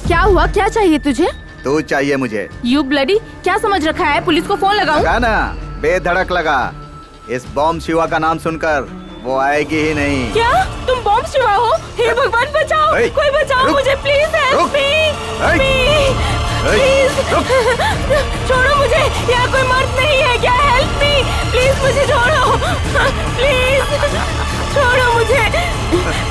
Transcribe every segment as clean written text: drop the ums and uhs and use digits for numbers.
क्या हुआ? क्या चाहिए तुझे? तू चाहिए मुझे। यू ब्लडी, क्या समझ रखा है? पुलिस को फोन लगाऊं? लगा ना, बेधड़क लगा। इस बॉम्ब शिवा का नाम सुनकर वो आएगी ही नहीं। क्या तुम बॉम्ब शिवा हो? हे भगवान बचाओ, कोई बचाओ मुझे, प्लीज हेल्प मी, प्लीज छोड़ो मुझे, यहाँ कोई मर्द नहीं है क्या? हेल्प मी प्लीज, मुझे छोड़ो प्लीज, छोड़ो मुझे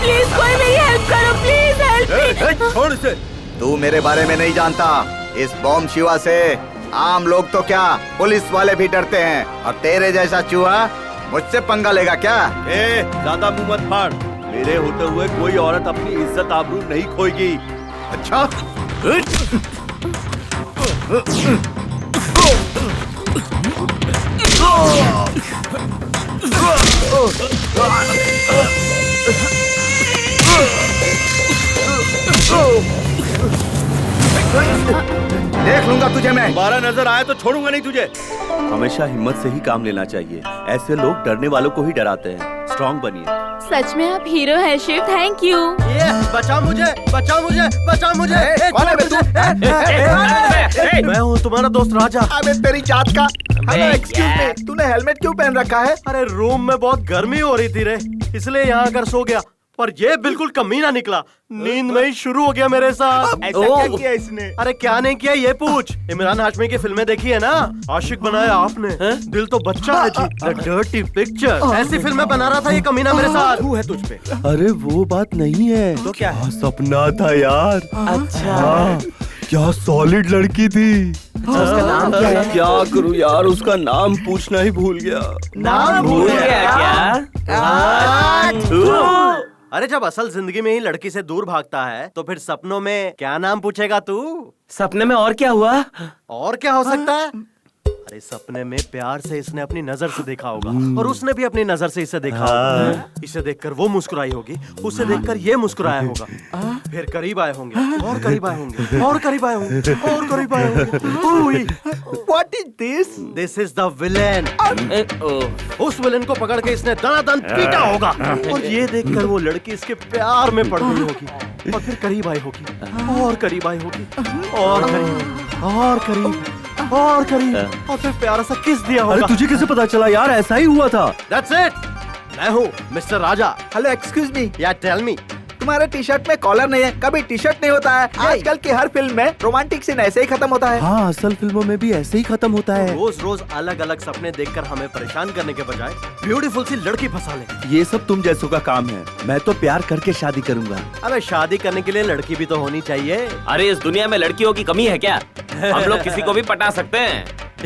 प्लीज, कोई मेरी हेल्प करो प्लीज, हेल्प मी। छोड़ इसे। तू मेरे बारे में नहीं जानता। इस बॉम्ब शिवा से आम लोग तो क्या, पुलिस वाले भी डरते हैं, और तेरे जैसा चूहा मुझसे पंगा लेगा क्या? ज्यादा मुंह मत फाड़। मेरे होते हुए कोई औरत अपनी इज्जत आबरू नहीं खोएगी। अच्छा? देख लूंगा तुझे मैं। दोबारा नजर आया तो छोड़ूंगा नहीं तुझे। हमेशा हिम्मत से ही काम लेना चाहिए। ऐसे लोग डरने वालों को ही डराते हैं। स्ट्रॉन्ग बनिए। सच में आप हीरो हैं शिव, थैंक यू। बचा मुझे, बचा मुझे, बचा मुझे। कौन है बे तू? मैं हूँ तुम्हारा दोस्त राजा। अबे तेरी जात का। हेलो एक्सक्यूज मी, तूने हेलमेट क्यों पहन रखा है? अरे रूम में बहुत गर्मी हो रही थी रे, इसलिए यहाँ आकर सो गया। पर ये बिल्कुल कमीना निकला, नींद में ही शुरू हो गया मेरे साथ। ऐसा क्या किया इसने? अरे क्या नहीं किया ये पूछ। इमरान हाशमी की फिल्में देखी है ना? आशिक बनाया आपने, दिल तो बच्चा है जी। द डर्टी पिक्चर, ऐसी फिल्में बना रहा था ये कमीना मेरे साथ। है तुझ पे। अरे वो बात नहीं है तो क्या है? सपना था यार। अच्छा क्या सॉलिड लड़की थी। उसका नाम क्या है? क्या करूँ यार, उसका नाम पूछना ही भूल गया। नाम भूल गया क्या? अरे जब असल जिंदगी में ही लड़की से दूर भागता है तो फिर सपनों में क्या नाम पूछेगा तू? सपने में और क्या हुआ? और क्या हो सकता है? अरे सपने में प्यार से इसने अपनी नजर से देखा होगा, और उसने भी अपनी नजर से इसे देखा होगा। इसे देखकर वो मुस्कुराई होगी, उसे देखकर ये मुस्कुराया होगा। फिर करीब आए होंगे, और करीब आए होंगे, और करीब आए होंगे, और करीब आए होंगे। What is this? This is the villain. उस विलेन को पकड़ के इसने दनादन पीटा होगा, और ये देखकर वो लड़की इसके प्यार में पड़ गई होगी, और फिर करीब आई होगी, और करीब आई होगी, और करीब, और करीब, और करीब, और फिर प्यारा सा किस दिया होगा। अरे तुझे कैसे पता चला यार? ऐसा ही हुआ था। That's it. मैं हूँ मिस्टर राजा। हेलो एक्सक्यूज मी, या टेल मी। तुम्हारे टी शर्ट में कॉलर नहीं है, कभी टी शर्ट नहीं होता है। आजकल की हर फिल्म में रोमांटिक सीन ऐसे ही खत्म होता है। हाँ, असल फिल्मों में भी ऐसे ही खत्म होता है। रोज रोज अलग अलग सपने देखकर हमें परेशान करने के बजाय ब्यूटीफुल सी लड़की फंसा ले। ये सब तुम जैसों का काम है। मैं तो प्यार करके शादी करूंगा। अबे शादी करने के लिए लड़की भी तो होनी चाहिए। अरे इस दुनिया में लड़कियों की कमी है क्या? हम लोग किसी को भी पटा सकते हैं।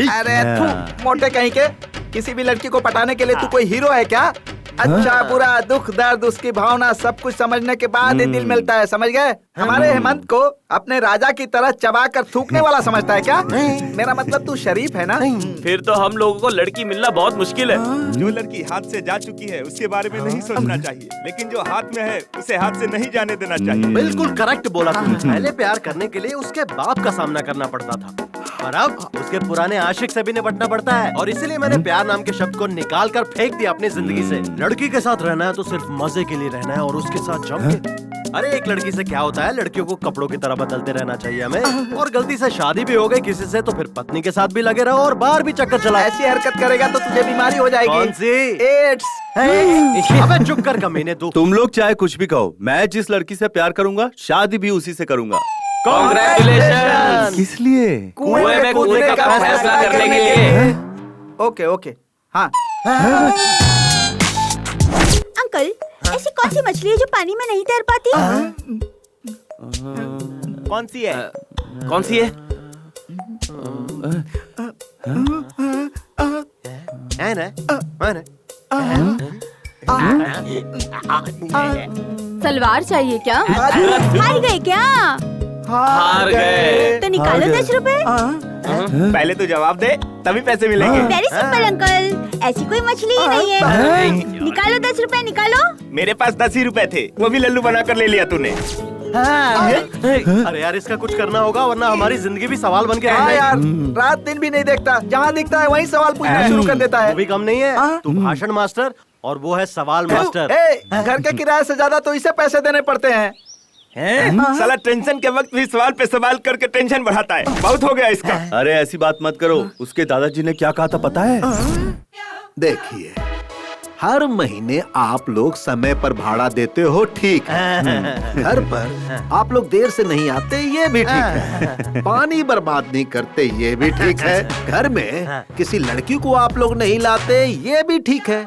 अरे तू मोटे कहीं के, किसी भी लड़की को पटाने के लिए तू कोई हीरो है क्या? अच्छा बुरा दुख दर्द उसकी भावना सब कुछ समझने के बाद ही दिल मिलता है, समझ गए? हमारे हेमंत को अपने राजा की तरह चबा कर थूकने वाला समझता है क्या? मेरा मतलब तू शरीफ है ना? फिर तो हम लोगों को लड़की मिलना बहुत मुश्किल है। जो लड़की हाथ से जा चुकी है उसके बारे में नहीं सोचना चाहिए, लेकिन जो हाथ में है उसे हाथ से नहीं जाने देना चाहिए। बिल्कुल करेक्ट बोला तुमने। पहले प्यार करने के लिए उसके बाप का सामना करना पड़ता था, और अब उसके पुराने आशिक से भी निपटना पड़ता है। और इसीलिए मैंने प्यार नाम के शब्द को निकाल कर फेंक दिया अपनी जिंदगी से। लड़की के साथ रहना है तो सिर्फ मजे के लिए रहना है, और उसके साथ जम के। अरे एक लड़की से क्या होता है, लड़कियों को कपड़ों की तरह बदलते रहना चाहिए हमें। और गलती से शादी भी हो गई किसी से तो फिर पत्नी के साथ भी लगे रहो और बाहर भी चक्कर चला। ऐसी हरकत करेगा तो तुझे बीमारी हो जाएगी। कौन सी? एड्स। अबे चुप कर कमीने तू। तुम लोग चाहे कुछ भी कहो, मैं जिस लड़की से प्यार करूंगा शादी भी उसी से करूंगा। कांग्रेचुलेशन। किस लिए? कुएं में कूदने का फैसला करने के लिए। ओके ओके, हाँ। अंकल, ऐसी कौन सी मछली है जो पानी में नहीं तैर पाती? कौन सी है? कौन सी है? है ना? सलवार चाहिए क्या? हार गए क्या? हार गए। तो निकालो 10 रुपए। पहले तो जवाब दे, तभी पैसे मिलेंगे। वेरी सिंपल अंकल, ऐसी कोई मछली ही नहीं है। निकालो 10 रुपए, निकालो। मेरे पास 10 ही रुपए थे, वो भी लल्लू बनाकर ले लिया तूने। अरे यार इसका कुछ करना होगा वरना हमारी जिंदगी भी सवाल बन के रह हाँ जाएगी। यार, रात दिन भी नहीं देखता, जहाँ दिखता है वहीं सवाल पूछना शुरू कर देता वो है। भी कम नहीं है, तू भाषण मास्टर और वो है सवाल मास्टर। घर के किराए से ज्यादा तो इसे पैसे देने पड़ते हैं। साला टेंशन के वक्त भी सवाल पे सवाल करके टेंशन बढ़ाता है। बहुत हो गया इसका। अरे ऐसी बात मत करो, उसके दादाजी ने क्या कहा था पता है? देखिए, हर महीने आप लोग समय पर भाड़ा देते हो, ठीक है। घर पर आप लोग देर से नहीं आते, ये भी ठीक है। पानी बर्बाद नहीं करते, ये भी ठीक है। घर में किसी लड़की को आप लोग नहीं लाते, ये भी ठीक है।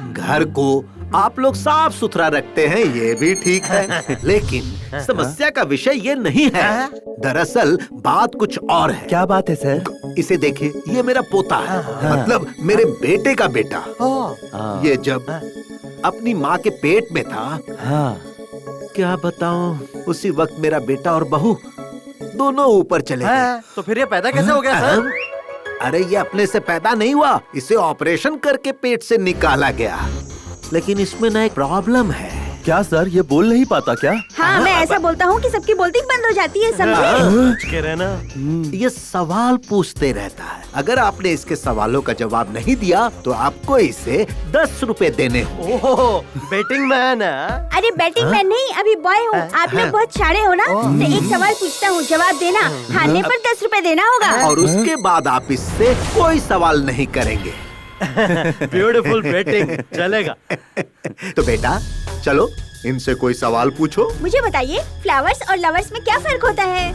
घर को आप लोग साफ सुथरा रखते हैं, ये भी ठीक है। लेकिन समस्या का विषय ये नहीं है। दरअसल बात कुछ और है। क्या बात है सर? इसे देखिए, ये मेरा पोता है, मतलब मेरे बेटे का बेटा। ये जब अपनी माँ के पेट में था, क्या बताऊं, उसी वक्त मेरा बेटा और बहू दोनों ऊपर चले गए। तो फिर ये पैदा कैसे हो गया सर? अरे ये अपने से पैदा नहीं हुआ, इसे ऑपरेशन करके पेट से निकाला गया। लेकिन इसमें ना एक प्रॉब्लम है। क्या सर, ये बोल नहीं पाता क्या? हाँ, मैं ऐसा बोलता हूँ कि सबकी बोलती बंद हो जाती है, समझे? कह रहे ना, ये सवाल पूछते रहता है। अगर आपने इसके सवालों का जवाब नहीं दिया तो आपको इसे 10 रुपए देने हो। ओहो, बेटिंग मैन है। अरे बैटिंग मैन नहीं, अभी बॉय हूँ। आप लोग बहुत छाड़े हो ना, तो एक सवाल पूछता हूँ, जवाब देना। हारने पर 10 रुपए देना होगा। और उसके बाद आप इससे कोई सवाल नहीं करेंगे। ब्यूटीफुल बेटिंग, चलेगा। तो बेटा चलो, इनसे कोई सवाल पूछो। मुझे बताइए, फ्लावर्स और लवर्स में क्या फर्क होता है?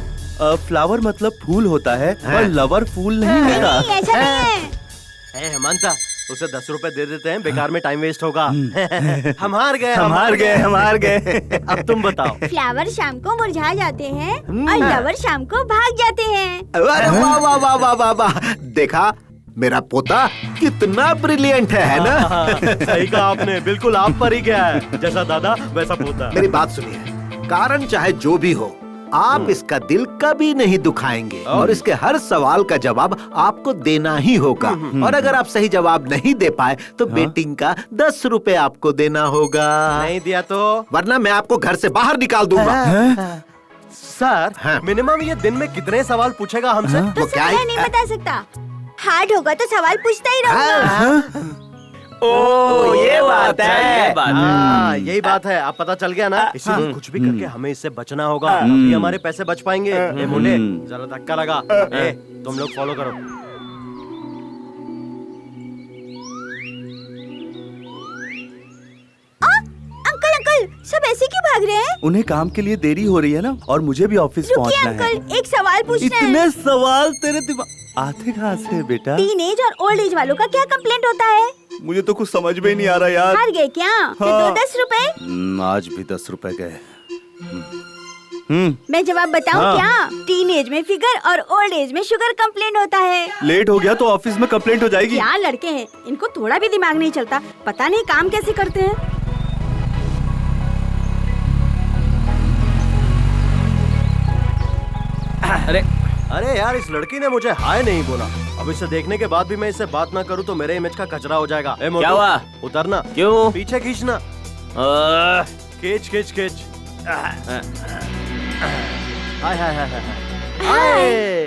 फ्लावर मतलब फूल होता है, पर लवर फूल नहीं होता। नहीं, ऐसा नहीं है। हेमंता, उसे 10 रुपए दे देते हैं, बेकार में टाइम वेस्ट होगा। हम हार गए, हम हार गए। अब तुम बताओ। फ्लावर शाम को मुरझा जाते हैं और लवर शाम को भाग जाते हैं। अरे वाह वाह वाह वाह वाह वाह, देखा मेरा पोता कितना ब्रिलियंट है ना? सही कहा आपने, बिल्कुल आप पर ही गया है। जैसा दादा वैसा पोता। मेरी बात सुनिए, कारण चाहे जो भी हो, आप इसका दिल कभी नहीं दुखाएंगे और इसके हर सवाल का जवाब आपको देना ही होगा। और अगर आप सही जवाब नहीं दे पाए तो बेटिंग का 10 रुपए आपको देना होगा। नहीं दिया तो? वरना मैं आपको घर से बाहर निकाल दूंगा। सर, मिनिमम ये दिन में कितने सवाल पूछेगा हमसे? तो समय नहीं बता सकता। हार्ड होगा तो सवाल पूछता ही रहूंगा। ओ, ये बात है। ये बात है। हाँ, यही बात है। अब पता चल गया ना, इसीलिए कुछ भी करके हमें इससे बचना होगा, तभी हमारे पैसे बच पाएंगे। ये बोले, जरा धक्का लगा। तुम लोग फॉलो करो। अंकल, सब ऐसे क्यों भाग रहे हैं? उन्हें काम के लिए देरी हो रही है ना, और मुझे भी ऑफिस रुकिए पहुंचना है। अंकल, एक सवाल पूछना है। इतने सवाल तेरे दिमाग आते कहाँ से बेटा? टीनेज और ओल्ड एज वालों का क्या कंप्लेंट होता है? मुझे तो कुछ समझ में ही नहीं आ रहा यार। हार गए क्या? तो दो 10 रुपए। आज भी 10 रुपए गए। मैं जवाब बताऊं हाँ। क्या? टीनेज में फिगर और ओल्ड एज में शुगर कंप्लेंट होता है। लेट हो गया तो ऑफिस में कंप्लेंट हो जाएगी। क्या लड़के हैं, इनको थोड़ा भी दिमाग नहीं चलता। पता नहीं काम कैसे करते हैं। अरे यार, इस लड़की ने मुझे हाय नहीं बोला। अब इसे देखने के बाद भी मैं इससे बात ना करूं तो मेरे इमेज का कचरा हो जाएगा। ए मोटू, क्या हुआ? उतरना। क्यों? पीछे खींचना। खींच खींच खींच। हाय हाय हाय हाय।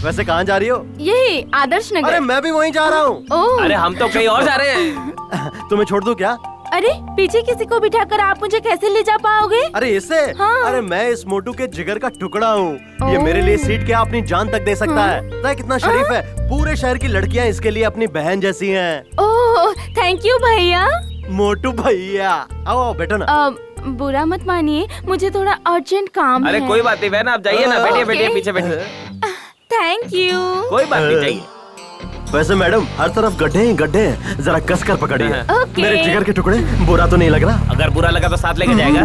वैसे कहाँ जा रही हो? यही आदर्श नगर। अरे मैं भी वहीं जा रहा हूँ। ओह, अरे हम तो कहीं और जा रहे हैं। तुम्हें छोड़ दूं क्या? अरे पीछे किसी को बिठाकर आप मुझे कैसे ले जा पाओगे? अरे इससे? हाँ। अरे मैं इस मोटू के जिगर का टुकड़ा हूँ। ये मेरे लिए सीट के अपनी जान तक दे सकता है। पता है कितना शरीफ है? पूरे शहर की लड़कियाँ इसके लिए अपनी बहन जैसी हैं। ओह, थैंक यू भैया। मोटू भैया, आओ आओ बैठो ना। बुरा मत मानिए, मुझे थोड़ा अर्जेंट काम है। अरे कोई बात नहीं बहन, आप जाइए ना। बैठिए बैठिए, पीछे बैठिए। Thank you. कोई बात नहीं, जाइए। वैसे मैडम, हर तरफ गड्ढे ही गड्ढे हैं, जरा कस कर पकड़िए। ओके। मेरे जिगर के टुकड़े, बुरा तो नहीं लग रहा? अगर बुरा लगा तो साथ लेके जाएगा।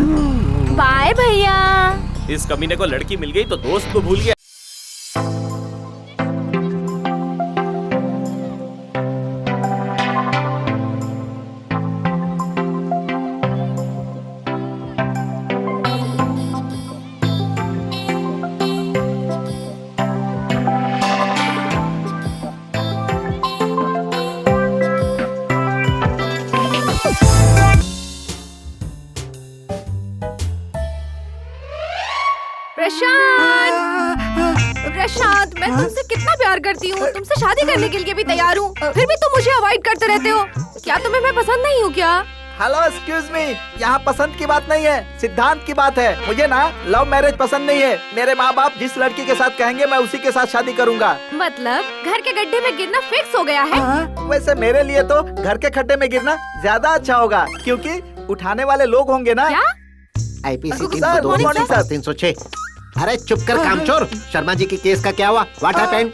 बाय भैया। इस कमीने को लड़की मिल गई तो दोस्त को भूल गया। प्रशांत, मैं तुमसे कितना प्यार करती हूँ, तुमसे शादी करने के लिए भी तैयार हूँ, फिर भी तुम मुझे अवॉइड करते रहते हो। क्या तुम्हें मैं पसंद नहीं हूँ क्या? हेलो, एक्सक्यूज मी, यहाँ पसंद की बात नहीं है, सिद्धांत की बात है। मुझे ना लव मैरिज पसंद नहीं है। मेरे माँ बाप जिस लड़की के साथ कहेंगे मैं उसी के साथ शादी करूँगा। मतलब घर के गड्ढे में गिरना फिक्स हो गया है? वैसे मेरे लिए तो घर के खड्डे में गिरना ज्यादा अच्छा होगा, क्योंकि उठाने वाले लोग होंगे ना। क्या? IPC sir, good morning sir. 306। अरे चुप कर कामचोर, शर्मा जी के केस का क्या हुआ? What happened?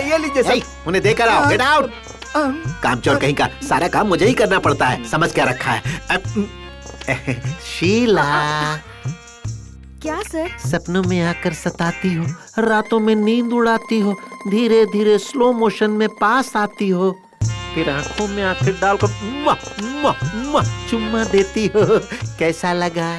ये लीजिए सर। उन्हें देकर आओ, गेट आउट। कामचोर कहीं का, सारा काम मुझे ही करना पड़ता है, समझ क्या रखा है? शीला, क्या सर? सपनों में आकर सताती हो, रातों में नींद उड़ाती हो, धीरे धीरे स्लो मोशन में पास आती हो, फिर आंखों में आंखें डालकर चुम्मा देती हो। कैसा लगा?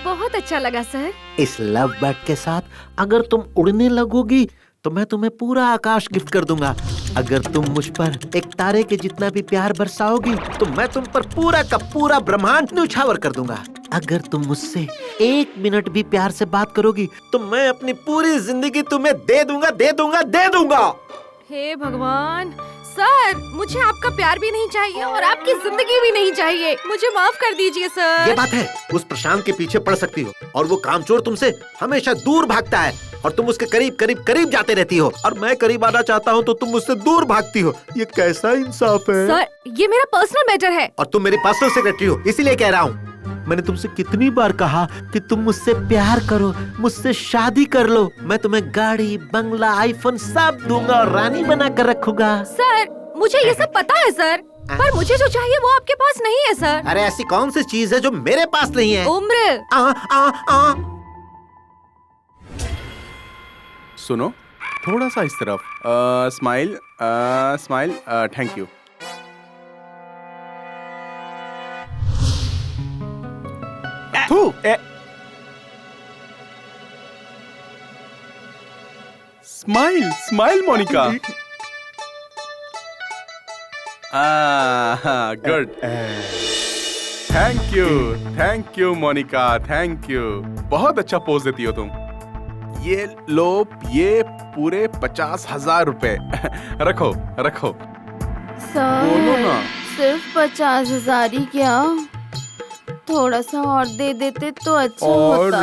बहुत अच्छा लगा सर। इस लव बर्ड के साथ अगर तुम उड़ने लगोगी तो मैं तुम्हें पूरा आकाश गिफ्ट कर दूंगा। अगर तुम मुझ पर एक तारे के जितना भी प्यार बरसाओगी तो मैं तुम पर पूरा का पूरा ब्रह्मांड न्यौछावर कर दूंगा। अगर तुम मुझसे 1 मिनट भी प्यार से बात करोगी तो मैं अपनी पूरी जिंदगी तुम्हें दे दूंगा। हे भगवान, सर मुझे आपका प्यार भी नहीं चाहिए और आपकी जिंदगी भी नहीं चाहिए, मुझे माफ कर दीजिए सर। ये बात है, उस प्रशांत के पीछे पड़ सकती हो और वो कामचोर तुमसे हमेशा दूर भागता है और तुम उसके करीब जाते रहती हो, और मैं करीब आना चाहता हूँ तो तुम मुझसे दूर भागती हो। ये कैसा इंसाफ है? सर ये मेरा पर्सनल मैटर है। और तुम मेरी पर्सनल सेक्रेटरी हो, इसीलिए कह रहा हूँ। मैंने तुमसे कितनी बार कहा कि तुम मुझसे प्यार करो, मुझसे शादी कर लो। मैं तुम्हें गाड़ी, बंगला, आईफोन सब दूंगा और रानी बना कर रखूंगा। सर मुझे ये सब पता है सर, पर मुझे जो चाहिए वो आपके पास नहीं है सर। अरे ऐसी कौन सी चीज है जो मेरे पास नहीं है? उम्र। सुनो, थोड़ा सा इस तरफ। Smile, smile, thank you. Smile, smile Monika. Good. Thank you Monika, thank you. बहुत अच्छा पोज देती हो तुम। ये लो, ये पूरे 50,000 रुपए। रखो। बोलो ना। सिर्फ 50,000 ही क्या? थोड़ा सा और दे देते तो अच्छा होता।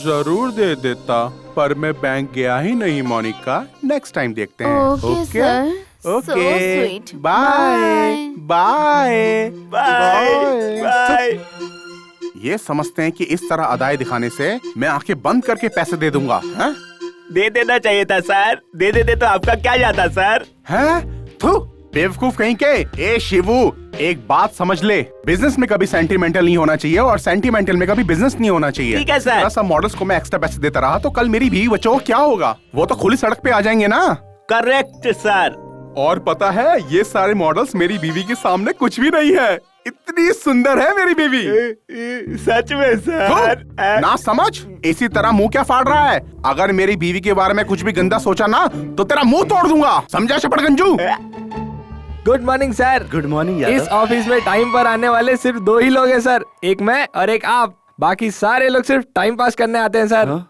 जरूर दे देता, पर मैं बैंक गया ही नहीं मोनिका। नेक्स्ट टाइम देखते हैं। Okay sir. Okay, bye. ये समझते हैं कि इस तरह अदाएं दिखाने से मैं आंखें बंद करके पैसे दे दूंगा। है? दे देना चाहिए था सर, दे देते तो आपका क्या जाता सर। हैं? बेवकूफ कहीं के। ए शिवू, एक बात समझ ले, बिजनेस में कभी सेंटिमेंटल नहीं होना चाहिए और सेंटिमेंटल में कभी बिजनेस नहीं होना चाहिए। ठीक है सर। सब मॉडल्स को मैं एक्स्ट्रा पैसे देता रहा तो कल मेरी बीवी बच्चों को क्या होगा? वो तो खुली सड़क पे आ जाएंगे ना। Correct sir. और पता है, ये सारे मॉडल्स मेरी बीवी के सामने कुछ भी नहीं है। इतनी सुंदर है मेरी बीवी। सच में सर। ना समझ, इसी तरह मुंह क्या फाड़ रहा है? अगर मेरी बीवी के बारे में कुछ भी गंदा सोचा ना तो तेरा मुंह तोड़ दूंगा, समझा शपड़गंजू? Good morning sir. Good morning. इस ऑफिस में टाइम पर आने वाले सिर्फ 2 ही लोग हैं सर, एक मैं और एक आप। बाकी सारे लोग सिर्फ टाइम पास करने आते हैं सर।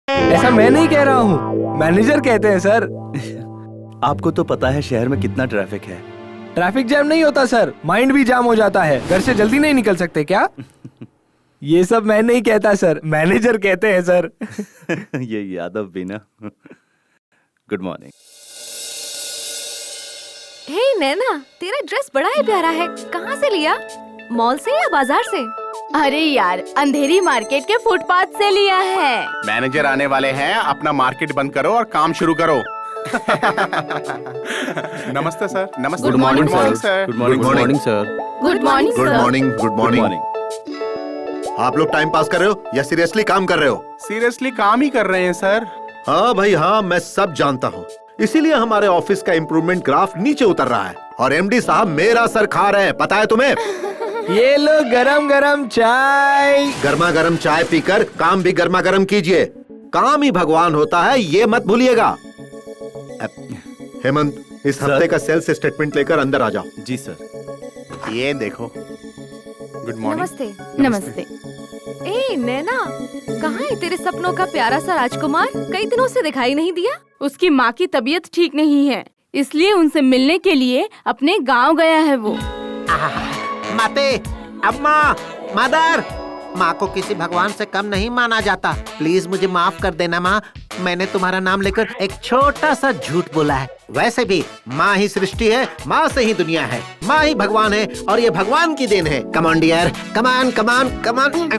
ऐसा मैं नहीं कह रहा हूँ, मैनेजर कहते हैं सर। आपको तो पता है शहर में कितना ट्रैफिक है। ट्रैफिक जैम नहीं होता सर, माइंड भी जाम हो जाता है। घर से जल्दी नहीं निकल सकते क्या? ये सब मैं नहीं कहता सर, मैनेजर कहते हैं सर। ये यादव भी ना। Good morning. हे नैना, तेरा ड्रेस बड़ा ही प्यारा है, कहाँ से लिया? मॉल से या बाजार से? अरे यार, अंधेरी मार्केट के फुटपाथ से लिया है। मैनेजर आने वाले हैं, अपना मार्केट बंद करो और काम शुरू करो। नमस्ते सर। नमस्ते। Good morning sir. Good morning sir. Good morning sir. Good morning. आप लोग टाइम पास कर रहे हो या सीरियसली काम कर रहे हो? सीरियसली काम ही कर रहे हैं सर। हाँ भाई हाँ, मैं सब जानता हूँ, इसीलिए हमारे ऑफिस का इम्प्रूवमेंट ग्राफ नीचे उतर रहा है और एमडी साहब मेरा सर खा रहे हैं, पता है तुम्हें? ये लो गरम गरम चाय। गर्मा गर्म चाय पीकर काम भी गर्मा गर्म कीजिए। काम ही भगवान होता है, ये मत भूलिएगा। हेमंत, इस हफ्ते का सेल्स स्टेटमेंट लेकर अंदर आ जाओ। जी सर। ये देखो। Good morning. नमस्ते। ए नैना, कहाँ है तेरे सपनों का प्यारा सा राजकुमार? कई दिनों से दिखाई नहीं दिया। उसकी माँ की तबीयत ठीक नहीं है, इसलिए उनसे मिलने के लिए अपने गांव गया है वो। माते, अम्मा, मदर, माँ को किसी भगवान से कम नहीं माना जाता। प्लीज मुझे माफ कर देना माँ, मैंने तुम्हारा नाम लेकर एक छोटा सा झूठ बोला है। वैसे भी माँ ही सृष्टि है, माँ से ही दुनिया है, माँ ही भगवान है और ये भगवान की देन है। कमान डियर, कमान कमान कमान।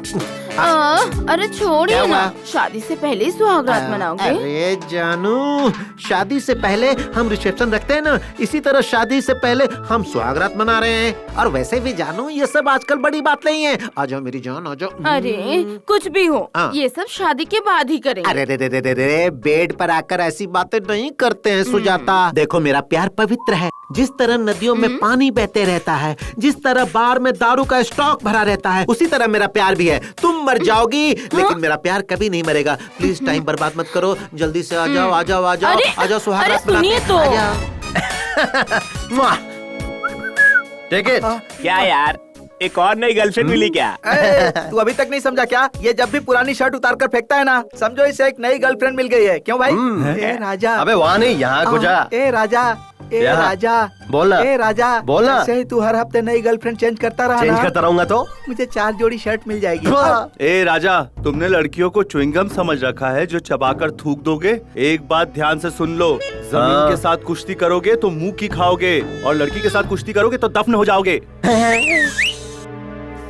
अरे छोड़िए ना, शादी से पहले ही सुहागरात मनाओगे? अरे जानू, शादी से पहले हम रिसेप्शन रखते हैं ना, इसी तरह शादी से पहले हम सुहागरात मना रहे हैं। और वैसे भी जानू, ये सब आजकल बड़ी बात नहीं है। आ जाओ मेरी जान, आ जाओ। अरे कुछ भी हो, ये सब शादी के बाद ही करेंगे। अरे रे रे रे रे रे, बेड पर आकर ऐसी बातें नहीं करते हैं सुजाता। देखो मेरा प्यार पवित्र है। जिस तरह नदियों में पानी बहते रहता है, जिस तरह बार में दारू का स्टॉक भरा रहता है, उसी तरह मेरा प्यार भी है। तुम मर जाओगी लेकिन मेरा प्यार कभी नहीं मरेगा। प्लीज टाइम बर्बाद मत करो, जल्दी से आ जाओ, आ जाओ, आ जाओ, आ जाओ, सुहागरात सुनिए तो। Take it. क्या यार, एक और नई गर्लफ्रेंड मिली क्या? तू अभी तक नहीं समझा क्या? ये जब भी पुरानी शर्ट उतार कर फेंकता है ना, समझो इसे एक नई गर्लफ्रेंड मिल गई है। क्यों भाई? ए राजा। अबे वहाँ नहीं, यहाँ को जा। ए राजा, ए राजा, बोलना। ए राजा, बोलना। ऐसे ही तू हर हफ्ते नई गर्लफ्रेंड चेंज करता रहा चेंज ना, करता रहूंगा तो मुझे 4 जोड़ी शर्ट मिल जाएगी। ए राजा, तुमने लड़कियों को च्युइंगम समझ रखा है जो चबाकर थूक दोगे। एक बात ध्यान से सुन लो, जमीन के साथ कुश्ती करोगे तो मुंह की खाओगे, और लड़की के साथ कुश्ती करोगे तो दफन हो जाओगे।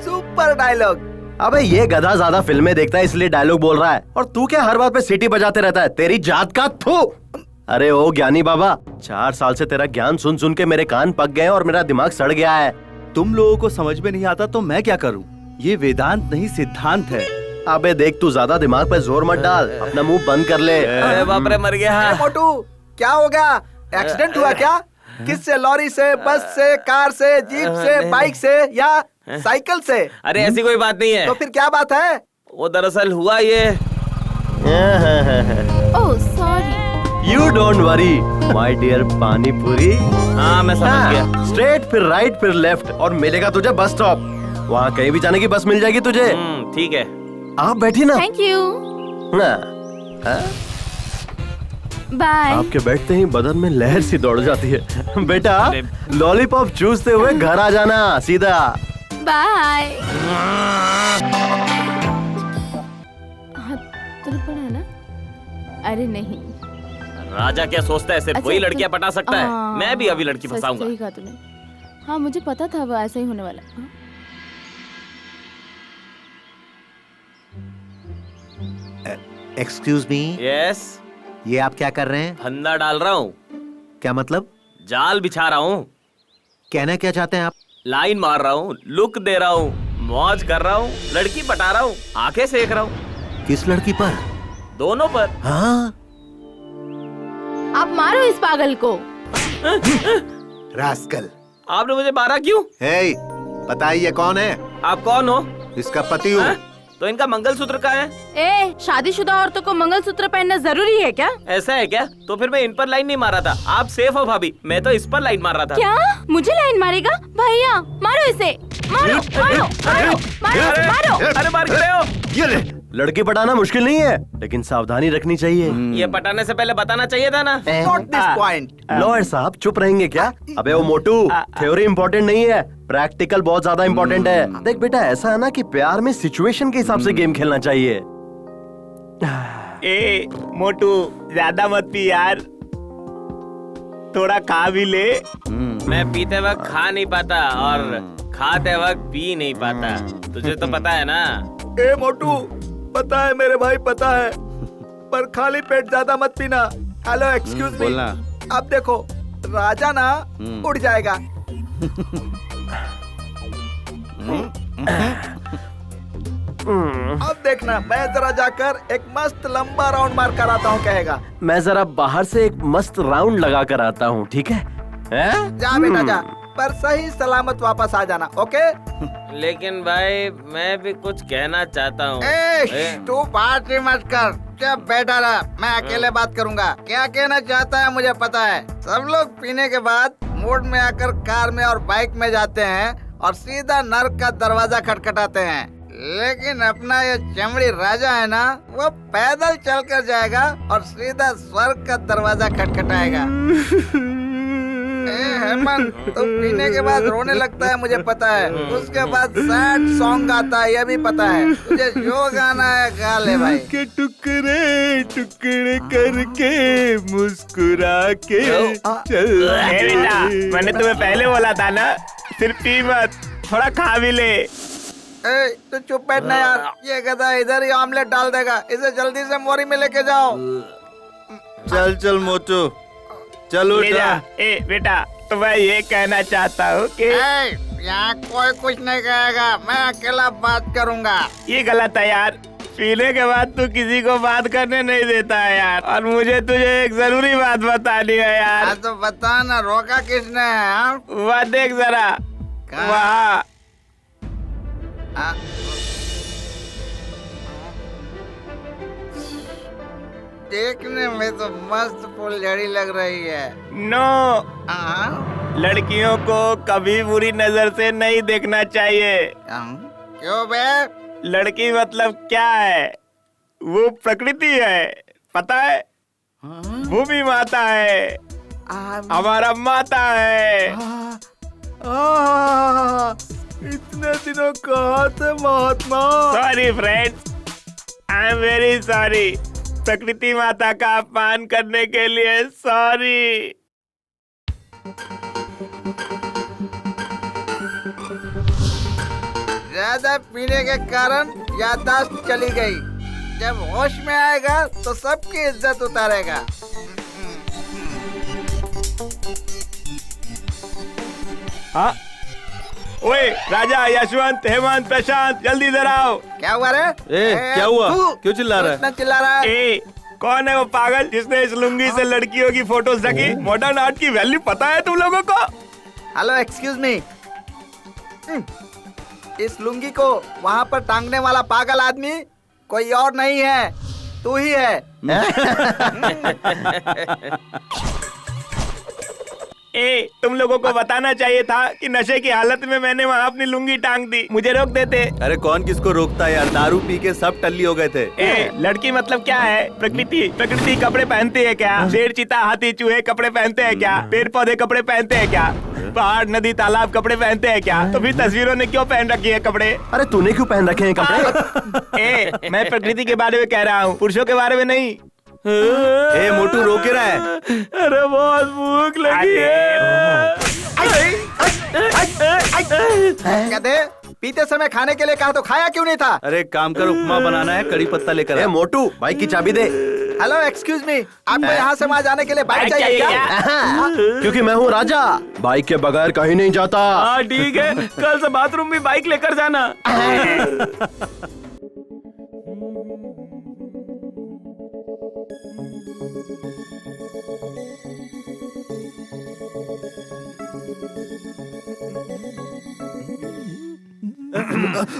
Super dialogue. अबे ये गधा ज्यादा फिल्में देखता है इसलिए डायलॉग बोल रहा है, और तू क्या हर बात पे सीटी बजाते रहता है? तेरी जात का थू। अरे ओ ज्ञानी बाबा, 4 साल से तेरा ज्ञान सुन सुन के मेरे कान पक गए और मेरा दिमाग सड़ गया है। तुम लोगों को समझ में नहीं आता तो मैं क्या करूं? ये वेदांत नहीं सिद्धांत है। अबे देख, तू ज्यादा दिमाग पे जोर मत डाल, अपना मुंह बंद कर ले। अरे बाप रे, मर गया। मोटू, क्या हो गया? एक्सीडेंट हुआ क्या? किससे? लॉरी से, बस से, कार से, जीप से, बाइक से या साइकिल से? अरे ऐसी कोई बात नहीं है। तो फिर क्या बात है? वो दरअसल हुआ ये। Oh sorry. You don't worry my dear pani puri. हाँ मैं समझ गया। स्ट्रेट फिर राइट फिर लेफ्ट और मिलेगा तुझे बस स्टॉप। वहाँ कहीं भी जाने की बस मिल जाएगी तुझे। ठीक है, आप बैठी ना। Thank you. बाय। आपके बैठते ही बदन में लहर सी दौड़ जाती है। बेटा लॉलीपॉप चूसते हुए घर आ जाना सीधा। बाय। तुझे पड़ा है ना? अरे नहीं, राजा क्या सोचता है सिर्फ अच्छा, वही लड़कियां पटा सकता है? हाँ, मैं भी अभी लड़की फंसाऊंगा। सही कहा तूने। हाँ मुझे पता था वो ऐसा ही होने वाला। Excuse me. यस। ये आप क्या कर रहे हैं? फंदा डाल रहा हूँ। क्या मतलब? जाल बिछा रहा हूँ। कहना क्या चाहते हैं आप? लाइन मार रहा हूँ, लुक दे रहा हूँ, मौज कर रहा हूँ, लड़की पटा रहा हूँ, आंखें सेक रहा हूँ। किस लड़की पर? दोनों पर। हाँ? आप मारो इस पागल को। रास्कल। आपने मुझे मारा क्यों? हे, पता है ये कौन है? आप कौन हो? इसका पति हूँ। तो इनका मंगलसूत्र कहाँ है? ए, शादीशुदा औरतों को मंगलसूत्र पहनना जरूरी है क्या? ऐसा है क्या? तो फिर मैं इन पर लाइन नहीं मारा था। आप सेफ हो भाभी, मैं तो इस पर लाइन मार रहा था। क्या? मुझे लाइन मारेगा? भैया मारो इसे, मारो मारो मारो मारो मारो। अरे मार क्यों रहे हो? ये ले, लड़की पटाना मुश्किल नहीं है, लेकिन सावधानी रखनी चाहिए। ये पटाने से पहले बताना चाहिए था ना। Note this point. लॉयर साहब चुप रहेंगे क्या? अबे वो मोटू, थ्योरी इम्पोर्टेंट नहीं है, प्रैक्टिकल बहुत ज्यादा इम्पोर्टेंट है। देख बेटा, ऐसा है ना कि प्यार में सिचुएशन के हिसाब से गेम खेलना चाहिए। ए मोटू, ज्यादा मत पी यार, थोड़ा खा भी ले। मैं पीते वक्त खा नहीं पाता और खाते वक्त पी नहीं पाता, तुझे तो पता है ना। ए मोटू, पता है मेरे भाई, पता है, पर खाली पेट ज्यादा मत पीना। Hello excuse me. बोलना। अब देखो, राजा ना उड़ जाएगा। अब देखना, मैं जरा जाकर एक मस्त लंबा राउंड मार कर आता हूँ, कहेगा। मैं जरा बाहर से एक मस्त राउंड लगा कर आता हूँ, ठीक है? जा बेटा जा, पर सही सलामत वापस आ जाना, ओके? लेकिन भाई मैं भी कुछ कहना चाहता हूँ। तू बात ही मत कर, जब बैठा रहा, मैं अकेले बात करूंगा। क्या कहना चाहता है मुझे पता है। सब लोग पीने के बाद मूड में आकर कार में और बाइक में जाते हैं और सीधा नर्क का दरवाजा खटखटाते हैं, लेकिन अपना ये चमड़ी राजा है ना, वो पैदल चल कर जाएगा और सीधा स्वर्ग का दरवाजा खटखटाएगा। हेमंत, तो पीने के बाद रोने लगता है, मुझे पता है। उसके बाद सैड सॉन्ग आता है, ये भी पता है। तुझे जो गाना है गा ले भाई। के टुकड़े टुकड़े करके मुस्कुरा के चल। बेटा, मैंने तुम्हें पहले बोला था ना, सिर्फ पी मत, थोड़ा खा भी ले। तू चुप बैठना यार, ये गधा इधर ही ऑमलेट डाल देगा। इसे जल्दी से मोरी में लेके जाओ। चल चल मोटू, चलो ले जा। बेटा, तो मैं ये कहना चाहता हूँ कि यहाँ कोई कुछ नहीं कहेगा, मैं अकेला बात करूँगा। ये गलत है यार। पीने के बाद तू किसी को बात करने नहीं देता है यार, और मुझे तुझे एक जरूरी बात बतानी है यार। तो बता ना, रोका किसने है? वह देख जरा, वहाँ। देखने में तो मस्त फुलझड़ी लग रही है। नो, लड़कियों को कभी बुरी नजर से नहीं देखना चाहिए। क्यों बे? लड़की मतलब क्या है? वो प्रकृति है, पता है? भूमि माता है, हमारा माता है। इतने दिनों कहाँ थे महात्मा? Sorry friends, I am very sorry. प्रकृति माता का अपमान करने के लिए सॉरी। ज्यादा पीने के कारण याददाश्त चली गई। जब होश में आएगा तो सबकी इज्जत उतारेगा। हाँ, ओए राजा, यशवंत, हेमंत, प्रशांत, जल्दी इधर आओ। क्या हुआ रे? क्या हुआ? क्यों चिल्ला रहा है? इतना चिल्ला रहा है? कौन है वो पागल जिसने इस लुंगी से लड़कियों की फोटोज रखी? मॉडर्न आर्ट की वैल्यू पता है तुम लोगों को? Hello, excuse me. इस लुंगी को वहाँ पर टांगने वाला पागल आदमी कोई और नहीं है, तू ही है। तुम लोगों को बताना चाहिए था कि नशे की हालत में मैंने वहाँ अपनी लुंगी टांग दी। मुझे रोक देते। अरे कौन किसको रोकता है यार, दारू पी के सब टल्ली हो गए थे। लड़की मतलब क्या है? प्रकृति। प्रकृति कपड़े पहनती है क्या? शेर, चीता, हाथी, चूहे कपड़े पहनते हैं क्या? पेड़ पौधे कपड़े पहनते हैं क्या? पहाड़, नदी, तालाब कपड़े पहनते हैं क्या? तो फिर तस्वीरों ने क्यों पहन रखी है कपड़े? अरे तूने क्यों पहन रखे हैं कपड़े? मैं प्रकृति के बारे में कह रहा हूँ, पुरुषों के बारे में नहीं। मोटू रो के रहा है। अरे बहुत भूख लगी है। कहते पीते समय खाने के लिए कहा तो खाया क्यों नहीं था? अरे काम कर, उपमा बनाना है, कड़ी पत्ता लेकर आ। मोटू, बाइक की चाबी दे। हेलो, एक्सक्यूज मी, आपको यहाँ से वहाँ जाने के लिए बाइक चाहिए क्या? क्योंकि मैं हूँ राजा, बाइक के बगैर कहीं नहीं जाता। हाँ ठीक है, कल से बाथरूम भी बाइक लेकर जाना।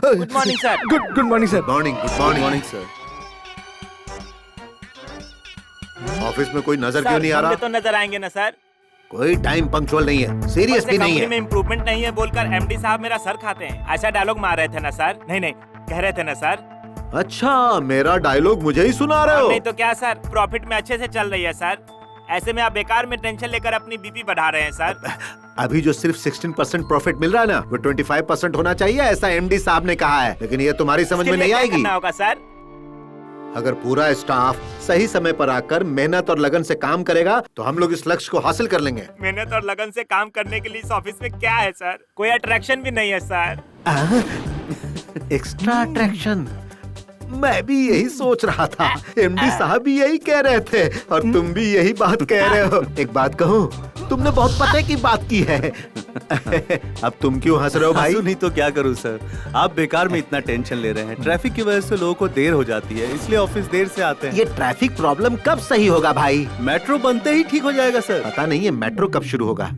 Good morning sir. Good morning sir. Morning, good morning sir. Office में कोई नजर क्यों नहीं आ रहा? तो नजर आएंगे ना सर। कोई टाइम पंक्चुअल नहीं है, सीरियस भी नहीं है। में इम्प्रूवमेंट नहीं है बोलकर एमडी साहब मेरा सर खाते हैं, ऐसा डायलॉग मार रहे थे ना सर? नहीं, कह रहे थे ना सर? अच्छा, मेरा डायलॉग मुझे ही सुना रहे हो? नहीं तो क्या सर, प्रॉफिट में अच्छे से चल रही है सर। ऐसे में आप बेकार में टेंशन लेकर अपनी बीपी बढ़ा रहे हैं सर। अभी जो सिर्फ 16% प्रॉफिट मिल रहा है ना, वो 25% होना चाहिए, ऐसा एमडी साहब ने कहा है। लेकिन ये तुम्हारी समझ में नहीं आएगी। होगा सर। अगर पूरा स्टाफ सही समय पर आकर मेहनत और लगन से काम करेगा तो हम लोग इस लक्ष्य को हासिल कर लेंगे। मेहनत और लगन से काम करने के लिए इस ऑफिस में क्या है सर? कोई अट्रैक्शन भी नहीं है सर। Extra attraction? मैं भी यही सोच रहा था, एमडी साहब भी यही कह रहे थे और तुम भी यही बात कह रहे हो। एक बात कहूँ, तुमने बहुत पते की बात की है। अब तुम क्यों हंस रहे हो भाई? नहीं तो क्या करूं सर, आप बेकार में इतना टेंशन ले रहे हैं। ट्रैफिक की वजह से लोगों को देर हो जाती है, इसलिए ऑफिस देर से आते हैं। ये ट्रैफिक प्रॉब्लम कब सही होगा भाई? मेट्रो बनते ही ठीक हो जाएगा सर। पता नहीं है मेट्रो कब शुरू होगा।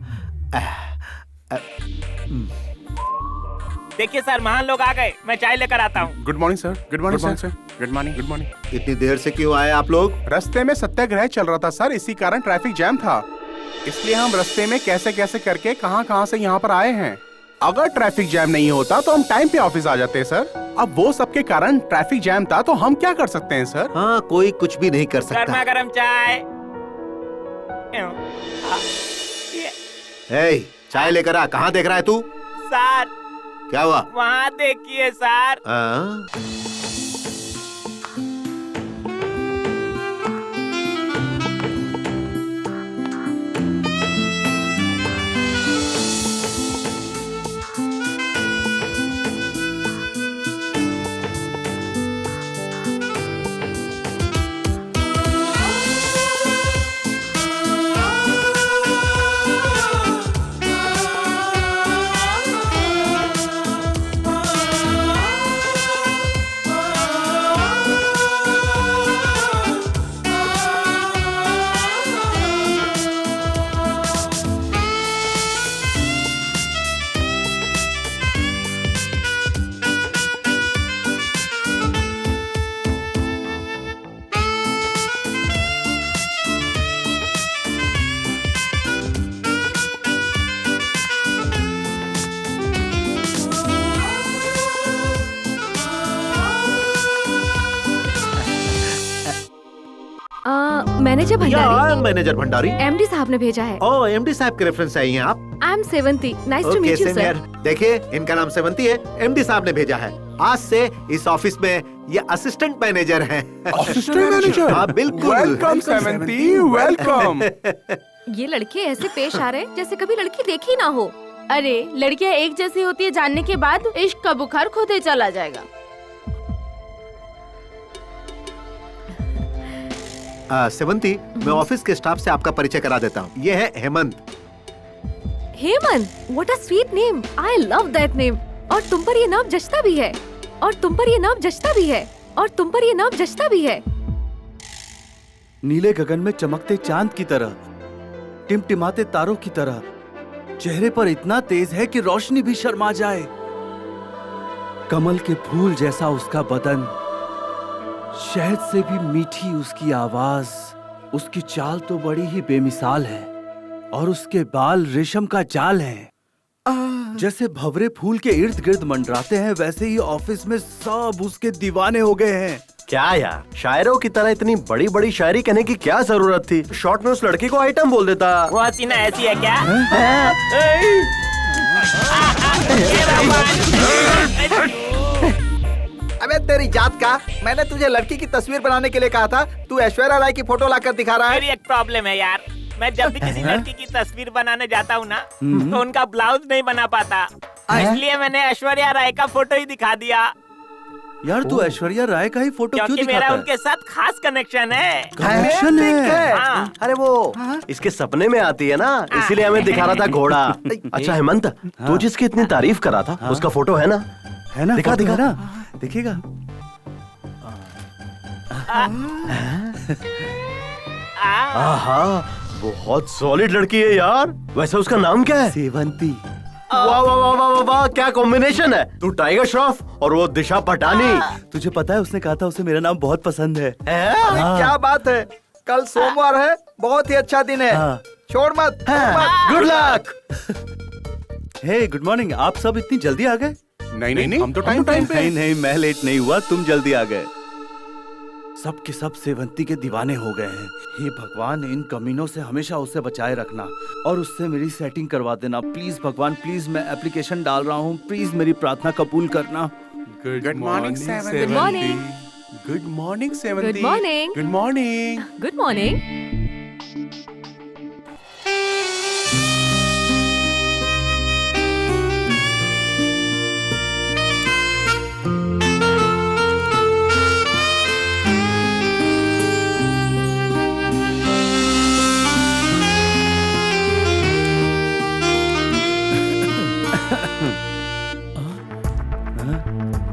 देखिए सर, महान लोग आ गए, मैं चाय लेकर आता हूँ। Good morning sir. Good morning sir. Good morning. Good morning. इतनी देर से क्यों आए आप लोग? रास्ते में सत्याग्रह चल रहा था सर, इसी कारण ट्रैफिक जैम था, इसलिए हम रास्ते में कैसे कैसे करके कहां से यहां पर आए हैं। अगर ट्रैफिक जैम नहीं होता तो हम टाइम पे ऑफिस आ जाते हैं सर। अब वो सबके कारण ट्रैफिक जैम था तो हम क्या कर सकते हैं सर? हाँ, कोई कुछ भी नहीं कर सकता। गर्मा गर्म चाय। ए, चाय लेकर आ। कहाँ देख रहा है तू? सर क्या हुआ? वहाँ देखिए सर। हाँ? Manager Bhandari. Manager Bhandari. MD साहब ने भेजा है। ओह, एमडी साहब के रेफरेंस आई हैं आप? I am Sevanti. Nice to meet you sir. देखिए, इनका नाम सेवंती है, एमडी साहब ने भेजा है। आज से इस ऑफिस में ये असिस्टेंट मैनेजर हैं। Assistant manager? हाँ, बिल्कुल। Welcome Sevanti, welcome. ये लड़के ऐसे पेश आ रहे हैं जैसे कभी लड़की देखी ना हो। अरे लड़कियां एक जैसी होती है जानने के बाद इश्क का बुखार खुद ही चला जाएगा। सेवंती, मैं ऑफिस के स्टाफ से आपका परिचय करा देता हूँ। ये है Hemant. Hemant, what a sweet name. I love that name. और तुम पर ये नाम जचता भी है। और तुम पर ये नाम जचता भी है। और तुम पर ये नाम जचता भी है। नीले गगन में चमकते चांद की तरह, टिमटिमाते तारों की तरह, चेहरे पर इतना तेज है कि रोशनी भी शर्मा जाए। कमल के फूल जैसा उसका बदन, शहद से भी मीठी उसकी आवाज, उसकी चाल तो बड़ी ही बेमिसाल है। और उसके बाल रेशम का जाल है। जैसे भंवरे फूल के इर्द गिर्द मंडराते हैं, वैसे ही ऑफिस में सब उसके दीवाने हो गए हैं। क्या यार, शायरों की तरह इतनी बड़ी बड़ी शायरी कहने की क्या जरूरत थी? शॉर्ट में उस लड़की को आइटम बोल देता। वो हसीना ऐसी है क्या? अबे तेरी जात का, मैंने तुझे लड़की की तस्वीर बनाने के लिए कहा था, तू ऐश्वर्या राय की फोटो लाकर दिखा रहा है। मेरी एक प्रॉब्लम है यार, मैं जब भी किसी लड़की की तस्वीर बनाने जाता हूँ ना, तो उनका ब्लाउज नहीं बना पाता, इसलिए मैंने ऐश्वर्या राय का फोटो ही दिखा दिया। यार तू ऐश्वर्या राय का ही फोटो क्यों क्योंकि दिखाता मेरा है? उनके साथ खास कनेक्शन है। कनेक्शन है? हाँ। अरे वो इसके सपने में आती है ना, इसीलिए हमें दिखा रहा था घोड़ा। अच्छा हेमंत, तू जिसकी इतनी तारीफ करा था, उसका फोटो है ना? है ना? दिखा दिखा ना, दिखेगा। आहा, बहुत सॉलिड लड़की है यार। वैसे उसका नाम क्या है? सेवंती। वाह वाह वाह वाह वाह वाह, क्या कॉम्बिनेशन है। तू टाइगर श्रॉफ और वो दिशा पटानी। तुझे पता है उसने कहा था उसे मेरा नाम बहुत पसंद है। अरे क्या बात है, कल सोमवार है, बहुत ही अच्छा दिन है। हाँ। छोड़ मत। Good luck. Hey good morning. आप सब इतनी जल्दी आ गए? नहीं, हम तो टाइम पे। नहीं, मैं लेट नहीं हुआ, तुम जल्दी आ गए। सब के सब सेवंती के दीवाने हो गए हैं। हे भगवान, इन कमीनों से हमेशा उसे बचाए रखना और उससे मेरी सेटिंग करवा देना प्लीज भगवान, प्लीज। मैं एप्लीकेशन डाल रहा हूँ, प्लीज मेरी प्रार्थना कबूल करना। Good morning Sevanti. Good morning. Good morning Sevanti. Good morning. Good morning. Good morning.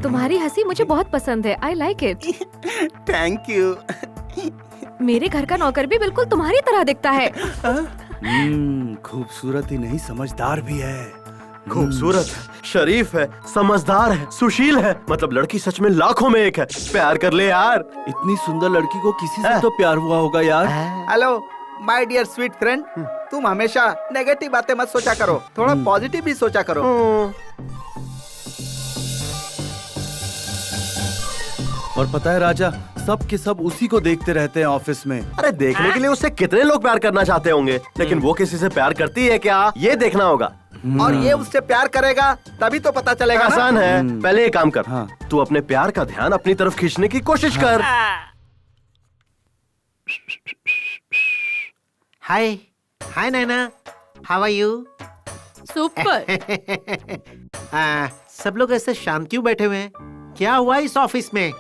तुम्हारी हंसी मुझे बहुत पसंद है। I like it. Thank you. मेरे घर का नौकर भी बिल्कुल तुम्हारी तरह दिखता है। खूबसूरत ही नहीं, समझदार भी है। खूबसूरत है, शरीफ है, समझदार है, सुशील है, मतलब लड़की सच में लाखों में एक है। प्यार कर ले यार। इतनी सुंदर लड़की को किसी से तो प्यार हुआ होगा यार। Hello, my dear sweet friend, तुम हमेशा नेगेटिव बातें मत सोचा करो, थोड़ा पॉजिटिव भी सोचा करो। और पता है राजा, सब के सब उसी को देखते रहते हैं ऑफिस में। अरे देखने के लिए उससे कितने लोग प्यार करना चाहते होंगे, लेकिन वो किसी से प्यार करती है क्या, ये देखना होगा। और ये उससे प्यार करेगा तभी तो पता चलेगा ना? आसान है, पहले एक काम कर, हाँ। तू अपने प्यार का ध्यान अपनी तरफ खींचने की कोशिश कर। हाय हाय नैना, हाउ आर यू? सुपर। सब लोग ऐसे शांत क्यों बैठे हुए हैं? क्या हुआ इस ऑफिस में?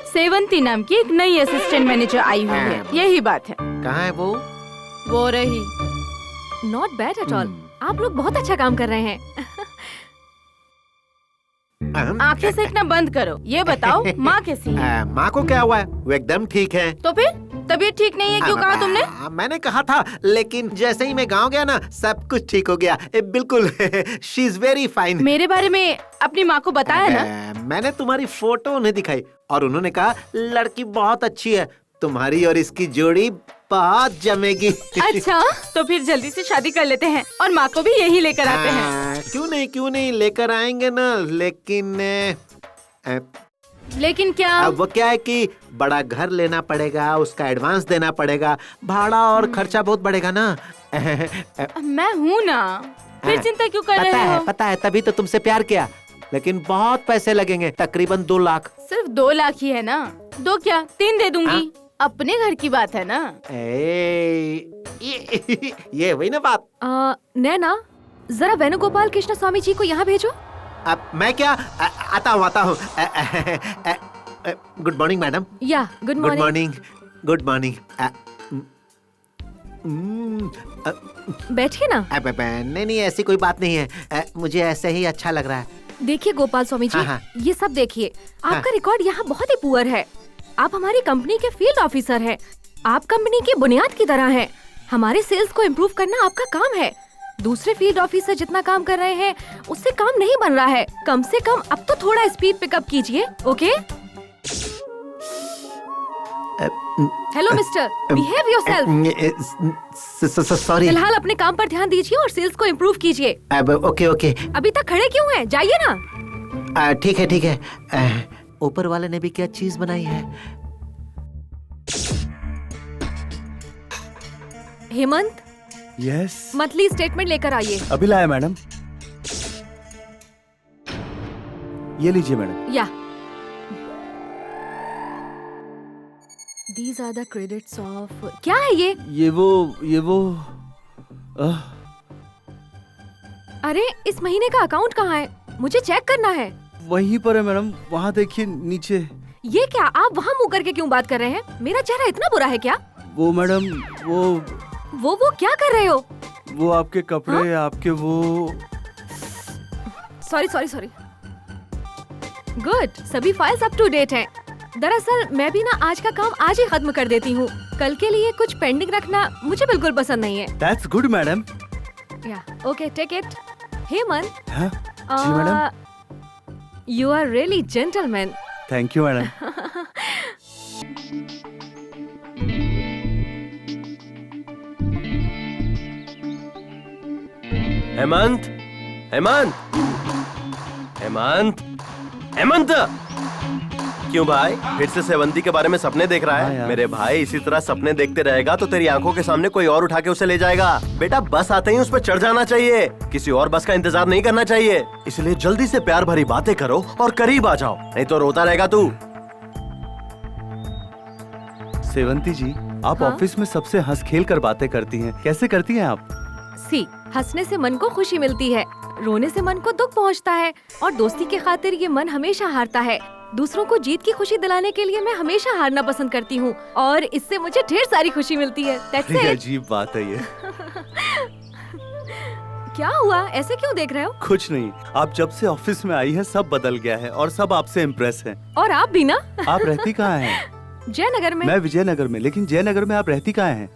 सेवंती नाम की एक नई असिस्टेंट मैनेजर आई हुई है, यही बात है। कहाँ है वो रही। नॉट बैड एट ऑल, आप लोग बहुत अच्छा काम कर रहे हैं। आंखें सेकना बंद करो, ये बताओ माँ कैसी है? माँ को क्या हुआ है? वो एकदम ठीक है। तो फिर तबीयत ठीक नहीं है क्यों कहा तुमने? मैंने कहा था, लेकिन जैसे ही मैं गांव गया ना, सब कुछ ठीक हो गया। बिल्कुल। She is very fine. मेरे बारे में अपनी माँ को बताया ना? मैंने तुम्हारी फोटो उन्हें दिखाई और उन्होंने कहा लड़की बहुत अच्छी है, तुम्हारी और इसकी जोड़ी बहुत जमेगी। अच्छा, तो फिर जल्दी से शादी कर लेते हैं और माँ को भी यही लेकर आते हैं। क्यों नहीं लेकर आएंगे ना, लेकिन क्या? अब वो क्या है कि बड़ा घर लेना पड़ेगा, उसका एडवांस देना पड़ेगा, भाड़ा और खर्चा बहुत बढ़ेगा ना। मैं हूँ ना, फिर चिंता क्यों कर रहे हो? पता है, तभी तो तुमसे प्यार किया, लेकिन बहुत पैसे लगेंगे, तकरीबन 2 लाख। सिर्फ 2 लाख ही है ना? 2 क्या 3 दे दूंगी। अपने घर की बात है ना। ये वही ना बात। नैना, जरा वेणुगोपाल कृष्ण स्वामी जी को यहाँ भेजो। अब मैं क्या? आता हूँ। Good morning madam. या गुड मॉर्निंग। Good morning. बैठिए ना। नहीं, ऐसी कोई बात नहीं है, मुझे ऐसे ही अच्छा लग रहा है। देखिए गोपाल स्वामी जी, हाँ। ये सब देखिए, आपका रिकॉर्ड यहाँ बहुत ही पुअर है। आप हमारी कंपनी के फील्ड ऑफिसर हैं। आप कंपनी की बुनियाद की तरह हैं। हमारे सेल्स को इम्प्रूव करना आपका काम है। दूसरे फील्ड ऑफिसर जितना काम कर रहे हैं, उससे काम नहीं बन रहा है। कम से कम अब तो थोड़ा स्पीड पिकअप कीजिए, okay? Hello mister, behave yourself. Sorry. फिलहाल अपने काम पर ध्यान दीजिए और सेल्स को इम्प्रूव कीजिए। ओके। अभी तक खड़े क्यों हैं? जाइए ना। ठीक है। ऊपर वाले ने भी क्या चीज बनाई है? हेमंत, यस। मंथली स्टेटमेंट लेकर आइए। अभी लाया मैडम। ये लीजिए मैडम। या These are the credits of... क्या है ये? ये वो अरे इस महीने का अकाउंट कहाँ है? मुझे चेक करना है। वहीं पर है मैडम, वहाँ देखिए नीचे। ये क्या, आप वहाँ मुँह करके क्यों बात कर रहे हैं? मेरा चेहरा इतना बुरा है क्या? वो मैडम, वो क्या कर रहे हो? वो आपके कपड़े, आपके वो। सॉरी। गुड, सभी फाइल्स अप टू डेट हैं। दरअसल मैं भी ना आज का काम आज ही खत्म कर देती हूँ। कल के लिए कुछ पेंडिंग रखना मुझे बिल्कुल पसंद नहीं है। That's good madam. या ओके, टेक इट। हेमंत। हाँ? जी madam. You are really gentleman. Thank you madam. Hemant, क्यों भाई फिर से सेवंती के बारे में सपने देख रहा है? हाँ मेरे भाई, इसी तरह सपने देखते रहेगा तो तेरी आंखों के सामने कोई और उठा के उसे ले जाएगा। बेटा, बस आते ही उस पर चढ़ जाना चाहिए, किसी और बस का इंतजार नहीं करना चाहिए। इसलिए जल्दी से प्यार भरी बातें करो और करीब आ जाओ, नहीं तो रोता रहेगा तू। सेवंती जी, आप हाँ? ऑफिस में सबसे हंस खेल कर बातें करती हैं, कैसे करती हैं आप? हंसने से मन को खुशी मिलती है, रोने से मन को दुख पहुंचता है, और दोस्ती के खातिर ये मन हमेशा हारता है। दूसरों को जीत की खुशी दिलाने के लिए मैं हमेशा हारना पसंद करती हूँ, और इससे मुझे ढेर सारी खुशी मिलती है। That's it. अजीब बात है ये। क्या हुआ, ऐसे क्यों देख रहे हो? कुछ नहीं, आप जब से ऑफिस में आई है सब बदल गया है और सब आपसे इम्प्रेस हैं। और आप भी ना। आप रहती कहाँ हैं? जयनगर में। मैं विजयनगर में, लेकिन जयनगर में आप रहती कहाँ हैं?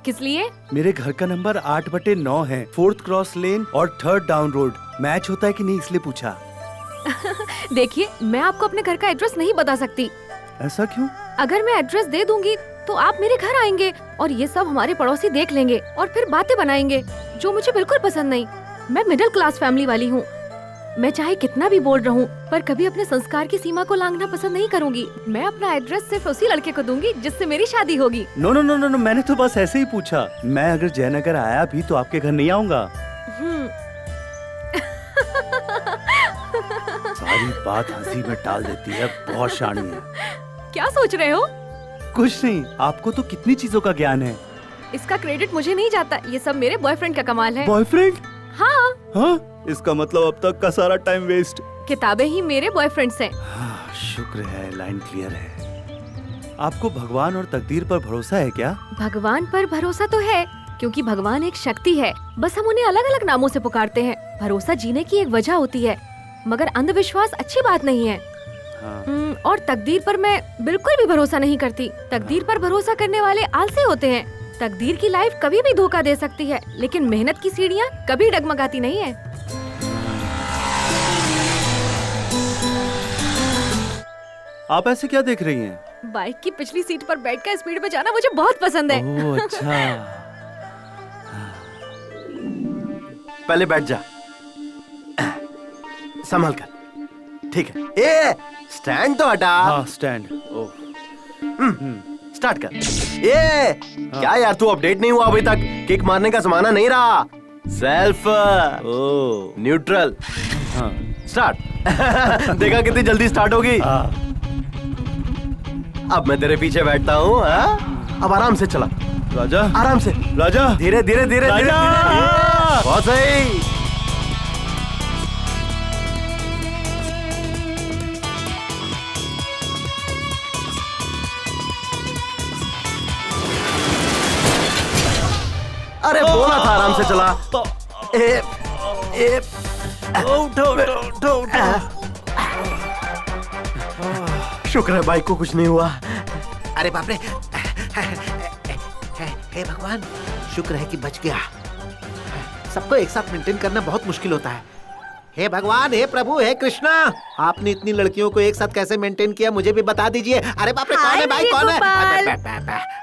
किस लिए? मेरे घर का नंबर 8/9 है, 4th क्रॉस लेन और 3rd डाउन रोड। मैच होता है कि नहीं इसलिए पूछा। देखिए, मैं आपको अपने घर का एड्रेस नहीं बता सकती। ऐसा क्यों? अगर मैं एड्रेस दे दूंगी तो आप मेरे घर आएंगे और ये सब हमारे पड़ोसी देख लेंगे और फिर बातें बनाएंगे, जो मुझे बिल्कुल पसंद नहीं। मैं मिडिल क्लास फैमिली वाली हूँ। मैं चाहे कितना भी बोल रहूं, पर कभी अपने संस्कार की सीमा को लांघना पसंद नहीं करूंगी। मैं अपना एड्रेस सिर्फ उसी लड़के को दूंगी जिससे मेरी शादी होगी। No no no no no, मैंने तो बस ऐसे ही पूछा। मैं अगर जयनगर आया भी तो आपके घर नहीं आऊंगा। सारी बात हंसी में टाल देती है, बहुत शानी है। क्या सोच रहे हो? कुछ नहीं, आपको तो कितनी चीजों का ज्ञान है। इसका क्रेडिट मुझे नहीं जाता, ये सब मेरे बॉयफ्रेंड का कमाल है। बॉयफ्रेंड? हाँ। हाँ, इसका मतलब अब तक का सारा टाइम वेस्ट। किताबें ही मेरे बॉयफ्रेंड्स हैं। हाँ, शुक्र है, लाइन क्लियर है। आपको भगवान और तकदीर पर भरोसा है क्या? भगवान पर भरोसा तो है, क्योंकि भगवान एक शक्ति है, बस हम उन्हें अलग अलग नामों से पुकारते हैं। भरोसा जीने की एक वजह होती है, मगर अंधविश्वास अच्छी बात नहीं है। हाँ। और तकदीर पर मैं बिल्कुल भी भरोसा नहीं करती। तकदीर पर भरोसा करने वाले आलसी होते हैं। तकदीर की लाइफ कभी भी धोखा दे सकती है, लेकिन मेहनत की सीढ़ियाँ कभी डगमगाती नहीं है। आप ऐसे क्या देख रही हैं? बाइक की पिछली सीट पर बैठकर स्पीड में जाना मुझे बहुत पसंद है। ओह अच्छा। पहले बैठ जा, संभल कर। ठीक है। ए, स्टैंड तो हटा। हाँ, स्टैंड। ओह। स्टार्ट कर। ये क्या यार, तू अपडेट नहीं हुआ अभी तक? किक मारने का जमाना नहीं रहा। Self neutral. हाँ। स्टार्ट। देखा कितनी जल्दी स्टार्ट होगी। अब मैं तेरे पीछे बैठता हूँ। अब आराम से चला राजा, आराम से। राजा, धीरे धीरे धीरे धीरे धीरे। बहुत सही। अरे बोला था आराम से चला। उठो। शुक्र है बाइक को कुछ नहीं हुआ। अरे बाप रे, हे भगवान, शुक्र है कि बच गया। सबको एक साथ मेंटेन करना बहुत मुश्किल होता है। हे भगवान, हे प्रभु, हे कृष्णा, आपने इतनी लड़कियों को एक साथ कैसे मेंटेन किया, मुझे भी बता दीजिए। अरे बाप रे, कौन है भाई, कौन है?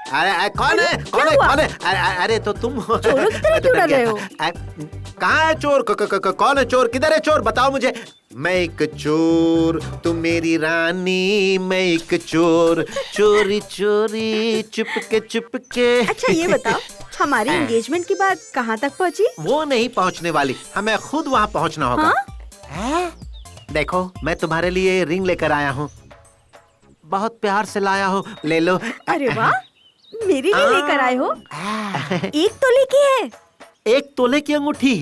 अरे कौन है, कौन है, कौन है? अरे तो तुम चोरों की तरह क्यों डर रहे हो? कहाँ है चोर? कौन है चोर? किधर है चोर? बताओ मुझे। मैं एक चोर, तुम मेरी रानी। मैं एक चोर, चोरी चोरी चुपके। अच्छा ये बताओ, हमारी एंगेजमेंट की बात कहाँ तक पहुँची? वो नहीं पहुँचने वाली, हमें खुद वहाँ पहुँचना होगा। हाँ? देखो, मैं तुम्हारे लिए रिंग लेकर आया हूँ, बहुत प्यार से लाया हूँ, ले लो। अरे वाह, मेरे लिए लेकर आए हो? 1 तोले की है। 1 तोले की अंगूठी।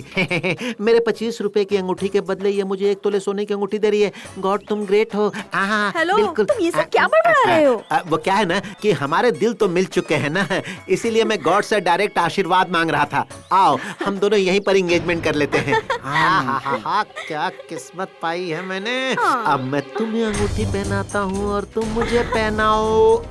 मेरे 25 रुपए की अंगूठी के बदले ये मुझे 1 तोले सोने की अंगूठी दे रही है। गॉड, तुम ग्रेट हो। हेलो, बिल्कुल। तुम ये सब क्या बड़बड़ा रहे हो? वो क्या है ना कि हमारे दिल तो मिल चुके हैं ना, इसीलिए मैं गॉड से डायरेक्ट आशीर्वाद मांग रहा था। आओ, हम दोनों यहीं पर एंगेजमेंट कर लेते हैं। क्या किस्मत पाई है मैंने। अब मैं तुम्हें अंगूठी पहनाता हूँ और तुम मुझे पहनाओ।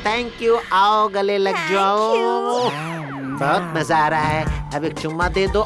Thank you. आओ, गले लग जाओ। बहुत मजा आ रहा है। अब एक चुम्मा दे दो।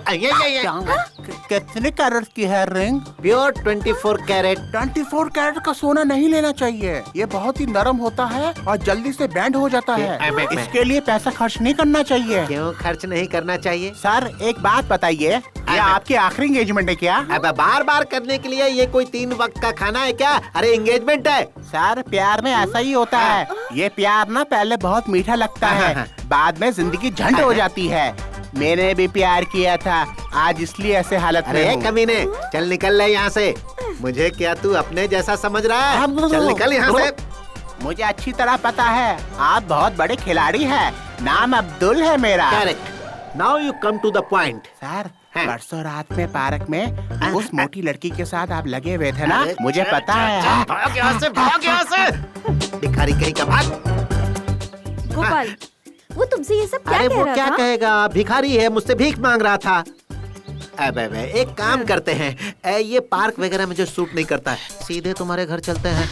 कितने कैरेट की है रिंग? Pure 24 carat. 24 कैरेट का सोना नहीं लेना चाहिए, ये बहुत ही नरम होता है और जल्दी से बैंड हो जाता है। इसके लिए पैसा खर्च नहीं करना चाहिए। क्यों खर्च नहीं करना चाहिए? सर एक बात बताइए, ये आपकी आखिरी एंगेजमेंट है क्या? अब बार बार करने के लिए ये कोई 3 वक्त का खाना है क्या? अरे एंगेजमेंट है। सर प्यार में ऐसा ही होता है, ये प्यार ना पहले बहुत मीठा लगता है, बाद में जिंदगी झंड हो जाती है। मैंने भी प्यार किया था, आज इसलिए ऐसे हालत में हूँ। कमीने, चल निकल ले यहाँ से। मुझे क्या तू अपने जैसा समझ रहा है? चल निकल यहाँ से। मुझे अच्छी तरह पता है, आप बहुत बड़े खिलाड़ी हैं। नाम अब्दुल है मेरा। Correct. Now you come to the point. Sir, परसों रात में पार्क में उस मोटी लड़की के साथ आप लगे हुए थे ना, मुझे पता है। भाग यहाँ से, भाग यहाँ से। भिखारी कहीं का, भाग। गोपाल, वो तुमसे ये सब क्या अरे कह वो रहा क्या था? कहेगा, भिखारी है, मुझसे भीख मांग रहा था। अबे एक काम करते हैं, ये पार्क वगैरह मुझे सूट नहीं करता है, सीधे तुम्हारे घर चलते हैं।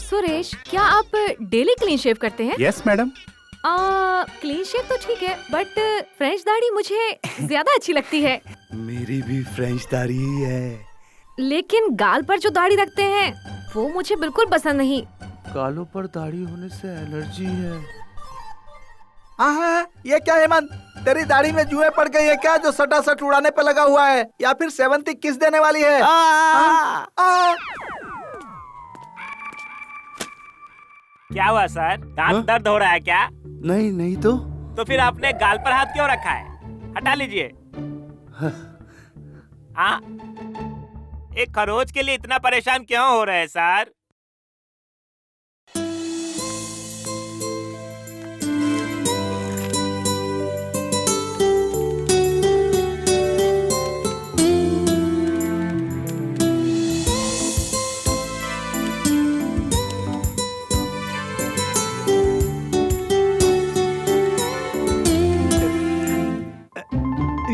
सुरेश, क्या आप डेली क्लीन शेव करते हैं? Yes madam. क्लीन शेव तो ठीक है, बट फ्रेंच दाढ़ी मुझे ज्यादा अच्छी लगती है। मेरी भी फ्रेंच दाढ़ी ही है। लेकिन गाल पर जो दाढ़ी रखते हैं वो मुझे बिल्कुल पसंद नहीं। गालों पर दाढ़ी होने से एलर्जी है। ये क्या हेमंत, तेरी दाढ़ी में जुएं पड़ गई है क्या, जो सटा सट उड़ाने पे लगा हुआ है, या फिर सेवंती किस देने वाली है? क्या हुआ सर, दांत दर्द हो रहा है क्या? नहीं नहीं तो फिर आपने गाल पर हाथ क्यों रखा है? हटा लीजिए। हाँ, एक खरोच के लिए इतना परेशान क्यों हो रहे हैं सर?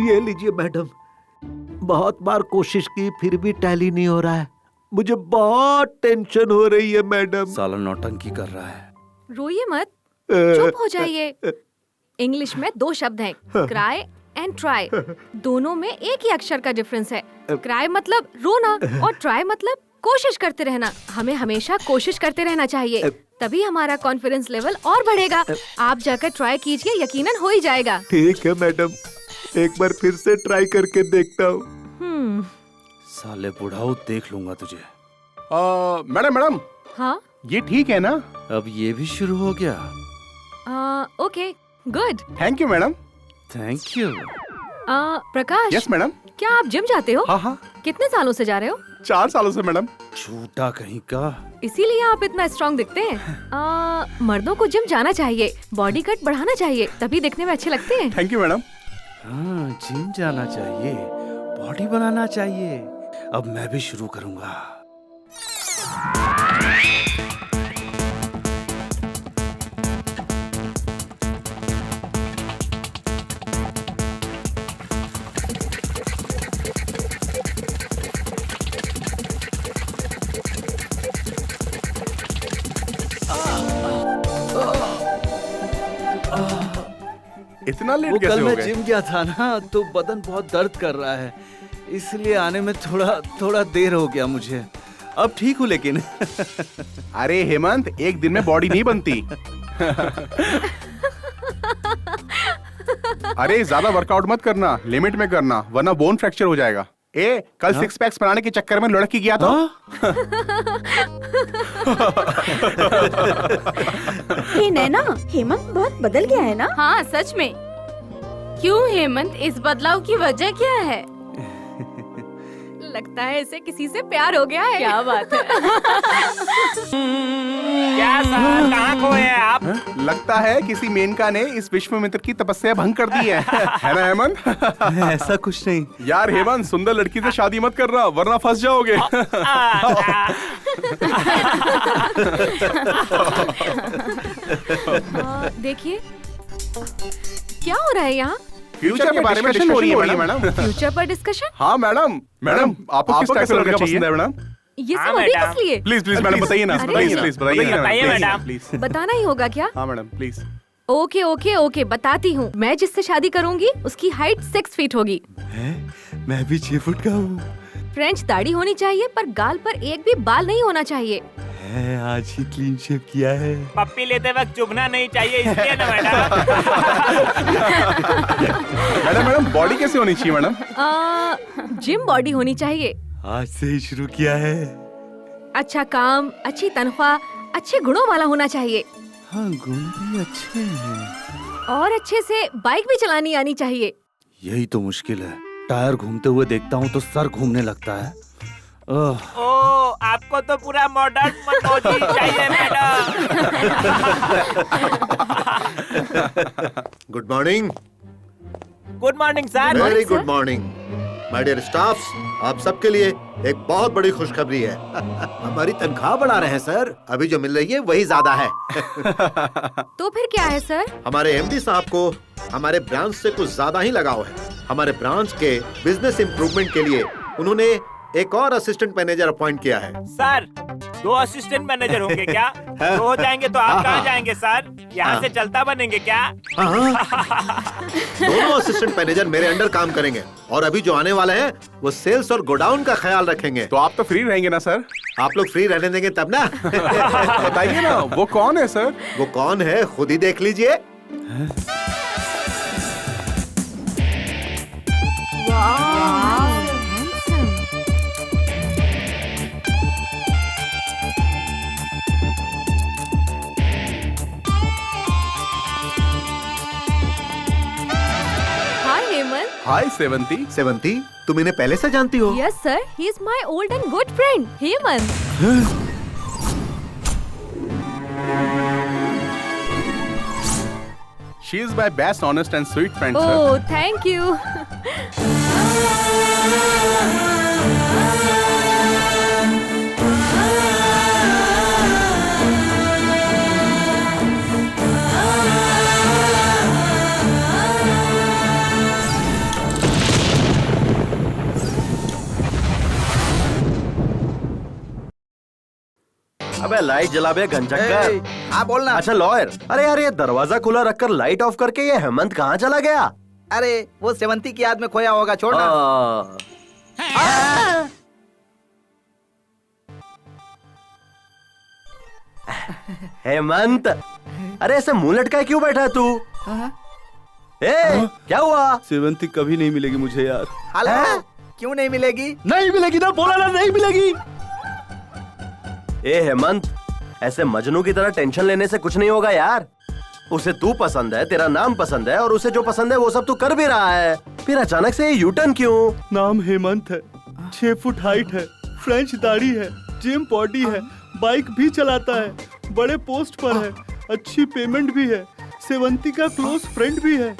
ये लीजिए मैडम, बहुत बार कोशिश की फिर भी टैली नहीं हो रहा है। मुझे बहुत टेंशन हो रही है मैडम। साला नौटंकी कर रहा है। रोइए मत, चुप हो जाइए। इंग्लिश में 2 शब्द हैं, क्राई एंड ट्राई। दोनों में एक ही अक्षर का डिफरेंस है। क्राई मतलब रोना और ट्राई मतलब कोशिश करते रहना। हमें हमेशा कोशिश करते रहना चाहिए, तभी हमारा कॉन्फिडेंस लेवल और बढ़ेगा। आप जाकर ट्राई कीजिए, यकीनन हो ही जाएगा। ठीक है मैडम, एक बार फिर से ट्राई करके देखता हूँ। साले बुढ़ाऊ, देख लूंगा तुझे। मैडम हाँ, ये ठीक है ना? अब ये भी शुरू हो गया। Okay, good. Thank you madam. Thank you. Prakash. Yes madam. क्या आप जिम जाते हो? हाँ। कितने सालों से जा रहे हो? 4 सालों से मैडम। झूठा कहीं का। इसीलिए आप इतना स्ट्रॉन्ग दिखते हैं। मर्दों को जिम जाना चाहिए, बॉडी कट बढ़ाना चाहिए, तभी दिखने में अच्छे लगते हैं। Thank you madam. हाँ, जिम जाना चाहिए, बॉडी बनाना चाहिए। अब मैं भी शुरू करूंगा। इतना लेट वो कैसे कल हो मैं गए? जिम गया था ना, तो बदन बहुत दर्द कर रहा है, इसलिए आने में थोड़ा देर हो गया मुझे। अब ठीक हूँ लेकिन। अरे हेमंत, एक दिन में बॉडी नहीं बनती। अरे ज्यादा वर्कआउट मत करना, लिमिट में करना, वरना बोन फ्रैक्चर हो जाएगा। कल 6 पैक्स बनाने के चक्कर में लुढ़क गया था। हे नैना, हेमंत बहुत बदल गया है ना? हाँ सच में। क्यों हेमंत, इस बदलाव की वजह क्या है? लगता है इसे किसी से प्यार हो गया है। क्या बात है? क्या सर, कहाँ खोए हैं आप? लगता है किसी मेनका ने इस विश्वामित्र की तपस्या भंग कर दी है ना हेमंत? ऐसा कुछ नहीं यार हेमंत, सुंदर लड़की से शादी मत करना, वरना फंस जाओगे। देखिए क्या हो रहा है यहाँ। फ्यूचर के बारे में डिस्कशन हो रही है मैडम। फ्यूचर पर डिस्कशन? हाँ मैडम। आपको किस टाइप का लड़का पसंद है मैडम? ये सब अभी किस लिए? प्लीज मैडम बताइए ना, प्लीज बताइए मैडम। प्लीज। बताना ही होगा क्या? हाँ मैडम प्लीज। ओके बताती हूँ। मैं जिससे शादी करूंगी उसकी हाइट 6 फीट होगी। मैं भी 6 फुट का हूँ। फ्रेंच दाढ़ी होनी चाहिए, पर गाल पर एक भी बाल नहीं होना चाहिए। आज ही क्लीन शेव किया है। पप्पी लेते वक्त चुभना नहीं चाहिए, इसलिए ना मैडम। मैडम बॉडी कैसे होनी चाहिए मैडम? जिम बॉडी होनी चाहिए। आज से ही शुरू किया है। अच्छा काम, अच्छी तनख्वाह, अच्छे गुणों वाला होना चाहिए। हाँ, गुण भी अच्छे हैं। और अच्छे से बाइक भी चलानी आनी चाहिए। यही तो मुश्किल है, टायर घूमते हुए देखता हूँ तो सर घूमने लगता है। ओ, आपको तो पूरा मॉडर्न मनोजी चाहिए madam. Good morning. Good morning sir. Very good morning my dear staffs. आप सबके लिए एक बहुत बड़ी खुशखबरी है। हमारी तनख्वाह बढ़ा रहे हैं सर। अभी जो मिल रही है वही ज्यादा है। तो फिर क्या है सर? हमारे एमडी साहब को हमारे ब्रांच से कुछ ज्यादा ही लगाव है। हमारे ब्रांच के बिजनेस इम्प्रूवमेंट के लिए उन्होंने एक और असिस्टेंट मैनेजर अपॉइंट किया है। सर 2 असिस्टेंट मैनेजर होंगे क्या? 2 हो जाएंगे तो आप कहाँ जाएंगे सर? यहाँ से चलता बनेंगे क्या? दोनों असिस्टेंट मैनेजर मेरे अंडर काम करेंगे और अभी जो आने वाले हैं वो सेल्स और गोडाउन का ख्याल रखेंगे। तो आप तो फ्री रहेंगे ना सर? आप लोग फ्री रहने देंगे तब ना। बताइए ना वो कौन है सर? वो कौन है खुद ही देख लीजिए। हाय हेमंत। हाय सेवंती। सेवंती, तुम इन्हें पहले से जानती हो? Yes sir, he is my old and good friend Hemant. She is my best, honest and sweet friend, sir. Oh thank you. अबे लाइट जला बे घनचक्कर। हाँ बोलना। अच्छा लॉयर, अरे यार ये दरवाजा खुला रखकर लाइट ऑफ करके ये हेमंत कहाँ चला गया? अरे वो सेवंती की याद में खोया होगा, छोड़ना। हेमंत, अरे ऐसे मुंह लटकाए क्यों बैठा है तू? ए, क्या हुआ? सेवंती कभी नहीं मिलेगी मुझे यार। हेलो, क्यों नहीं मिलेगी? नहीं मिलेगी ना, बोला ना नहीं मिलेगी। ए हेमंत, ऐसे मजनू की तरह टेंशन लेने से कुछ नहीं होगा यार। उसे तू पसंद है, तेरा नाम पसंद है और उसे जो पसंद है वो सब तू कर भी रहा है, फिर अचानक से ये यूटर्न क्यों? नाम हेमंत है, 6 फुट हाइट है, फ्रेंच दाढ़ी है, जिम बॉडी है, बाइक भी चलाता है, बड़े पोस्ट पर है, अच्छी पेमेंट भी है, सेवंती का क्लोज फ्रेंड भी है,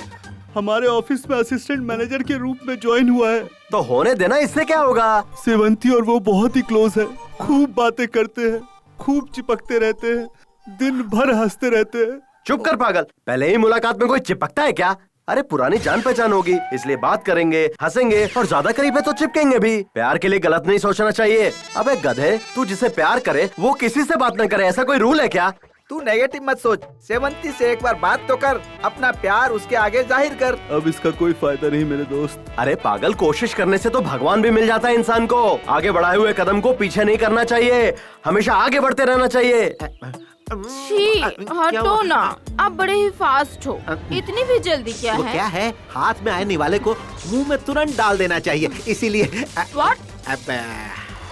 हमारे ऑफिस में असिस्टेंट मैनेजर के रूप में ज्वाइन हुआ है। तो होने देना, इससे क्या होगा? सेवंती और वो बहुत ही क्लोज है, खूब बातें करते हैं, खूब चिपकते रहते हैं, दिन भर हंसते रहते हैं। चुप कर पागल, पहले ही मुलाकात में कोई चिपकता है क्या? अरे पुरानी जान पहचान होगी, इसलिए बात करेंगे, हंसेंगे और ज्यादा करीब है तो चिपकेंगे भी। प्यार के लिए गलत नहीं सोचना चाहिए। अबे गधे, तू जिसे प्यार करे वो किसी से बात न करे, ऐसा कोई रूल है क्या? तू नेगेटिव मत सोच, सेवंती से एक बार बात तो कर, अपना प्यार उसके आगे जाहिर कर। अब इसका कोई फायदा नहीं मेरे दोस्त। अरे पागल, कोशिश करने से तो भगवान भी मिल जाता है इंसान को। आगे बढ़ाए हुए कदम को पीछे नहीं करना चाहिए, हमेशा आगे बढ़ते रहना चाहिए। छी, हटो ना, आप बड़े ही फास्ट हो, इतनी भी जल्दी क्या वो है? क्या है, हाथ में आने वाले को मुंह में तुरंत डाल देना चाहिए, इसीलिए What?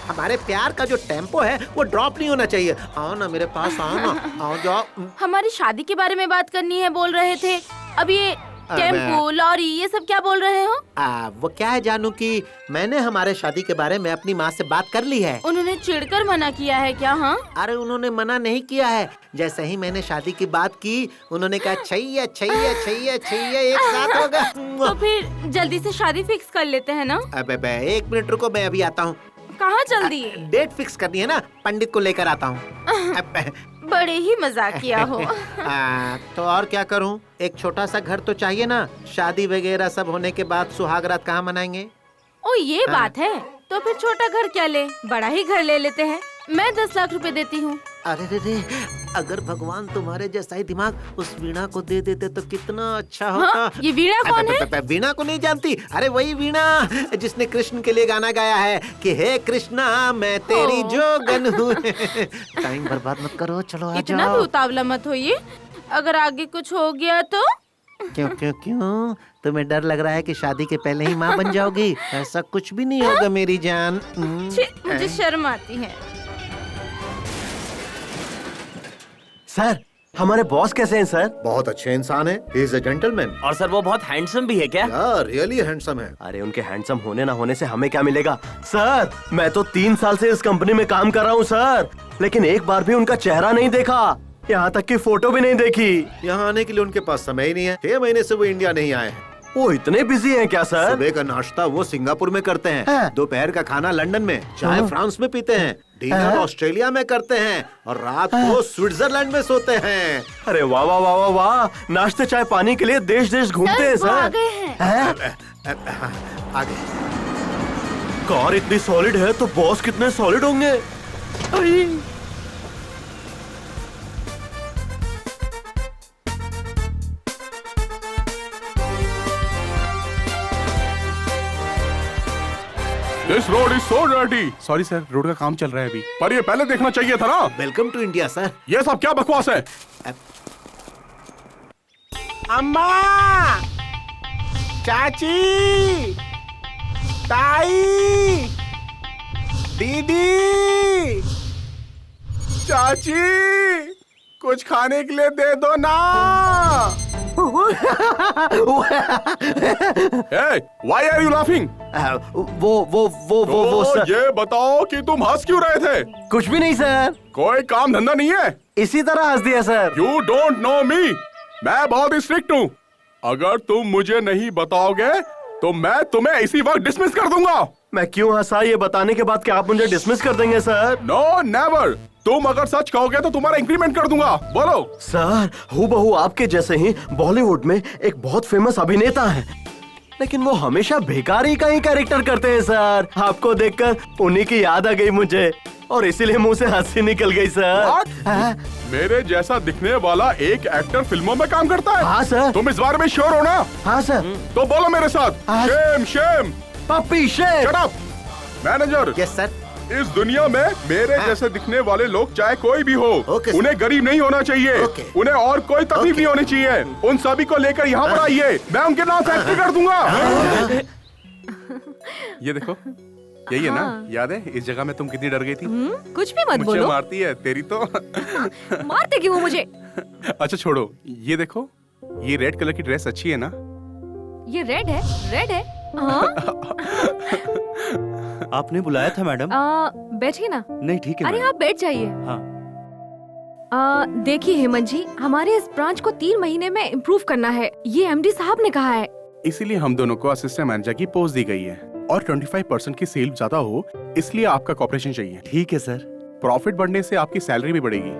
हमारे प्यार का जो टेम्पो है वो ड्रॉप नहीं होना चाहिए। आओ ना मेरे पास, आओ ना, आओ जाओ। हमारी शादी के बारे में बात करनी है बोल रहे थे, अब ये टेम्पो, लॉरी, ये सब क्या बोल रहे हो? वो क्या है जानू कि मैंने हमारे शादी के बारे में अपनी माँ से बात कर ली है। उन्होंने चिढ़कर मना किया है क्या? हाँ, अरे उन्होंने मना नहीं किया है, जैसे ही मैंने शादी की बात की उन्होंने कहा छैया छैया छैया छैया एक साथ होगा। तो फिर जल्दी से शादी फिक्स कर लेते हैं ना? अबे 1 मिनट रुको, मैं अभी आता हूँ। कहाँ जल्दी? डेट फिक्स करनी है ना, पंडित को लेकर आता हूँ। बड़े ही मजाकिया हो। तो और क्या करूँ, एक छोटा सा घर तो चाहिए ना, शादी वगैरह सब होने के बाद सुहागरात कहाँ मनाएंगे? ओ ये बात है, तो फिर छोटा घर क्या ले, बड़ा ही घर ले लेते हैं। मैं 10 लाख रुपए देती हूँ। अरे रे, अगर भगवान तुम्हारे जैसा ही दिमाग उस वीणा को दे देते तो कितना अच्छा होता। हाँ? ये वीणा कौन है? वीणा को नहीं जानती? अरे वही वीणा जिसने कृष्ण के लिए गाना गाया है कि हे कृष्णा मैं तेरी जोगन हूँ। टाइम बर्बाद मत करो, चलो आ इतना जाओ। भी उतावला मत होइए, अगर आगे कुछ हो गया तो? क्यों क्यों क्यों, तुम्हें डर लग रहा है कि शादी के पहले ही माँ बन जाओगी? ऐसा कुछ भी नहीं होगा मेरी जान। छी, मुझे शर्म आती है। सर, हमारे बॉस कैसे हैं सर? बहुत अच्छे इंसान है, ही इज अ जेंटलमैन। और सर वो बहुत हैंडसम भी है क्या? रियली हैंडसम है। अरे उनके हैंडसम होने ना होने से हमें क्या मिलेगा? सर, मैं तो 3 साल से इस कंपनी में काम कर रहा हूँ सर, लेकिन एक बार भी उनका चेहरा नहीं देखा, यहाँ तक कि फोटो भी नहीं देखी। यहाँ आने के लिए उनके पास समय ही नहीं है, 6 महीने से वो इंडिया नहीं आए हैं। वो इतने बिजी हैं क्या सर? सुबह का नाश्ता वो सिंगापुर में करते हैं, दोपहर का खाना लंदन में, चाय फ्रांस में पीते हैं, डिनर ऑस्ट्रेलिया में करते हैं और रात को स्विट्जरलैंड में सोते हैं। अरे वाह वाह वाह वाह वाह, नाश्ते चाय पानी के लिए देश देश घूमते हैं वो आ सर। गए हैं। आगे कार इतनी सॉलिड है तो बॉस कितने सॉलिड होंगे। This road is so dirty. Sorry sir, road का काम चल रहा है अभी, पर ये पहले देखना चाहिए था ना। Welcome to India sir. ये सब क्या बकवास है? अम्मा, चाची, ताई, दीदी, चाची, कुछ खाने के लिए दे दो ना। Hey, why are you laughing? वो तो सर। ये बताओ कि तुम हंस क्यों रहे थे? कुछ भी नहीं सर, कोई काम धंधा नहीं है? इसी तरह हंस दिया sir. You don't know me. मैं बहुत स्ट्रिक्ट हूँ। अगर तुम मुझे नहीं बताओगे तो मैं तुम्हें इसी वक्त डिसमिस कर दूंगा। मैं क्यों हंसा ये बताने के बाद क्या आप मुझे डिसमिस कर देंगे सर? No never. तुम अगर सच कहोगे तो तुम्हारा इंक्रीमेंट कर दूंगा। बोलो। सर, हूबहू आपके जैसे ही बॉलीवुड में एक बहुत फेमस अभिनेता है, लेकिन वो हमेशा भिखारी का ही कैरेक्टर करते हैं सर। आपको देखकर उन्हीं की याद आ गई मुझे और इसीलिए मुंह से हंसी निकल गई सर। मेरे जैसा दिखने वाला एक एक्टर फिल्मों में काम करता है? हाँ सर। तुम इस बारे में श्योर हो ना? हाँ सर। तो बोलो मेरे साथ, Shem Shem. Puppy shame. Shut up. Manager. Yes sir. इस दुनिया में मेरे जैसे दिखने वाले लोग चाहे कोई भी हो, उन्हें गरीब नहीं होना चाहिए, उन्हें और कोई तकलीफ नहीं होनी चाहिए। उन सभी को लेकर यहाँ पर आइए, मैं उनके नाम फैक्ट्री कर दूंगा। ये देखो, यही है ना? याद है इस जगह में तुम कितनी डर गई थी? कुछ भी मत मुझे बोलो। मारती है तेरी तो। मारते क्यों वो मुझे? अच्छा छोड़ो, ये देखो, ये रेड कलर की ड्रेस अच्छी है ना? ये रेड है, रेड है। हाँ? आपने बुलाया था मैडम? बैठिए ना। नहीं ठीक है। अरे आप बैठ जाइए। हाँ। देखिए हेमंत जी, हमारे इस ब्रांच को 3 महीने में इम्प्रूव करना है, ये एमडी साहब ने कहा है। इसीलिए हम दोनों को असिस्टेंट मैनेजर की पोस्ट दी गई है और 25% की सेल ज्यादा हो, इसलिए आपका कॉपरेशन चाहिए। ठीक है सर। प्रॉफिट बढ़ने से आपकी सैलरी भी बढ़ेगी।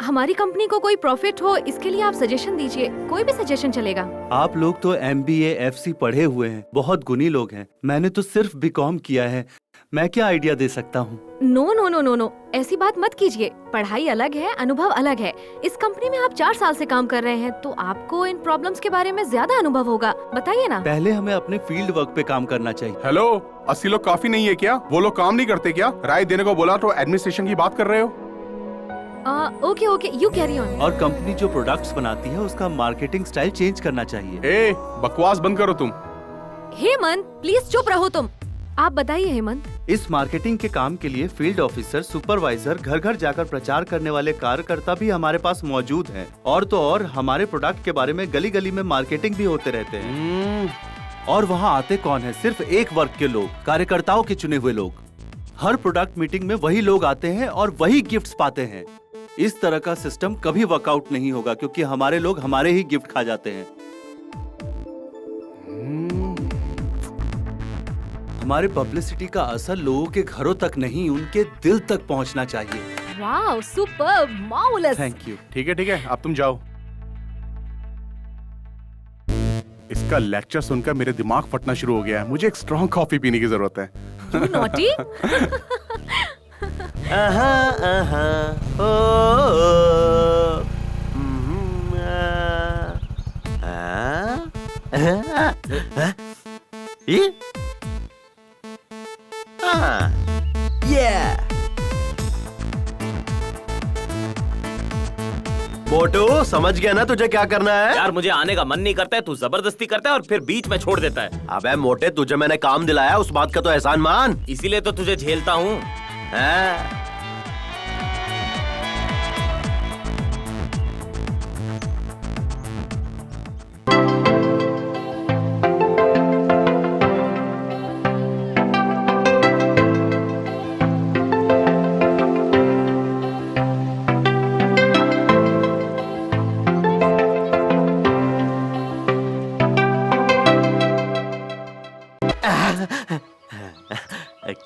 हमारी कंपनी को कोई प्रॉफिट हो, इसके लिए आप सजेशन दीजिए, कोई भी सजेशन चलेगा। आप लोग तो MBA FC पढ़े हुए हैं, बहुत गुणी लोग हैं। मैंने तो सिर्फ BCom किया है, मैं क्या आइडिया दे सकता हूँ? No no no no no, ऐसी बात मत कीजिए। पढ़ाई अलग है, अनुभव अलग है। इस कंपनी में आप 4 साल से काम कर रहे हैं, तो आपको इन प्रॉब्लम्स के बारे में ज्यादा अनुभव होगा। बताइए ना। पहले हमें अपने फील्ड वर्क पे काम करना चाहिए। हेलो, 80 लोग काफी नहीं है क्या? वो लोग काम नहीं करते क्या? राय देने को बोला तो एडमिनिस्ट्रेशन की बात कर रहे हो? Okay okay, you carry on. और कंपनी जो प्रोडक्ट्स बनाती है उसका मार्केटिंग स्टाइल चेंज करना चाहिए। ए, बकवास बंद करो तुम। हेमंत प्लीज चुप रहो तुम। आप बताइए हेमंत। इस मार्केटिंग के काम के लिए फील्ड ऑफिसर, सुपरवाइजर, घर घर जाकर प्रचार करने वाले कार्यकर्ता भी हमारे पास मौजूद हैं। और तो और हमारे प्रोडक्ट के बारे में गली गली में मार्केटिंग भी होते रहते हैं। और वहाँ आते कौन है? सिर्फ एक वर्ग के लोग, कार्यकर्ताओं के चुने हुए लोग। हर प्रोडक्ट मीटिंग में वही लोग आते हैं और वही गिफ्ट्स पाते हैं। इस तरह का सिस्टम कभी वर्कआउट नहीं होगा, क्योंकि हमारे लोग हमारे ही गिफ्ट खा जाते हैं। हमारे पब्लिसिटी का असर लोगों के घरों तक नहीं, उनके दिल तक पहुंचना चाहिए। Wow, super, marvellous. Thank you. ठीक है, अब तुम जाओ। इसका लेक्चर सुनकर मेरे दिमाग फटना शुरू हो गया है। मुझे एक स्ट्रॉन्ग कॉफी पीने की जरूरत है। You naughty? मोटू, समझ गया ना तुझे क्या करना है? यार मुझे आने का मन नहीं करता है, तू जबरदस्ती करता है और फिर बीच में छोड़ देता है। अबे मोटे, तुझे मैंने काम दिलाया, उस बात का तो एहसान मान। इसीलिए तो तुझे झेलता हूँ।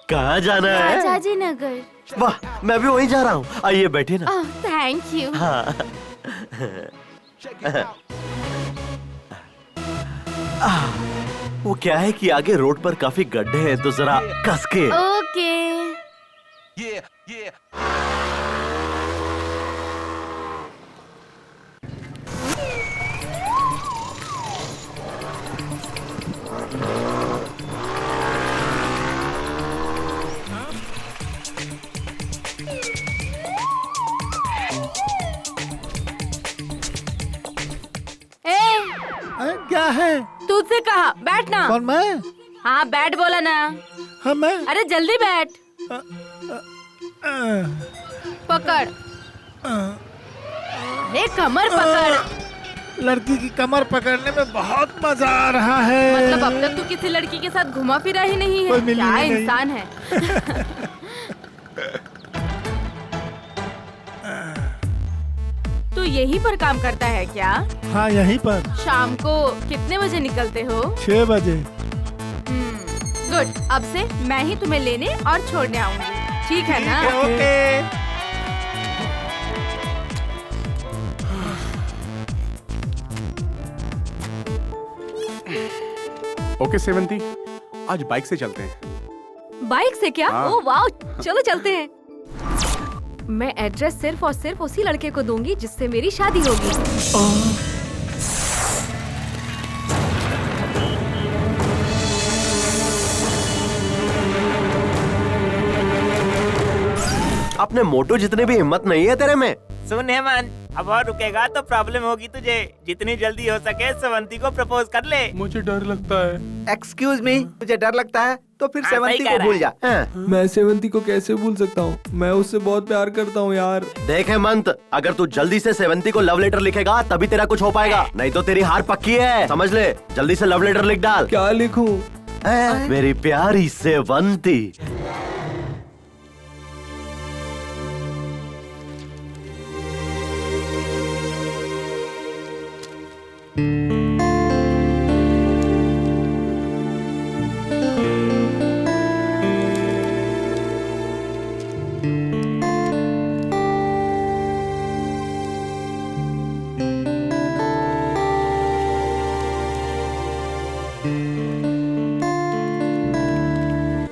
कहाँ जाना है? राजाजी नगर। वाह, मैं भी वहीं जा रहा हूँ। आइए बैठिए ना। Thank you. हाँ। वो क्या है कि आगे रोड पर काफी गड्ढे हैं, तो जरा कस के। ओके। क्या है? तुझसे कहा बैठना। कौन, मैं? हाँ बैठ बोला ना। हाँ मैं। अरे जल्दी बैठ। पकड़। अरे कमर पकड़। लड़की की कमर पकड़ने में बहुत मजा आ रहा है। मतलब अब तक तू किसी लड़की के साथ घुमा फिरा ही नहीं है? क्या इंसान है। तू यहीं पर काम करता है क्या? हाँ यहीं पर। शाम को कितने बजे निकलते हो? 6 बजे। गुड, अब से मैं ही तुम्हें लेने और छोड़ने आऊंगी, ठीक है ना? ओके। ओके सेवंती, आज बाइक से चलते हैं। बाइक से क्या? हाँ। ओह वाओ, चलो चलते हैं। मैं एड्रेस सिर्फ और सिर्फ उसी लड़के को दूंगी जिससे मेरी शादी होगी। अपने मोटू जितने भी हिम्मत नहीं है तेरे में। सुन हेमंत, अब और रुकेगा तो प्रॉब्लम होगी तुझे। जितनी जल्दी हो सके सेवंती को प्रपोज कर ले। मुझे डर लगता है। एक्सक्यूज मी, तुझे डर लगता है तो फिर हाँ, सेवंती सही को कह भूल रहा जा। मैं सेवंती को कैसे भूल सकता हूँ? मैं उससे बहुत प्यार करता हूँ यार। देख हेमंत, अगर तू जल्दी से सेवंती को लव लेटर लिखेगा तभी तेरा कुछ हो पाएगा, नहीं तो तेरी हार पक्की है, समझ ले। जल्दी से लव लेटर लिख डाल। क्या लिखूं? मेरी प्यारी सेवंती।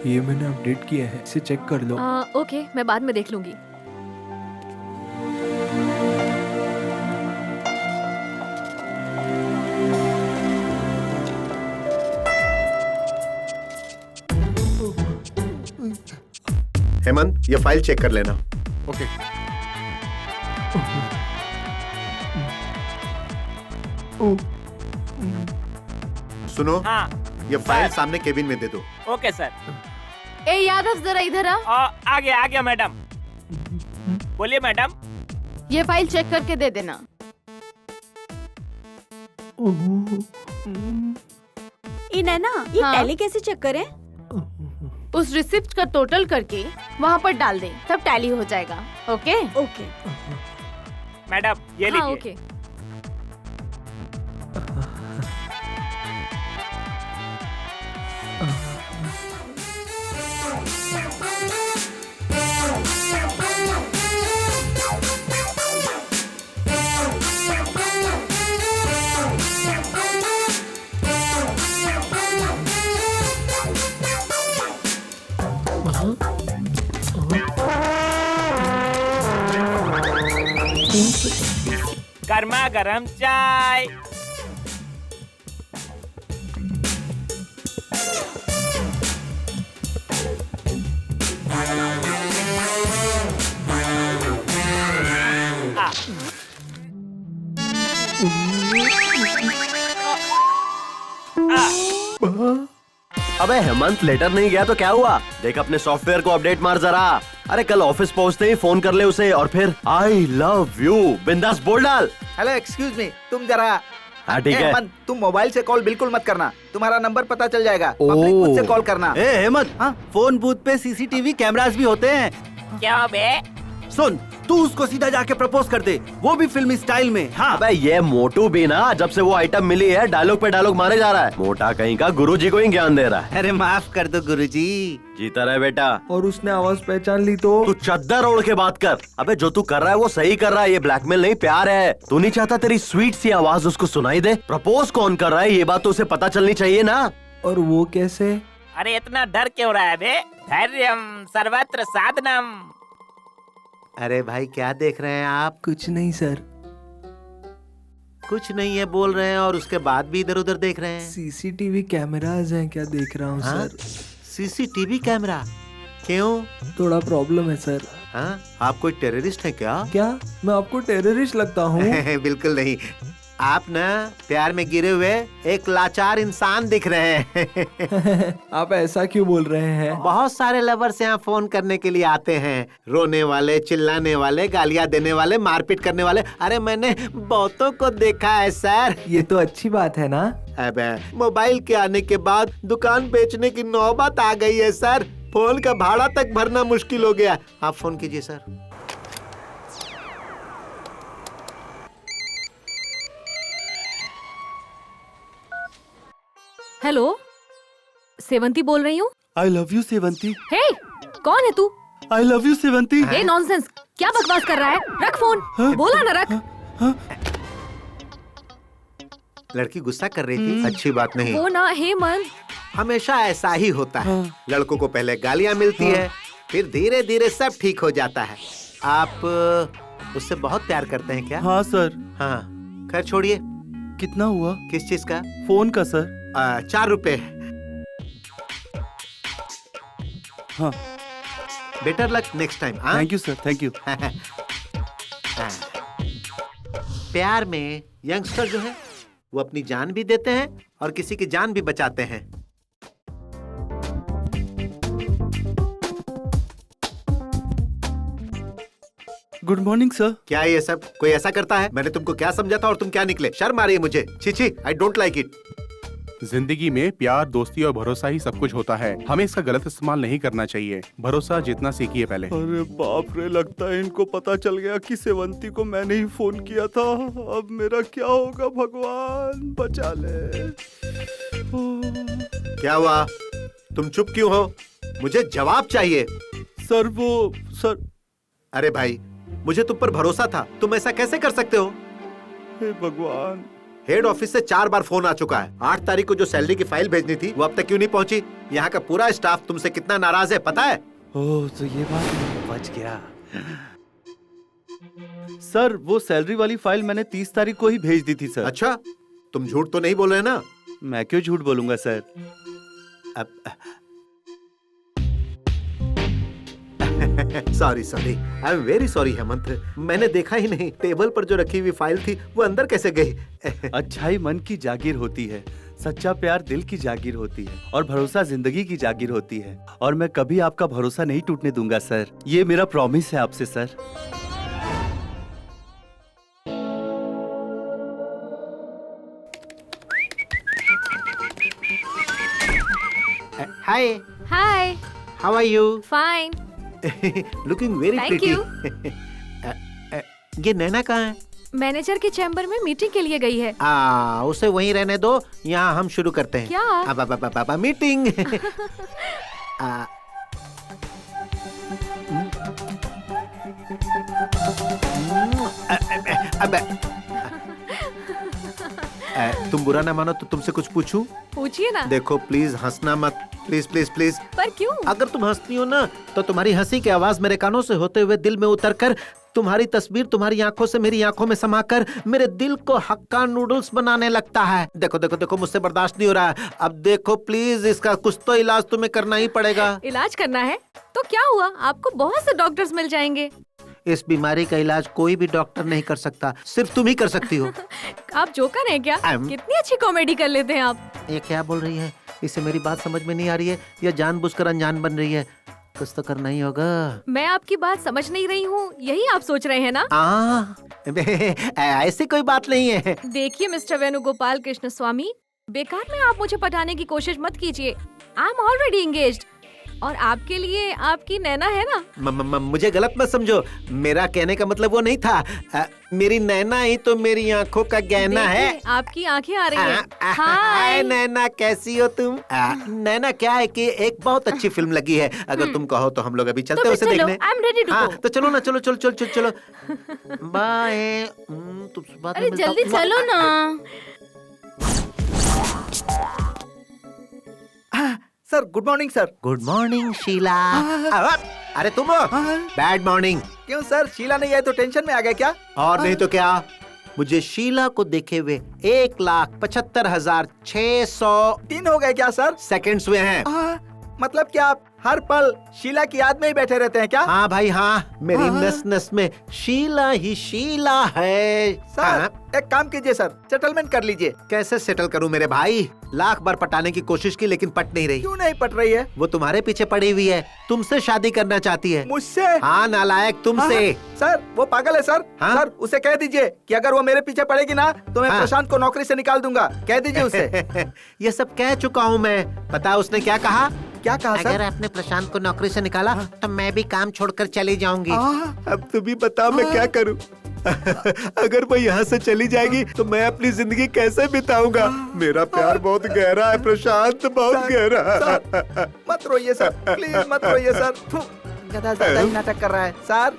ये मैंने अपडेट किया है, इसे चेक कर लो। ओके, मैं बाद में देख लूंगी। हेमंत, ये फाइल चेक कर लेना। ओके। सुनो, हाँ ये फाइल सामने केबिन में दे दो। Okay sir. ए यादव, जरा इधर आ। आ गया मैडम। बोलिए मैडम। ये फाइल चेक करके दे देना। ये नैना, ये हाँ? टैली कैसे चेक करें? उस रिसिप्ट का टोटल करके वहाँ पर डाल दे, तब टैली हो जाएगा। Okay okay. मैडम ये हाँ लीजिए। ओके। गर्मा गर्म चाय। अबे हेमंत, लेटर नहीं गया तो क्या हुआ? देख अपने सॉफ्टवेयर को अपडेट मार जरा। अरे कल ऑफिस पहुंचते ही फोन कर ले उसे और फिर आई लव यू बिंदास बोल डाल। हेलो एक्सक्यूज मी, तुम जरा। हाँ ठीक है। हेमंत, तुम मोबाइल से कॉल बिल्कुल मत करना, तुम्हारा नंबर पता चल जाएगा। पब्लिक मुझसे कॉल करना। ए हेमंत, फोन बूथ पे सीसीटीवी कैमरास भी होते हैं। क्या बे? सुन, तू उसको सीधा जाके प्रपोज कर दे, वो भी फिल्मी स्टाइल में। हाँ। अबे ये मोटू भी ना, जब से वो आइटम मिली है डायलॉग पे डायलॉग मारे जा रहा है। मोटा कहीं का गुरुजी को ही ज्ञान दे रहा है। अरे माफ कर दो गुरुजी। जीता रहे बेटा। और उसने आवाज पहचान ली तो? तू चद्दर ओढ़ के बात कर। अबे जो तू कर रहा है वो सही कर रहा है, ये ब्लैकमेल नहीं प्यार है। तू नहीं चाहता तेरी स्वीट सी आवाज उसको सुनाई दे? प्रपोज कौन कर रहा है ये बात तो उसे पता चलनी चाहिए ना। और वो कैसे? अरे इतना डर क्यों रहा है बे? धैर्यम सर्वत्र साधनम। अरे भाई क्या देख रहे हैं आप? कुछ नहीं सर। कुछ नहीं है बोल रहे हैं और उसके बाद भी इधर उधर देख रहे हैं। सीसीटीवी कैमराज हैं क्या देख रहा हूँ सर। CCTV camera? क्यों? थोड़ा प्रॉब्लम है सर। हाँ? आप कोई टेररिस्ट है क्या? क्या मैं आपको टेररिस्ट लगता हूँ? बिल्कुल नहीं, आप ना प्यार में गिरे हुए एक लाचार इंसान दिख रहे हैं। आप ऐसा क्यों बोल रहे हैं? बहुत सारे लवर्स यहाँ फोन करने के लिए आते हैं, रोने वाले, चिल्लाने वाले, गालियाँ देने वाले, मारपीट करने वाले। अरे मैंने बहुतों को देखा है सर। ये तो अच्छी बात है ना। अबे मोबाइल के आने के बाद दुकान बेचने की नौबत आ गई है सर। फोन का भाड़ा तक भरना मुश्किल हो गया। आप फोन कीजिए सर। हेलो, सेवंती बोल रही हूँ। I love you Sevanti. हे, कौन है तू? I love you Sevanti. ये नॉनसेंस, क्या बकवास कर रहा है? रख फोन। बोला ना रख। लड़की गुस्सा कर रही थी, अच्छी बात नहीं। वो ना हेमंत, हमेशा ऐसा ही होता है। लड़कों को पहले गालियाँ मिलती है, फिर धीरे धीरे सब ठीक हो जाता है। आप उससे बहुत प्यार करते हैं क्या? हाँ सर। हाँ, खैर छोड़िए। कितना हुआ? किस चीज का? फोन का सर। 4 रुपए। हाँ। Better luck next time. Thank you sir, thank you. प्यार में यंगस्टर जो है वो अपनी जान भी देते हैं और किसी की जान भी बचाते हैं। Good morning sir. क्या ये सब कोई ऐसा करता है? मैंने तुमको क्या समझा था और तुम क्या निकले? शर्म आ रही है मुझे। छी छी, आई डोंट लाइक इट। जिंदगी में प्यार, दोस्ती और भरोसा ही सब कुछ होता है। हमें इसका गलत इस्तेमाल नहीं करना चाहिए। भरोसा जितना सीखिए पहले। अरे बाप रे, लगता है इनको पता चल गया कि सेवंती को मैंने ही फोन किया था। अब मेरा क्या होगा? भगवान बचा ले। क्या हुआ? तुम चुप क्यों हो? मुझे जवाब चाहिए। सर वो सर। अरे भाई, मुझे तुम पर भरोसा था, तुम ऐसा कैसे कर सकते हो? हे भगवान। हेड ऑफिस से 4 बार फोन आ चुका है। 8 तारीख को जो सैलरी की फाइल भेजनी थी वो अब तक क्यों नहीं पहुंची? यहाँ का पूरा स्टाफ तुमसे कितना नाराज है पता है? ओह, तो ये बात बच गया। सर वो सैलरी वाली फाइल मैंने 30 तारीख को ही भेज दी थी सर। अच्छा, तुम झूठ तो नहीं बोल रहे ना? मैं क्यों झूठ बोलूंगा sir. Sorry sorry, I am very sorry Hemant. मैंने देखा ही नहीं, टेबल पर जो रखी हुई फाइल थी वो अंदर कैसे गई? अच्छाई मन की जागीर होती है, सच्चा प्यार दिल की जागीर होती है और भरोसा जिंदगी की जागीर होती है। और मैं कभी आपका भरोसा नहीं टूटने दूंगा सर। ये मेरा प्रॉमिस है आपसे sir. Hi. Hi. How are you? Fine. Looking very Thank pretty. you. ये नैना कहाँ है? मैनेजर के चैम्बर में मीटिंग के लिए गई है। उसे वहीं रहने दो, यहाँ हम शुरू करते हैं। क्या? मीटिंग। तुम बुरा ना मानो तो तुमसे कुछ पूछूं? पूछिए ना। देखो प्लीज हंसना मत, प्लीज प्लीज प्लीज। पर क्यों? अगर तुम हंसती हो ना तो तुम्हारी हंसी की आवाज मेरे कानों से होते हुए दिल में उतरकर तुम्हारी तस्वीर तुम्हारी आंखों से मेरी आंखों में समाकर मेरे दिल को हक्का नूडल्स बनाने लगता है। देखो देखो देखो, मुझसे बर्दाश्त नहीं हो रहा है। अब देखो प्लीज, इसका कुछ तो इलाज तुम्हें करना ही पड़ेगा। इलाज करना है तो क्या हुआ? आपको बहुत से डॉक्टर्स मिल जाएंगे। इस बीमारी का इलाज कोई भी डॉक्टर नहीं कर सकता, सिर्फ तुम ही कर सकती हो। आप जोकर हैं क्या? कितनी अच्छी कॉमेडी कर लेते हैं आप। ये क्या बोल रही है? इसे मेरी बात समझ में नहीं आ रही है या जानबूझकर अनजान बन रही है? कुछ तो करना ही होगा। मैं आपकी बात समझ नहीं रही हूँ, यही आप सोच रहे हैं ना? ऐसी कोई बात नहीं है। देखिए मिस्टर वेणुगोपाल कृष्ण स्वामी, बेकार में आप मुझे पटाने की कोशिश मत कीजिए। आई एम ऑलरेडी एंगेज्ड और आपके लिए आपकी नैना है ना। मुझे गलत मत समझो, मेरा कहने का मतलब वो नहीं था। मेरी नैना ही तो मेरी आंखों का गहना है। आपकी आंखें आ रही हैं। हाय नैना, कैसी हो तुम? नैना क्या है कि एक बहुत अच्छी फिल्म लगी है, अगर तुम कहो तो हम लोग अभी चलते हैं उसे देखने। I am ready to go. तो चलो ना, चलो चलो चलो चलो चलो। बाय। अरे जल्दी चलो ना। Sir good morning sir. Good morning Sheela. अरे तुम बैड मॉर्निंग। क्यों सर, शीला नहीं आई तो टेंशन में आ गए क्या? और नहीं तो क्या, मुझे शीला को देखे हुए 1,75,600 दिन हो गए क्या सर? सेकंड्स हुए हैं। मतलब क्या आप हर पल शीला की याद में ही बैठे रहते हैं क्या? हाँ भाई हाँ, मेरी नस नस में शीला ही शीला है। सर एक काम कीजिए सर, सेटलमेंट कर लीजिए। कैसे सेटल करूं मेरे भाई? लाख बार पटाने की कोशिश की लेकिन पट नहीं रही। क्यों नहीं पट रही है? वो तुम्हारे पीछे पड़ी हुई है, तुमसे शादी करना चाहती है। मुझसे? हाँ नालायक, तुमसे। सर वो पागल है सर। सर उसे कह दीजिए कि अगर वो मेरे पीछे पड़ेगी ना तो मैं प्रशांत को नौकरी से निकाल दूंगा। कह दीजिए उसे। ये सब कह चुका हूँ मैं। पता है उसने क्या कहा? क्या कहा सर? अगर आपने प्रशांत को नौकरी से निकाला तो मैं भी काम छोड़कर चली जाऊंगी। अब तुम ही बताओ मैं क्या करूं? अगर वो यहाँ से चली जाएगी तो मैं अपनी जिंदगी कैसे बिताऊंगा? मेरा प्यार बहुत गहरा है प्रशांत, बहुत गहरा। मत रोइए सर, प्लीज मत रोइए सर। गधा ज्यादा ही नाटक कर रहा है सर।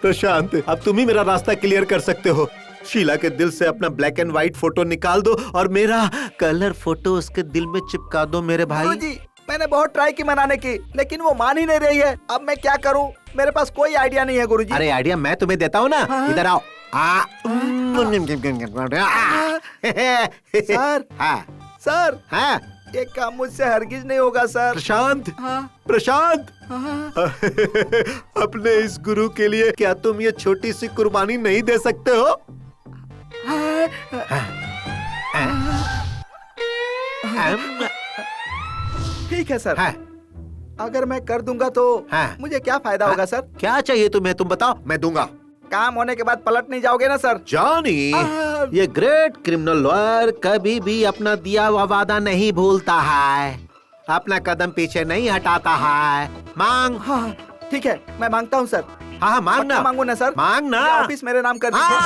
प्रशांत अब तुम ही मेरा रास्ता क्लियर कर सकते हो। शीला के दिल से अपना ब्लैक एंड व्हाइट फोटो निकाल दो और मेरा कलर फोटो उसके दिल में चिपका दो मेरे भाई। गुरुजी मैंने बहुत ट्राई की मनाने की, लेकिन वो मान ही नहीं रही है। अब मैं क्या करूं? मेरे पास कोई आइडिया नहीं है गुरुजी। अरे आइडिया मैं तुम्हें देता हूँ ना। इधर आओ। सर सर हाँ ये काम मुझसे हरगिज नहीं होगा सर। प्रशांत प्रशांत अपने इस गुरु के लिए क्या तुम ये छोटी सी कुर्बानी नहीं दे सकते हो? ठीक है सर। अगर मैं कर दूंगा तो मुझे क्या फायदा होगा सर? क्या चाहिए तुम्हें, तुम बताओ, मैं दूंगा। काम होने के बाद पलट नहीं जाओगे ना सर? जॉनी ये ग्रेट क्रिमिनल लॉयर कभी भी अपना दिया हुआ वादा नहीं भूलता है, अपना कदम पीछे नहीं हटाता है। मांग। हाँ ठीक है मैं मांगता हूँ सर। हाँ मांगना। मांगू ना सर? मांगना। ऑफिस मेरे नाम कर दीजिए।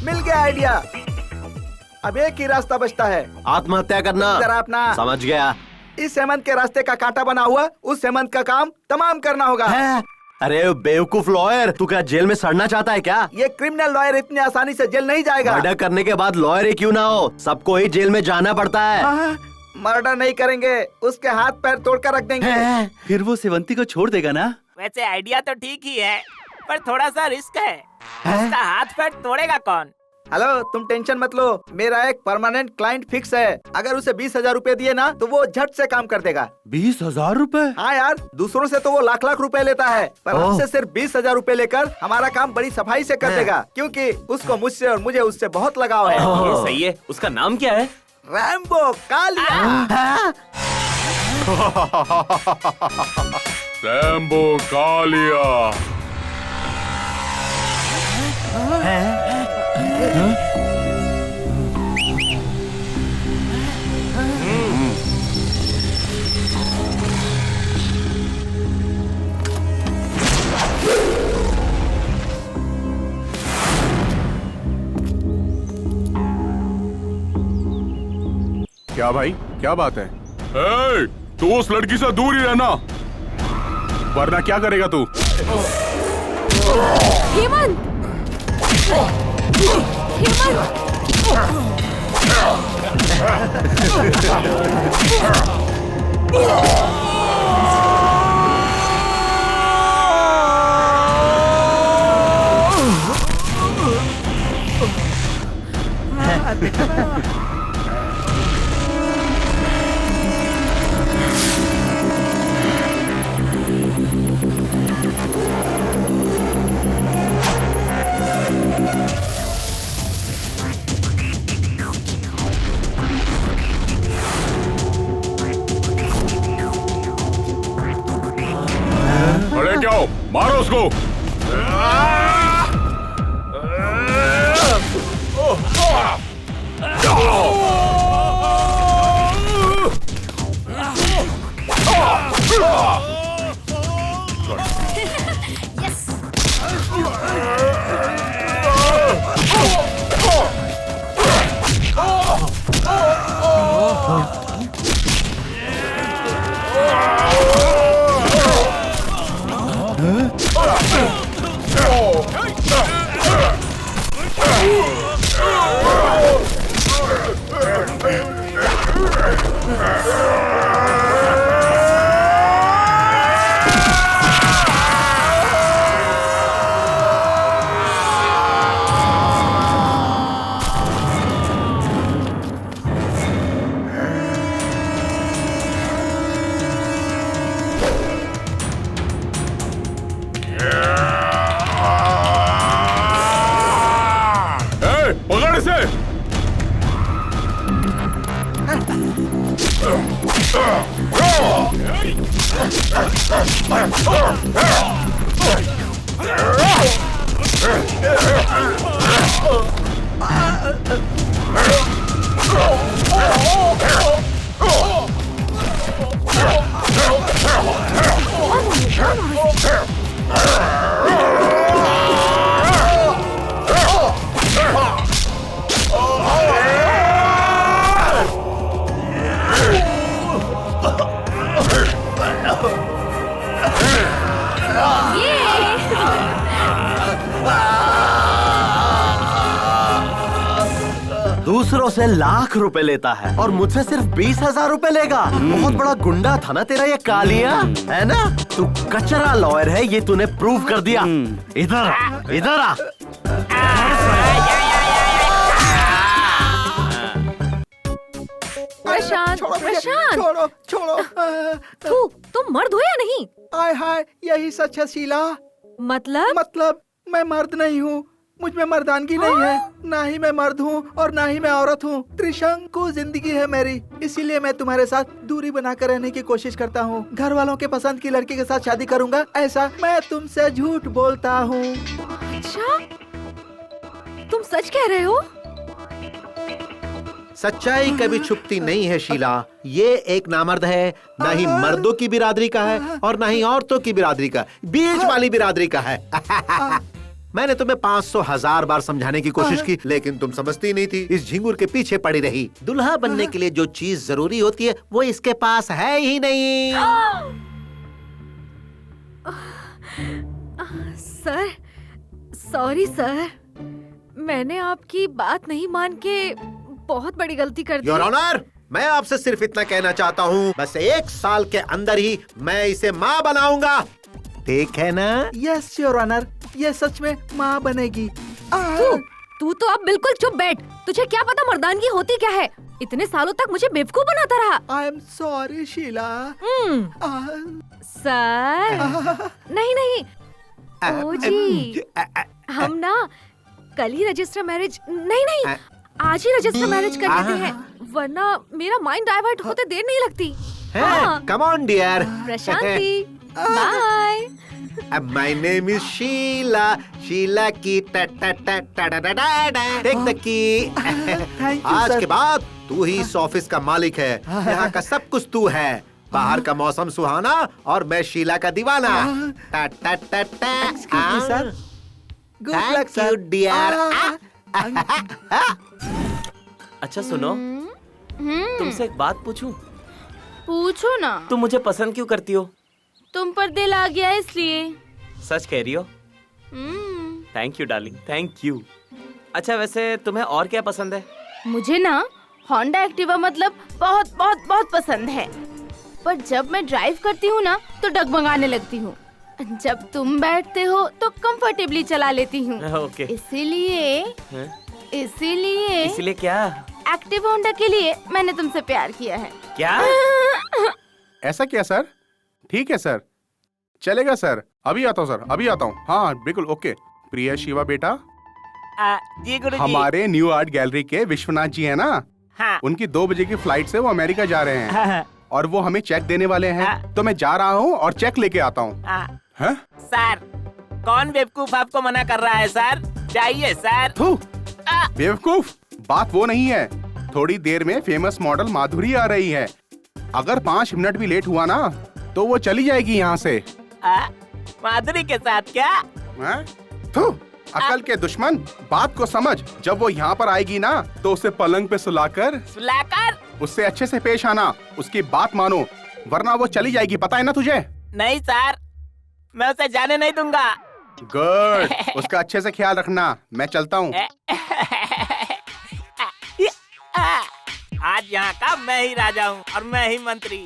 मिल गया आइडिया। अब एक ही रास्ता बचता है, आत्महत्या करना। जरा अपना समझ गया। इस हेमंत के रास्ते का कांटा बना हुआ उस हेमंत का काम तमाम करना होगा। अरे बेवकूफ लॉयर, तू क्या जेल में सड़ना चाहता है क्या? ये क्रिमिनल लॉयर इतनी आसानी से जेल नहीं जाएगा। मर्डर करने के बाद लॉयर ही क्यों ना हो, सबको ही जेल में जाना पड़ता है। मर्डर नहीं करेंगे, उसके हाथ पैर तोड़कर रख देंगे। फिर वो सेवंती को छोड़ देगा ना? वैसे आइडिया तो ठीक ही है, पर थोड़ा सा रिस्क है। उसका हाथ पैर तोड़ेगा कौन? हेलो तुम टेंशन मत लो, मेरा एक परमानेंट क्लाइंट फिक्स है। अगर उसे 20,000 रूपए दिए ना तो वो झट से काम कर देगा। 20,000 रूपए? हाँ यार, दूसरों से तो वो लाख लाख रुपए लेता है, पर हमसे सिर्फ 20,000 रूपए लेकर हमारा काम बड़ी सफाई से कर देगा, क्योंकि उसको मुझसे और मुझे उससे बहुत लगाव है। ये सही है। उसका नाम क्या है? रैम्बो कालिया। रैम्बो कालिया। क्या भाई, क्या बात है? तू उस लड़की से दूर ही रहना, वरना क्या करेगा तू? हेमंत! अरे क्या हो, मारो उसको। पकड़ इसे। दूसरों से लाख रुपए लेता है और मुझसे सिर्फ 20,000 रुपए लेगा। बहुत बड़ा गुंडा था ना तेरा ये कालिया, है ना? तू कचरा लॉयर है, ये तूने प्रूव कर दिया। इधर इधर आ। प्रशांत, प्रशांत, छोड़ो छोड़ो। तू तुम मर्द हो या नहीं? आय हाय, यही सच है शीला। मतलब मैं मर्द नहीं हूँ, मुझ में मर्दानगी नहीं है। ना ही मैं मर्द हूँ और ना ही मैं औरत हूँ। त्रिशंकु जिंदगी है मेरी, इसीलिए मैं तुम्हारे साथ दूरी बनाकर रहने की कोशिश करता हूँ। घर वालों के पसंद की लड़की के साथ शादी करूँगा, ऐसा मैं तुमसे झूठ बोलता हूँ। अच्छा, तुम सच कह रहे हो? सच्चाई कभी छुपती नहीं है शीला। ये एक नामर्द है, ना ही मर्दों की बिरादरी का है और ना ही औरतों की बिरादरी का, बीच वाली बिरादरी का है। मैंने तुम्हें 500,000 बार समझाने की कोशिश की, लेकिन तुम समझती नहीं थी। इस झिंगुर के पीछे पड़ी रही। दुल्हा बनने के लिए जो चीज जरूरी होती है वो इसके पास है ही नहीं। सर, सॉरी सर, मैंने आपकी बात नहीं मान के बहुत बड़ी गलती कर दी। योर ऑनर, मैं आपसे सिर्फ इतना कहना चाहता हूँ, बस 1 साल के अंदर ही मैं इसे माँ बनाऊंगा। ठीक है ना? यस योर ऑनर, ये सच में माँ बनेगी। तू तो अब बिल्कुल चुप बैठ। तुझे क्या पता मर्दानगी होती क्या है? इतने सालों तक मुझे बेवकूफ बनाता रहा। I am sorry Sheela. Sir, नहीं नहीं, ओ जी, हम ना कल ही रजिस्टर मैरिज, नहीं आज ही रजिस्टर मैरिज कर लेते हैं, वरना मेरा माइंड डाइवर्ट होते देर नहीं लगती। Come on dear. Prashanti, bye. My name is Sheela, Sheela की टेक द की। आज के बाद तू ही इस ऑफिस का मालिक है। यहाँ का सब कुछ तू है। बाहर का मौसम सुहाना और मैं शीला का दीवाना। Thank you dear. अच्छा सुनो, तुमसे एक बात पूछूं? पूछो ना। तुम मुझे पसंद क्यों करती हो? तुम पर दिल आ गया इसलिए। सच कह रही हो? Thank you darling, thank you. अच्छा वैसे तुम्हें और क्या पसंद है? मुझे ना होंडा एक्टिवा मतलब बहुत बहुत बहुत पसंद है, पर जब मैं ड्राइव करती हूँ ना तो डगमगाने लगती हूँ। जब तुम बैठते हो तो कंफर्टेबली चला लेती हूँ। ओके। इसीलिए क्या? एक्टिव होंडा के लिए मैंने तुमसे प्यार किया है। क्या? ऐसा क्या सर? ठीक है सर, चलेगा सर। अभी आता हूँ सर, अभी आता हूँ। हाँ बिल्कुल ओके। प्रिया शिवा बेटा, जी गुरुजी। हमारे न्यू आर्ट गैलरी के विश्वनाथ जी है ना, हाँ। उनकी 2 बजे की फ्लाइट से वो अमेरिका जा रहे हैं। और वो हमें चेक देने वाले हैं। तो मैं जा रहा हूँ और चेक लेके आता हूँ। सर, कौन बेवकूफ आपको मना कर रहा है सर? चाहिए सर। बेवकूफ बात वो नहीं है। थोड़ी देर में फेमस मॉडल माधुरी आ रही है। अगर 5 मिनट भी लेट हुआ ना तो वो चली जाएगी यहाँ से। माधुरी के साथ क्या? अकल के दुश्मन, बात को समझ। जब वो यहाँ पर आएगी ना तो उसे पलंग पे सुलाकर उससे अच्छे से पेश आना, उसकी बात मानो, वरना वो चली जाएगी, पता है ना तुझे? नहीं सर, मैं उसे जाने नहीं दूंगा। गुड, उसका अच्छे से ख्याल रखना। मैं चलता हूँ। आज यहाँ का मैं ही राजा हूँ और मैं ही मंत्री।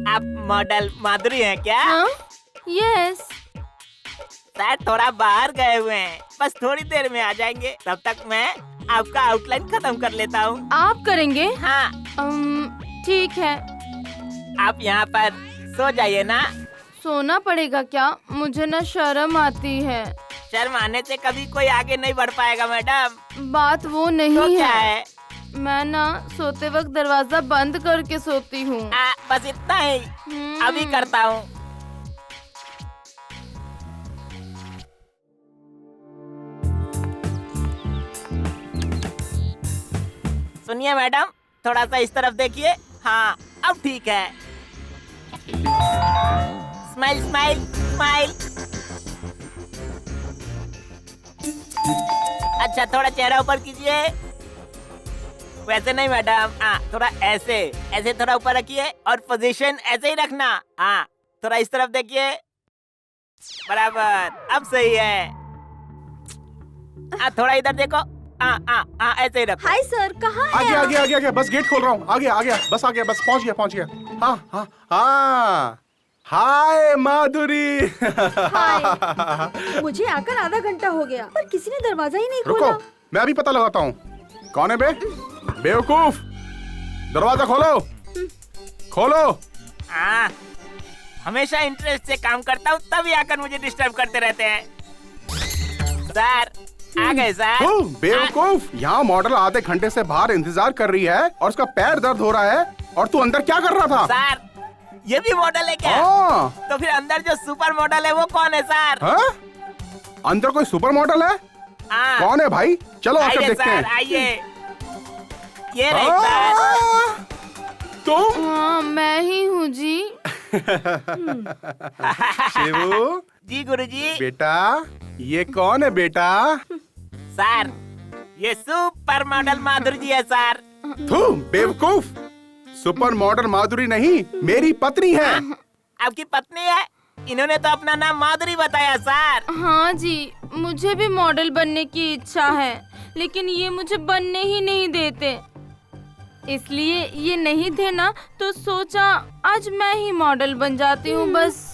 आप मॉडल माधुरी हैं क्या? यस। सर थोड़ा बाहर गए हुए हैं, बस थोड़ी देर में आ जाएंगे। तब तक मैं आपका आउटलाइन खत्म कर लेता हूँ। आप करेंगे? हाँ। ठीक है। आप यहाँ पर सो जाइए ना। सोना पड़ेगा क्या? मुझे ना शर्म आती है। शर्म आने से कभी कोई आगे नहीं बढ़ पाएगा मैडम। बात वो नहीं तो क्या है? मैं ना सोते वक्त दरवाजा बंद करके सोती हूँ। बस इतना ही। अभी करता हूँ। सुनिए मैडम, थोड़ा सा इस तरफ देखिए। हाँ, अब ठीक है। Smile smile smile. अच्छा, थोड़ा चेहरा ऊपर कीजिए। वैसे नहीं मैडम, हाँ थोड़ा ऐसे ऐसे थोड़ा ऊपर रखिए और पोजीशन ऐसे ही रखना। हाँ, थोड़ा इस तरफ देखिए। बराबर, अब सही है। थोड़ा इधर देखो। ऐसे ही रखो। हाय सर, कहाँ हैं? आगे, बस गेट खोल रहा हूँ। आ गया, बस आ गया, बस पहुँच गया। हाँ। हाय माधुरी। हाय। मुझे आकर आधा घंटा हो गया पर किसी ने दरवाजा ही नहीं खोला। रुको, मैं अभी पता लगाता हूँ। कौन है बे? बेवकूफ, दरवाजा खोलो। हमेशा इंटरेस्ट से काम करता हूँ, तभी आकर मुझे डिस्टर्ब करते रहते हैं। सर आ गए सर। बेवकूफ, यहाँ मॉडल आधे घंटे से बाहर इंतजार कर रही है और उसका पैर दर्द हो रहा है और तू अंदर क्या कर रहा था? सर, ये भी मॉडल है क्या? तो फिर अंदर जो सुपर मॉडल है वो कौन है सर? अंदर कोई सुपर मॉडल है? कौन है भाई? चलो आकर देखते हैं। आइए, ये रही सर। तुम? हाँ, मैं ही हूँ जी। शिवू जी गुरुजी। बेटा, ये कौन है बेटा? सर, ये सुपर मॉडल माधुरी जी है सर। बेवकूफ, सुपर मॉडल माधुरी नहीं, मेरी पत्नी है। आपकी पत्नी है? इन्होंने तो अपना नाम माधुरी बताया सर। हाँ जी, मुझे भी मॉडल बनने की इच्छा है, लेकिन ये मुझे बनने ही नहीं देते। इसलिए ये नहीं थे ना, तो सोचा आज मैं ही मॉडल बन जाती हूँ बस।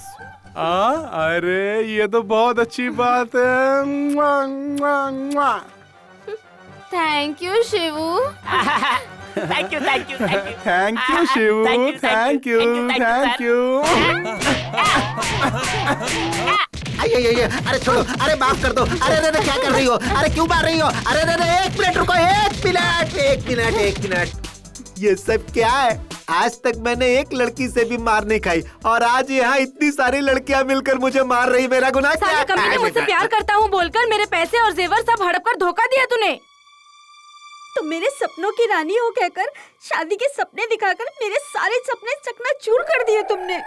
अरे ये तो बहुत अच्छी बात है। Thank you Shivu. Thank you Shivu, thank you. अरे छोड़ो, अरे माफ कर दो। अरे क्या कर रही हो? अरे क्यों मार रही हो? अरे एक मिनट रुको, एक मिनट। ये सब क्या है? आज तक मैंने एक लड़की से भी मार नहीं खाई और आज यहाँ इतनी सारी लड़कियाँ मिलकर मुझे मार रही। मेरा गुनाह क्या है? सारी मुझसे प्यार करता हूँ बोलकर मेरे पैसे और जेवर सब हड़प कर धोखा दिया तूने। तो मेरे सपनों की रानी हो कहकर शादी के सपने दिखाकर मेरे सारे सपने चकनाचूर कर दिए तुमने।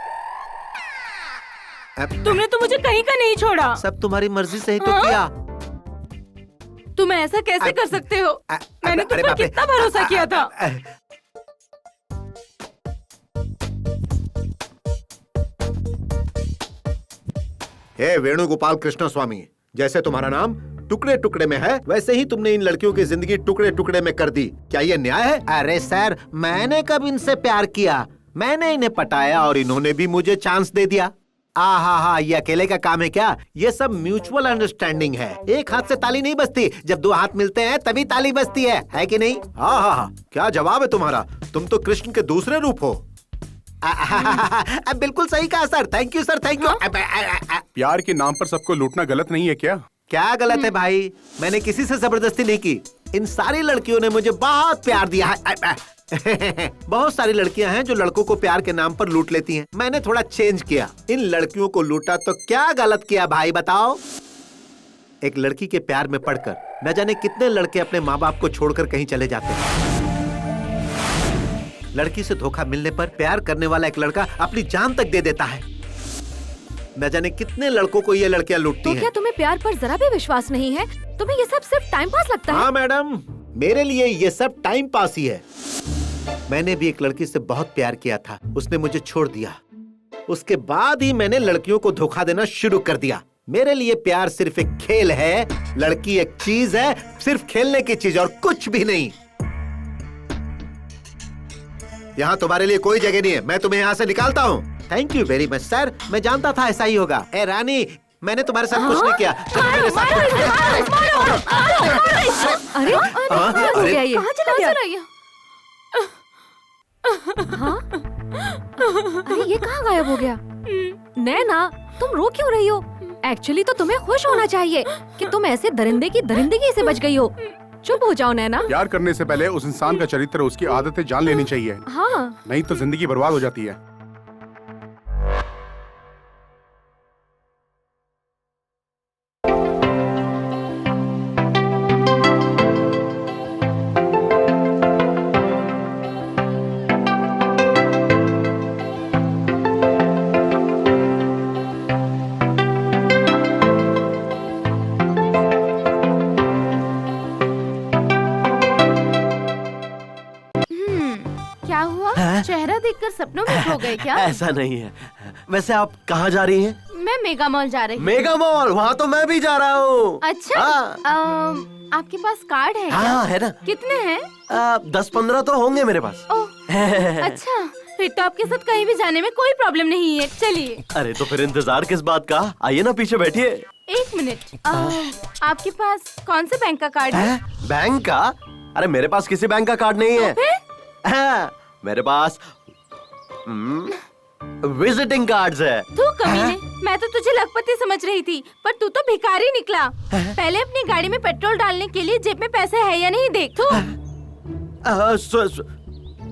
तुमने तो मुझे कहीं का नहीं छोड़ा। सब तुम्हारी मर्जी से ही तो किया। तुम ऐसा कैसे कर सकते हो? मैंने तुम पर कितना भरोसा किया था। हे वेणुगोपाल कृष्ण स्वामी, जैसे तुम्हारा नाम टुकड़े टुकड़े में है, वैसे ही तुमने इन लड़कियों की जिंदगी टुकड़े टुकड़े में कर दी। क्या ये न्याय है? अरे सर, मैंने कब इनसे प्यार किया? मैंने इन्हें पटाया और इन्होंने भी मुझे चांस दे दिया। हाँ, ये अकेले का काम है क्या? ये सब म्यूचुअल अंडरस्टैंडिंग है। एक हाथ से ताली नहीं बजती, जब दो हाथ मिलते हैं तभी ताली बजती है कि नहीं? हाँ, क्या जवाब है तुम्हारा? तुम तो कृष्ण के दूसरे रूप हो। बिल्कुल सही कहा sir. Thank you sir, thank you. प्यार के नाम पर सबको लूटना गलत नहीं है क्या? क्या गलत है भाई? मैंने किसी से जबरदस्ती नहीं की। इन सारी लड़कियों ने मुझे बहुत प्यार दिया है। बहुत सारी लड़कियां हैं जो लड़कों को प्यार के नाम पर लूट लेती हैं। मैंने थोड़ा चेंज किया, इन लड़कियों को लूटा। तो क्या गलत किया भाई बताओ? एक लड़की के प्यार में पड़कर न जाने कितने लड़के अपने माँ बाप को छोड़कर कहीं चले जाते हैं। लड़की से धोखा मिलने पर प्यार करने वाला एक लड़का अपनी जान तक दे देता है। न जाने कितने लड़कों को ये लड़कियां लूटती तो हैं। क्या तुम्हें प्यार पर जरा भी विश्वास नहीं है? तुम्हें ये सब सिर्फ टाइम पास लगता है? हाँ मैडम, मेरे लिए ये सब टाइम पास ही है। मैंने भी एक लड़की से बहुत प्यार किया था, उसने मुझे छोड़ दिया। उसके बाद ही मैंने लड़कियों को धोखा देना शुरू कर दिया। मेरे लिए प्यार सिर्फ एक खेल है, लड़की एक चीज है, सिर्फ खेलने की चीज और कुछ भी नहीं। यहाँ तुम्हारे लिए कोई जगह नहीं है, मैं तुम्हें यहाँ से निकालता हूँ। Thank you very much sir, मैं जानता था ऐसा ही होगा। ए रानी, मैंने तुम्हारे साथ कुछ नहीं किया। मेरे साथ अरे कहाँ चला गया? हाँ? अरे ये कहाँ गायब हो गया? नैना, तुम रो क्यों रही हो? एक्चुअली तो तुम्हें खुश होना चाहिए कि तुम ऐसे दरिंदे की दरिंदगी से बच गई हो। चुप हो जाओ नैना। प्यार करने से पहले उस इंसान का चरित्र, उसकी आदतें जान लेनी चाहिए। हाँ। नहीं तो जिंदगी बर्बाद हो जाती है। क्या हुआ? चेहरा देखकर सपनों में खो गए क्या? ऐसा नहीं है। वैसे आप कहाँ जा रही हैं? मैं मेगा मॉल जा रही हूँ। Mega mall? वहाँ तो मैं भी जा रहा हूँ। अच्छा। आपके पास कार्ड है? हाँ है ना। कितने हैं? 10-15 तो होंगे मेरे पास। अच्छा, फिर तो आपके साथ कहीं भी जाने में कोई प्रॉब्लम नहीं है। चलिए। अरे तो फिर इंतजार किस बात का? आइए ना पीछे बैठिए। एक मिनट, आपके पास कौन से बैंक का कार्ड है? बैंक का? अरे मेरे पास किसी बैंक का कार्ड नहीं है। मेरे पास विजिटिंग कार्ड्स है। तू कमीने, मैं तो तुझे लखपति समझ रही थी, पर तू तो भिखारी निकला। पहले अपनी गाड़ी में पेट्रोल डालने के लिए जेब में पैसे है या नहीं देख।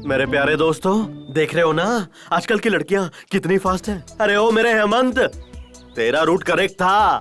मेरे प्यारे दोस्तों, देख रहे हो ना आजकल की लड़कियां कितनी फास्ट हैं। अरे ओ मेरे हेमंत, तेरा रूट करेक्ट था।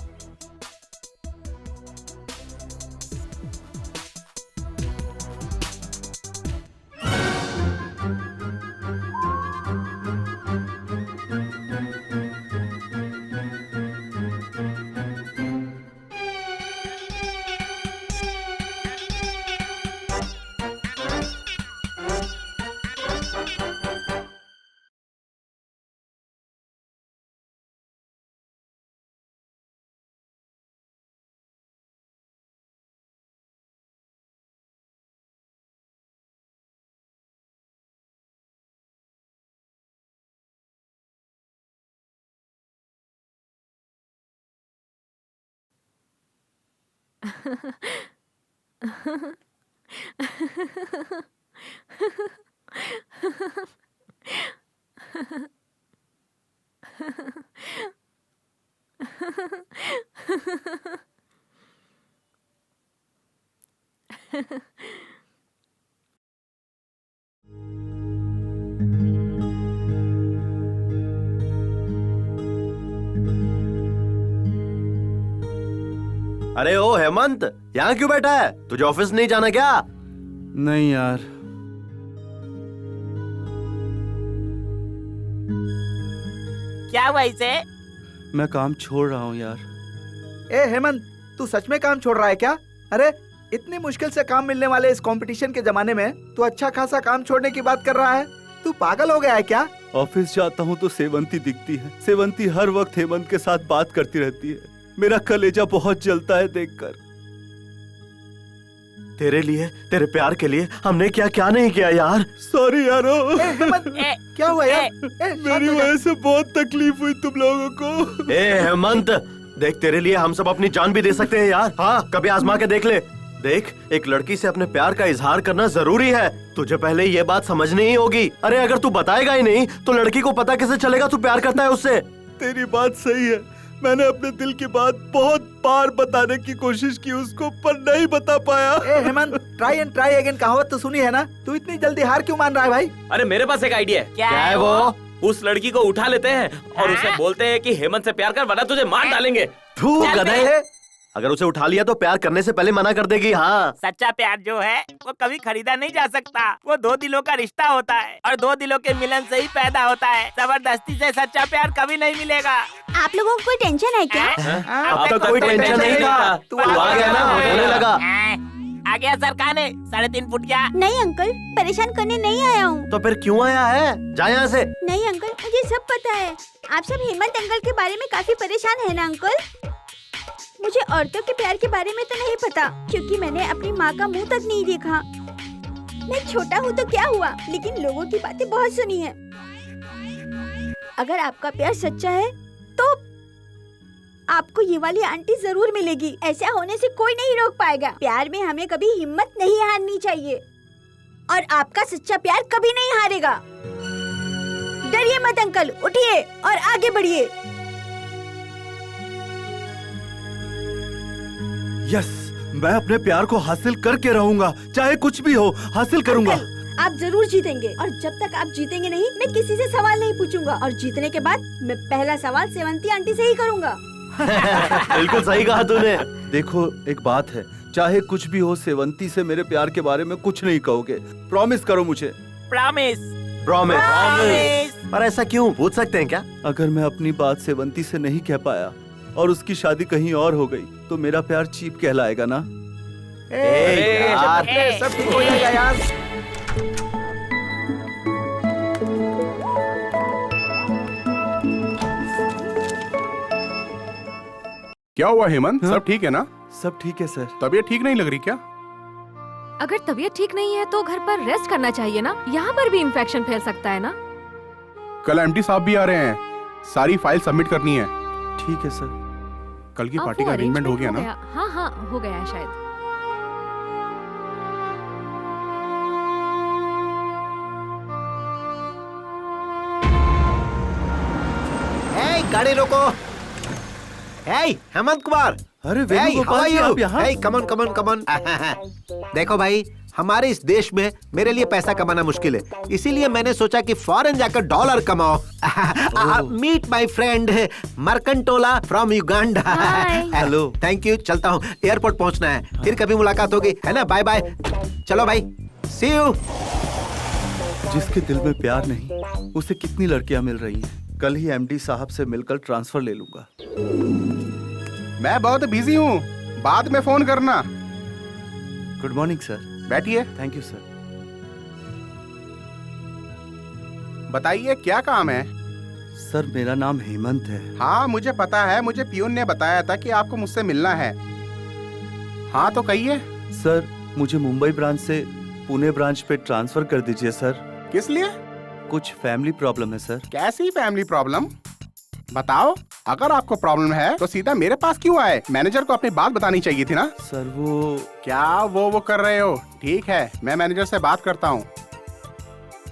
अरे ओ हेमंत, यहाँ क्यों बैठा है? तुझे ऑफिस नहीं जाना क्या? नहीं यार। क्या हुआ इसे? मैं काम छोड़ रहा हूँ यार। ए हेमंत, तू सच में काम छोड़ रहा है क्या? अरे इतनी मुश्किल से काम मिलने वाले इस कंपटीशन के जमाने में तू अच्छा खासा काम छोड़ने की बात कर रहा है? तू पागल हो गया है क्या? ऑफिस जाता हूँ तो सेवंती दिखती है। सेवंती हर वक्त हेमंत के साथ बात करती रहती है। मेरा कलेजा बहुत जलता है देखकर। तेरे लिए, तेरे प्यार के लिए हमने क्या क्या नहीं किया यार। सॉरी यारो। क्या हुआ यार? मेरी वजह से बहुत तकलीफ हुई तुम लोगों को। ए हेमंत, देख तेरे लिए हम सब अपनी जान भी दे सकते हैं यार। हाँ, कभी आजमा के देख ले। देख, एक लड़की से अपने प्यार का इजहार करना जरूरी है। तुझे पहले ये बात समझनी ही होगी। अरे अगर तू बताएगा ही नहीं तो लड़की को पता कैसे चलेगा तू प्यार करता है उससे? तेरी बात सही है। मैंने अपने दिल की बात बहुत बार बताने की कोशिश की उसको, पर नहीं बता पाया। ए Hemant, try and try again कहावत तो सुनी है ना? तू इतनी जल्दी हार क्यों मान रहा है भाई? अरे मेरे पास एक आइडिया है। क्या है वो? उस लड़की को उठा लेते हैं और उसे बोलते हैं कि हेमंत से प्यार कर वरना तुझे मार डालेंगे। तू गधे। अगर उसे उठा लिया तो प्यार करने से पहले मना कर देगी। हाँ, सच्चा प्यार जो है वो कभी खरीदा नहीं जा सकता। वो दो दिलों का रिश्ता होता है और दो दिलों के मिलन से ही पैदा होता है। जबरदस्ती से सच्चा प्यार कभी नहीं मिलेगा। आप लोगों को कोई टेंशन है क्या? अब तक कोई टेंशन नहीं था। तू आ गया ना, होने लगा। आ गया सरकार ने 3.5 फुट क्या? नहीं अंकल, परेशान करने नहीं आया हूँ। तो फिर क्यों आया है? जा यहाँ से। नहीं अंकल, मुझे सब पता है। आप सब हेमंत अंकल के बारे में काफी परेशान है ना अंकल? मुझे औरतों के प्यार के बारे में तो नहीं पता, क्योंकि मैंने अपनी माँ का मुंह तक नहीं देखा। मैं छोटा हूँ तो क्या हुआ, लेकिन लोगों की बातें बहुत सुनी है। अगर आपका प्यार सच्चा है तो आपको ये वाली आंटी जरूर मिलेगी। ऐसा होने से कोई नहीं रोक पाएगा। प्यार में हमें कभी हिम्मत नहीं हारनी चाहिए और आपका सच्चा प्यार कभी नहीं हारेगा। डरिए मत अंकल, उठिए और आगे बढ़िए। यस, मैं अपने प्यार को हासिल करके रहूंगा, चाहे कुछ भी हो हासिल करूंगा। आप जरूर जीतेंगे और जब तक आप जीतेंगे नहीं, मैं किसी से सवाल नहीं पूछूंगा और जीतने के बाद मैं पहला सवाल सेवंती आंटी से ही करूंगा। बिल्कुल सही कहा तूने। देखो, एक बात है, चाहे कुछ भी हो, सेवंती से मेरे प्यार के बारे में कुछ नहीं कहोगे। प्रॉमिस करो मुझे। प्रॉमिस। प्रॉमिस। पर ऐसा क्यों, पूछ सकते हैं क्या? अगर मैं अपनी बात सेवंती से नहीं कह पाया और उसकी शादी कहीं और हो गई तो मेरा प्यार चीप कहलाएगा ना? सब ठीक हो जाएगा यार। क्या हुआ हेमंत? सब ठीक है ना? सब ठीक है सर। तबीयत ठीक नहीं लग रही क्या? अगर तबीयत ठीक नहीं है तो घर पर रेस्ट करना चाहिए ना। यहाँ पर भी इन्फेक्शन फैल सकता है ना। कल एमडी साहब भी आ रहे हैं, सारी फाइल सबमिट करनी है। ठीक है सर। कल की पार्टी का अरेंजमेंट हो गया ना? हाँ हाँ, हो गया है शायद। गाड़ी रोको। हेमंत कुमार। अरे वेणुगोपाल जी, आप यहाँ? कमन कमन कमन। देखो भाई, हमारे इस देश में मेरे लिए पैसा कमाना मुश्किल है, इसीलिए मैंने सोचा कि फॉरेन जाकर डॉलर कमाओ। Meet my friend Mercantola from Uganda. Hello. Thank you, चलता हूँ, एयरपोर्ट पहुँचना है, फिर कभी मुलाकात होगी, है ना? Bye bye. चलो भाई, सी यू। जिसके दिल में प्यार नहीं, उसे कितनी लड़कियां मिल रही हैं। कल ही एमडी साहब से मिलकर ट्रांसफर ले लूंगा। मैं बहुत बिजी हूँ, बाद में फोन करना। Good morning sir. बैठिए। Thank you sir. बताइए क्या काम है? सर, मेरा नाम हेमंत है। हाँ मुझे पता है, मुझे पियून ने बताया था कि आपको मुझसे मिलना है। हाँ तो कहिए। सर, मुझे मुंबई ब्रांच से पुणे ब्रांच पे ट्रांसफर कर दीजिए सर। किस लिए? कुछ फैमिली प्रॉब्लम है सर। कैसी फैमिली प्रॉब्लम? बताओ। अगर आपको प्रॉब्लम है तो सीधा मेरे पास क्यों आए? मैनेजर को अपनी बात बतानी चाहिए थी ना। सर वो क्या वो कर रहे हो? ठीक है, मैं मैनेजर से बात करता हूँ।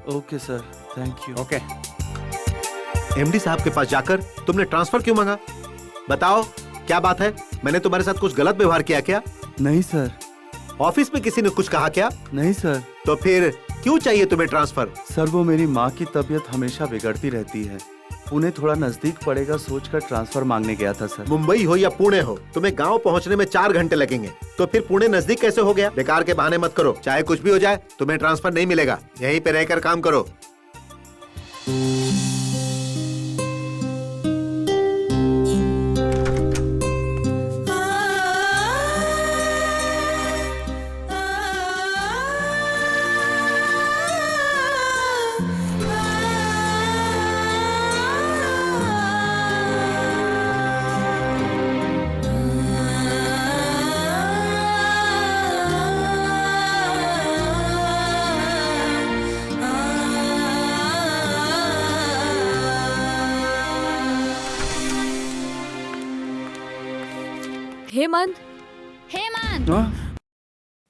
Okay sir, thank you. Okay. MD साहब के पास जाकर तुमने ट्रांसफर क्यों मांगा? बताओ, क्या बात है? मैंने तुम्हारे साथ कुछ गलत व्यवहार किया क्या? नहीं सर। ऑफिस में किसी ने कुछ कहा क्या? नहीं सर। तो फिर क्यों चाहिए तुम्हें ट्रांसफर? सर, वो मेरी माँ की तबीयत हमेशा बिगड़ती रहती है, पुणे थोड़ा नजदीक पड़ेगा सोचकर ट्रांसफर मांगने गया था सर। मुंबई हो या पुणे हो, तुम्हें गांव पहुंचने में 4 घंटे लगेंगे, तो फिर पुणे नजदीक कैसे हो गया? बेकार के बहाने मत करो, चाहे कुछ भी हो जाए तुम्हें ट्रांसफर नहीं मिलेगा। यहीं पे रहकर काम करो। हेमंत,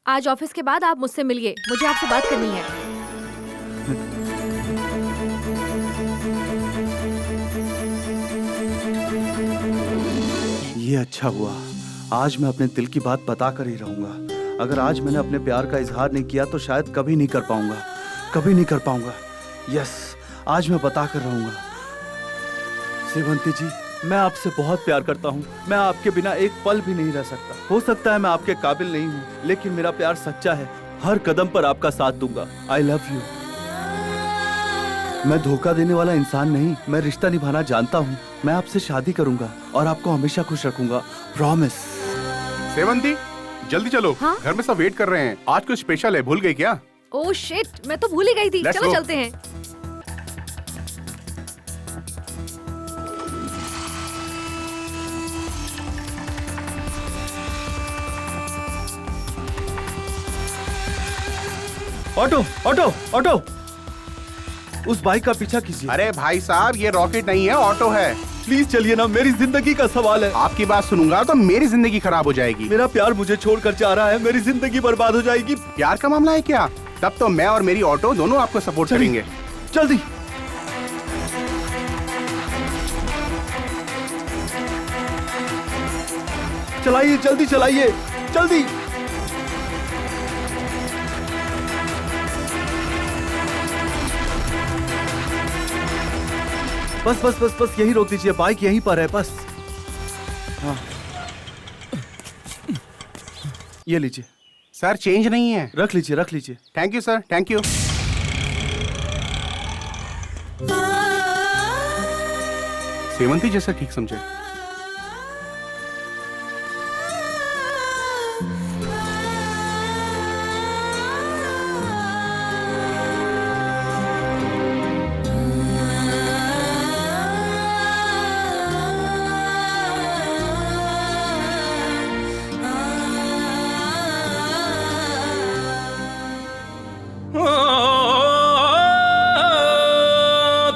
आज ऑफिस के बाद आप मुझसे मिलिए, मुझे आपसे बात करनी है। ये अच्छा हुआ, आज मैं अपने दिल की बात बता कर ही रहूंगा। अगर आज मैंने अपने प्यार का इजहार नहीं किया तो शायद कभी नहीं कर पाऊंगा, कभी नहीं कर पाऊंगा। यस, आज मैं बता कर रहूंगा। सेवंती जी, मैं आपसे बहुत प्यार करता हूँ। मैं आपके बिना एक पल भी नहीं रह सकता। हो सकता है मैं आपके काबिल नहीं हूँ, लेकिन मेरा प्यार सच्चा है। हर कदम पर आपका साथ दूंगा। I love you. मैं धोखा देने वाला इंसान नहीं, मैं रिश्ता निभाना जानता हूँ। मैं आपसे शादी करूंगा और आपको हमेशा खुश रखूंगा। प्रॉमिस। सेवंती, जल्दी चलो। हाँ? घर में सब वेट कर रहे हैं। आज कुछ स्पेशल है, भूल गई क्या? ओह शिट, मैं तो भूल ही गई थी। Let's चलो go. चलते हैं। ऑटो ऑटो ऑटो, उस बाइक का पीछा कीजिए। अरे भाई साहब, ये रॉकेट नहीं है, ऑटो है। प्लीज चलिए ना, मेरी जिंदगी का सवाल है। आपकी बात सुनूंगा तो मेरी जिंदगी खराब हो जाएगी। मेरा प्यार मुझे छोड़कर जा रहा है, मेरी जिंदगी बर्बाद हो जाएगी। प्यार का मामला है क्या? तब तो मैं और मेरी ऑटो दोनों आपको सपोर्ट करेंगे। जल्दी। चलाइए, जल्दी चलाइए, जल्दी। बस बस बस बस, यही रोक दीजिए, बाइक यहीं पर है बस। हाँ, ये लीजिए। सर चेंज नहीं है। रख लीजिए, रख लीजिए। Thank you sir, thank you. Sevanti जैसा ठीक समझे।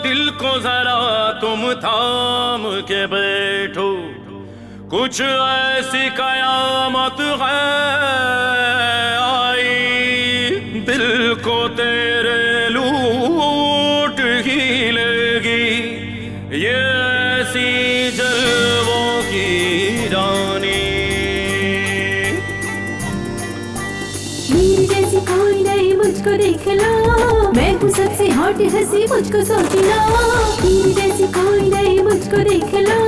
दिल को जरा तुम थाम के बैठो, कुछ ऐसी कयामत है आई, दिल को तेरे लूट ही लेगी ये ऐसी जलवों की रानी। मेरी जैसी कोई नहीं मुझको देख लो, मैं हूँ सबसे हॉट हंसी मुझको सोच लो। मेरी जैसी कोई नहीं मुझको देख लो,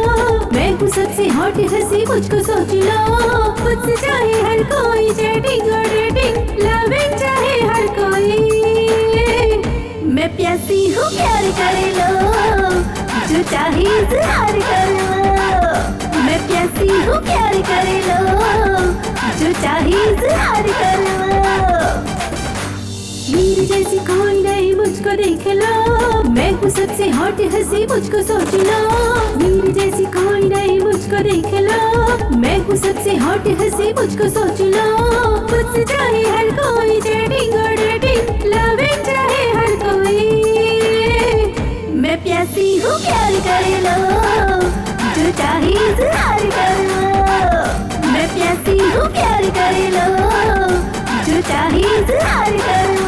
मैं हूँ सबसे हॉट हंसी मुझको सोच लो। मुझसे चाहे हर कोई चैटिंग और डेटिंग, लविंग चाहे हर कोई, मैं प्यासी हूँ प्यार कर लो, जो चाहे इजहार कर लो। मैं प्यासी हूँ प्यार कर लो, जो चाहे इजहार कर लो। मेरी जैसी कोई नहीं मुझको देख लो, मैं हूँ सबसे हॉट हंसी मुझको सोच लो। मेरी जैसी कोई नहीं मुझको देख लो, मैं हूँ सबसे हॉट हंसी मुझको सोच लो। मुझसे चाहे हर कोई चैटिंग और डेटिंग, लविंग चाहे हर कोई, मैं प्यासी हूँ प्यार कर लो, जो चाहे इजहार कर लो। मैं प्यासी हूँ प्यार कर लो, जो चाहे इजहार कर लो।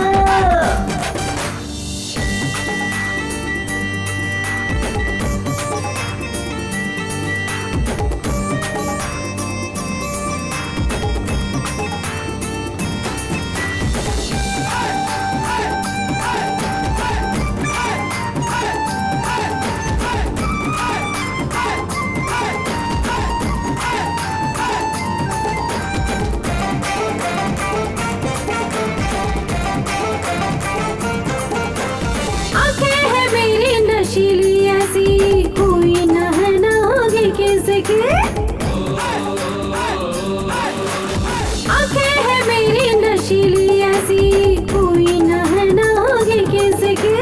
आंखें है मेरी नशीली ऐसी, कोई न है ना आगे किसी के।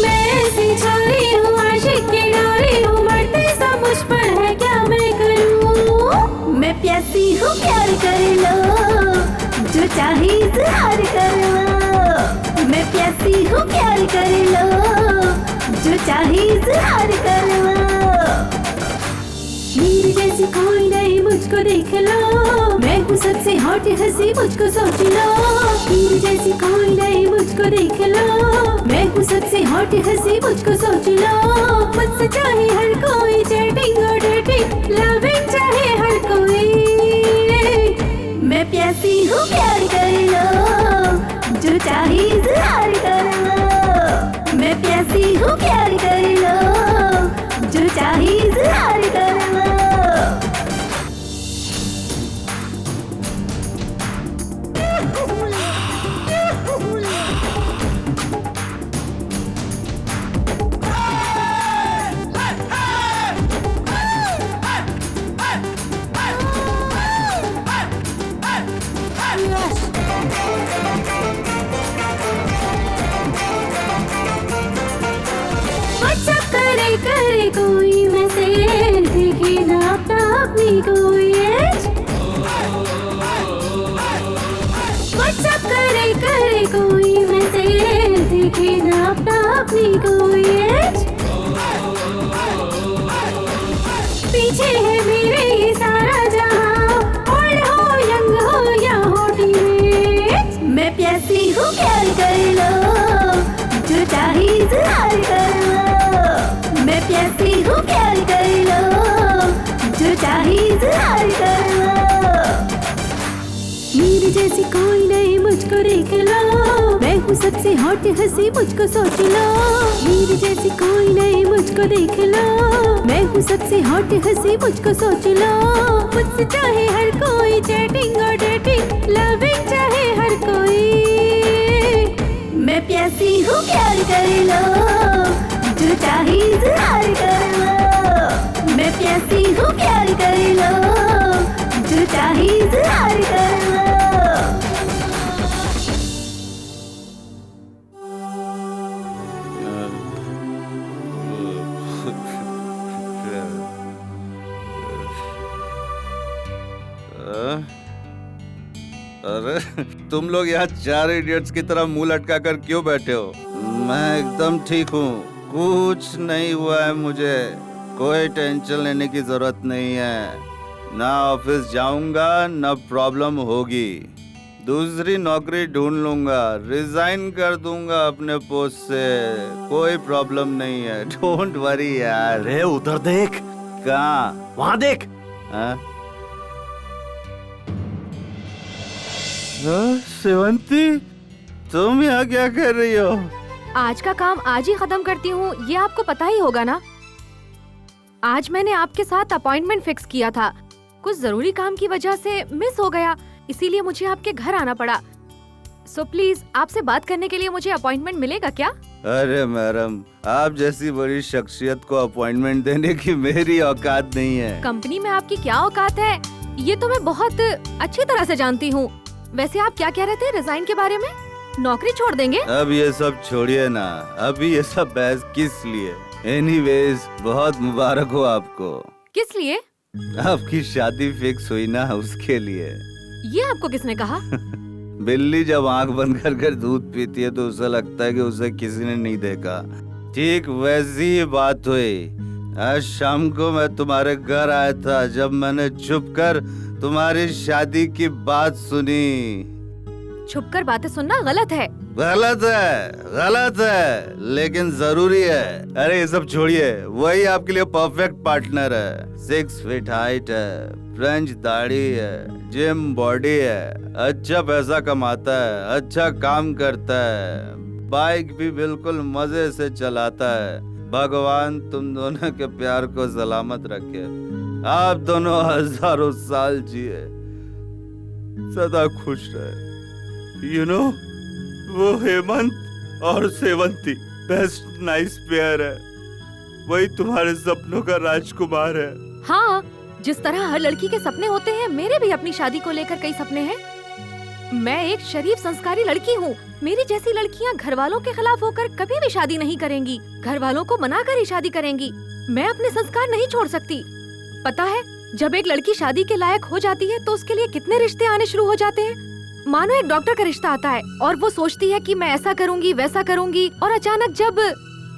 मैं ऐसी छाई हूँ, आशिक की डाली हूँ, मरते सब मुझ पर है, क्या मैं करूँ। मैं प्यासी हूँ प्यार कर लो, जो चाहे इजहार कर लो। मैं प्यासी हूँ प्यार कर लो, जो चाहे इजहार कर लो। मेरी जैसी कोई नहीं मुझको देख लो, मैं हूँ सबसे हॉट हंसी मुझको सोच लो। मेरी जैसी कोई नहीं मुझको देख लो, मैं हूँ सबसे हॉट हंसी मुझको सोच लो। मुझसे चाहे हर कोई चैटिंग और डेटिंग, लविंग चाहे हर कोई, मैं प्यासी हूँ प्यार कर लो, जो चाहे इजहार कर लो। मैं प्यासी हूँ प्यार कर लो, अपनी कोई एज। व्हाट्सएप करे कोई मैसेज, देखे ना अपनी कोई एज। पीछे है मेरे ये सारा जहां, ओल्ड हो यंग हो या हो टीनेज। मैं प्यासी हूँ प्यार कर लो, जो चाहे इजहार कर लो। मैं प्यासी हूँ प्यार कर लो, जो चाहे इजहार कर लो। मेरे जैसी कोई नहीं मुझको देख लो, मैं हूँ सबसे हॉट हंसी मुझको सोच लो। मेरे जैसी कोई नहीं मुझको देख लो, मैं हूँ सबसे हॉट हंसी मुझको सोच लो। मुझसे चाहे हर कोई चैटिंग और डेटिंग, लविंग चाहे हर कोई। मैं प्यासी हूँ प्यार कर लो, जो चाहे इजहार कर लो। मैं प्यासी हूँ प्यार कर लो, जो चाहे इजहार कर लो। अरे तुम लोग यहाँ चार इडियट्स की तरह मुंह लटका कर क्यों बैठे हो? मैं एकदम ठीक हूँ, कुछ नहीं हुआ है मुझे, कोई टेंशन लेने की जरूरत नहीं है। ना ऑफिस जाऊंगा ना प्रॉब्लम होगी, दूसरी नौकरी ढूंढ लूंगा, रिजाइन कर दूंगा अपने पोस्ट से, कोई प्रॉब्लम नहीं है। डोंट वरी यार। अरे उधर देख। कहाँ? वहाँ देख। सेवंती, तुम यहाँ क्या कर रही हो? आज का काम आज ही खत्म करती हूँ, ये आपको पता ही होगा ना। आज मैंने आपके साथ अपॉइंटमेंट फिक्स किया था, कुछ जरूरी काम की वजह से मिस हो गया, इसीलिए मुझे आपके घर आना पड़ा। सो प्लीज आपसे बात करने के लिए मुझे अपॉइंटमेंट मिलेगा क्या? अरे मैडम, आप जैसी बड़ी शख्सियत को अपॉइंटमेंट देने की मेरी औकात नहीं है। कंपनी में आपकी क्या औकात है ये तो मैं बहुत अच्छी तरह से जानती हूँ। वैसे आप क्या कह रहे थे रिजाइन के बारे में? नौकरी छोड़ देंगे? अब ये सब छोड़िए ना, अभी ये सब बहस किस लिए? एनीवेज, बहुत मुबारक हो आपको। किस लिए? आपकी शादी फिक्स हुई ना, उसके लिए। ये आपको किसने कहा? बिल्ली जब आंख बंद कर दूध पीती है तो उसे लगता है कि उसे किसी ने नहीं देखा, ठीक वैसी ही बात हुई। आज शाम को मैं तुम्हारे घर आया था, जब मैंने छुपकर तुम्हारी शादी की बात सुनी। छुपकर बातें सुनना गलत है। गलत है, लेकिन जरूरी है। अरे ये सब छोड़िए, वही आपके लिए परफेक्ट पार्टनर है। 6 फीट हाइट है, फ्रेंच दाढ़ी है, जिम बॉडी है, अच्छा पैसा कमाता है, अच्छा काम करता है, बाइक भी बिल्कुल मजे से चलाता है। भगवान तुम दोनों के प्यार को सलामत रखे, आप दोनों हजारों साल जिए, सदा खुश रहे। You know, वो हेमंत और सेवंती बेस्ट नाइस पेयर है, वही तुम्हारे सपनों का राजकुमार है। हाँ, जिस तरह हर लड़की के सपने होते हैं, मेरे भी अपनी शादी को लेकर कई सपने हैं। मैं एक शरीफ संस्कारी लड़की हूँ, मेरी जैसी लड़कियाँ घर वालों के खिलाफ होकर कभी भी शादी नहीं करेंगी, घर वालों को मना कर ही शादी करेंगी। मैं अपने संस्कार नहीं छोड़ सकती। पता है, जब एक लड़की शादी के लायक हो जाती है तो उसके लिए कितने रिश्ते आने शुरू हो जाते हैं। मानो एक डॉक्टर का रिश्ता आता है और वो सोचती है कि मैं ऐसा करूंगी वैसा करूंगी, और अचानक जब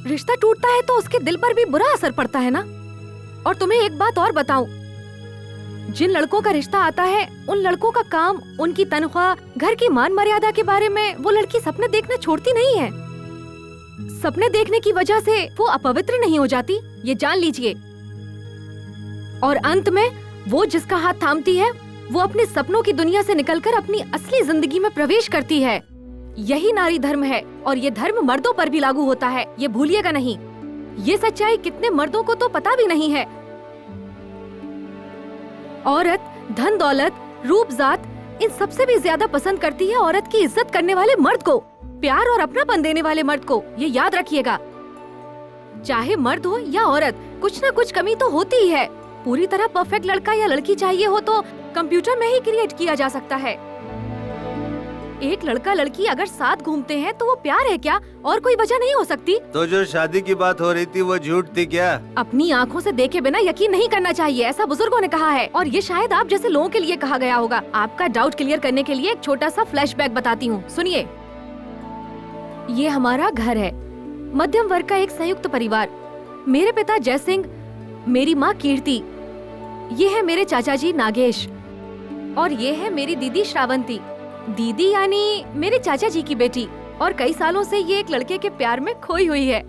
रिश्ता टूटता है तो उसके दिल पर भी बुरा असर पड़ता है ना। और तुम्हें एक बात और बताऊं, जिन लड़कों का रिश्ता आता है उन लड़कों का काम, उनकी तनख्वाह, घर की मान मर्यादा के बारे में वो लड़की सपने देखना छोड़ती नहीं है। सपने देखने की वजह से वो अपवित्र नहीं हो जाती, ये जान लीजिए। और अंत में वो जिसका हाथ थामती है वो अपने सपनों की दुनिया से निकलकर अपनी असली जिंदगी में प्रवेश करती है। यही नारी धर्म है, और ये धर्म मर्दों पर भी लागू होता है, ये भूलिएगा नहीं। ये सच्चाई कितने मर्दों को तो पता भी नहीं है। औरत धन दौलत, रूप जात, इन सबसे भी ज्यादा पसंद करती है औरत की इज्जत करने वाले मर्द को, प्यार और अपनापन देने वाले मर्द को। ये याद रखिएगा, चाहे मर्द हो या औरत, कुछ न कुछ कमी तो होती ही है। पूरी तरह परफेक्ट लड़का या लड़की चाहिए हो तो कंप्यूटर में ही क्रिएट किया जा सकता है। एक लड़का लड़की अगर साथ घूमते हैं तो वो प्यार है क्या? और कोई वजह नहीं हो सकती? तो जो शादी की बात हो रही थी वो झूठ थी क्या? अपनी आँखों से देखे बिना यकीन नहीं करना चाहिए, ऐसा बुजुर्गों ने कहा है। और ये शायद आप जैसे लोगों के लिए कहा गया होगा। आपका डाउट क्लियर करने के लिए एक छोटा सा फ्लैशबैक बताती हूँ, सुनिए। ये हमारा घर है, मध्यम वर्ग का एक संयुक्त परिवार। मेरे पिता जय सिंह, मेरी माँ कीर्ति, ये है मेरे चाचा जी नागेश, और ये है मेरी दीदी श्रावंती। दीदी यानी मेरे चाचा जी की बेटी, और कई सालों से ये एक लड़के के प्यार में खोई हुई है।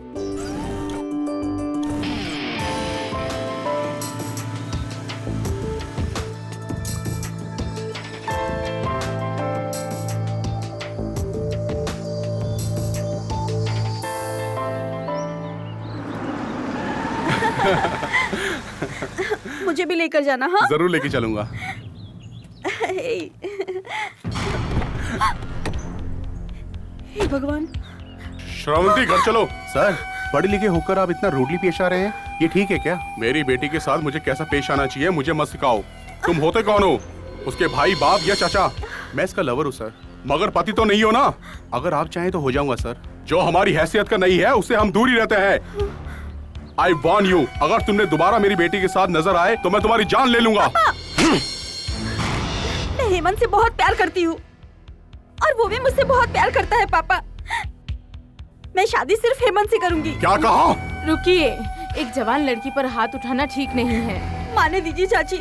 मुझे भी लेकर जाना। हाँ जरूर लेके चलूंगा। हे भगवान। श्रावंती घर चलो। सर, पढ़े लिखे होकर आप इतना रूडली पेश आ रहे हैं, ये ठीक है क्या? मेरी बेटी के साथ मुझे कैसा पेश आना चाहिए मुझे मत सिखाओ। तुम होते कौन हो? उसके भाई, बाप या चाचा? मैं इसका लवर हूँ सर, मगर पति तो नहीं हो ना। अगर आप चाहें तो हो जाऊंगा सर। जो हमारी हैसियत का नहीं है उससे हम दूर ही रहते हैं। आई वॉर्न यू, अगर तुमने दोबारा मेरी बेटी के साथ नजर आए तो मैं तुम्हारी जान ले लूंगा। मैं हेमंत से बहुत प्यार करती हूँ और वो भी मुझसे बहुत प्यार करता है पापा। मैं शादी सिर्फ हेमंत से करूंगी। क्या कहा? रुकिए, एक जवान लड़की पर हाथ उठाना ठीक नहीं है। मारने दीजिए चाची,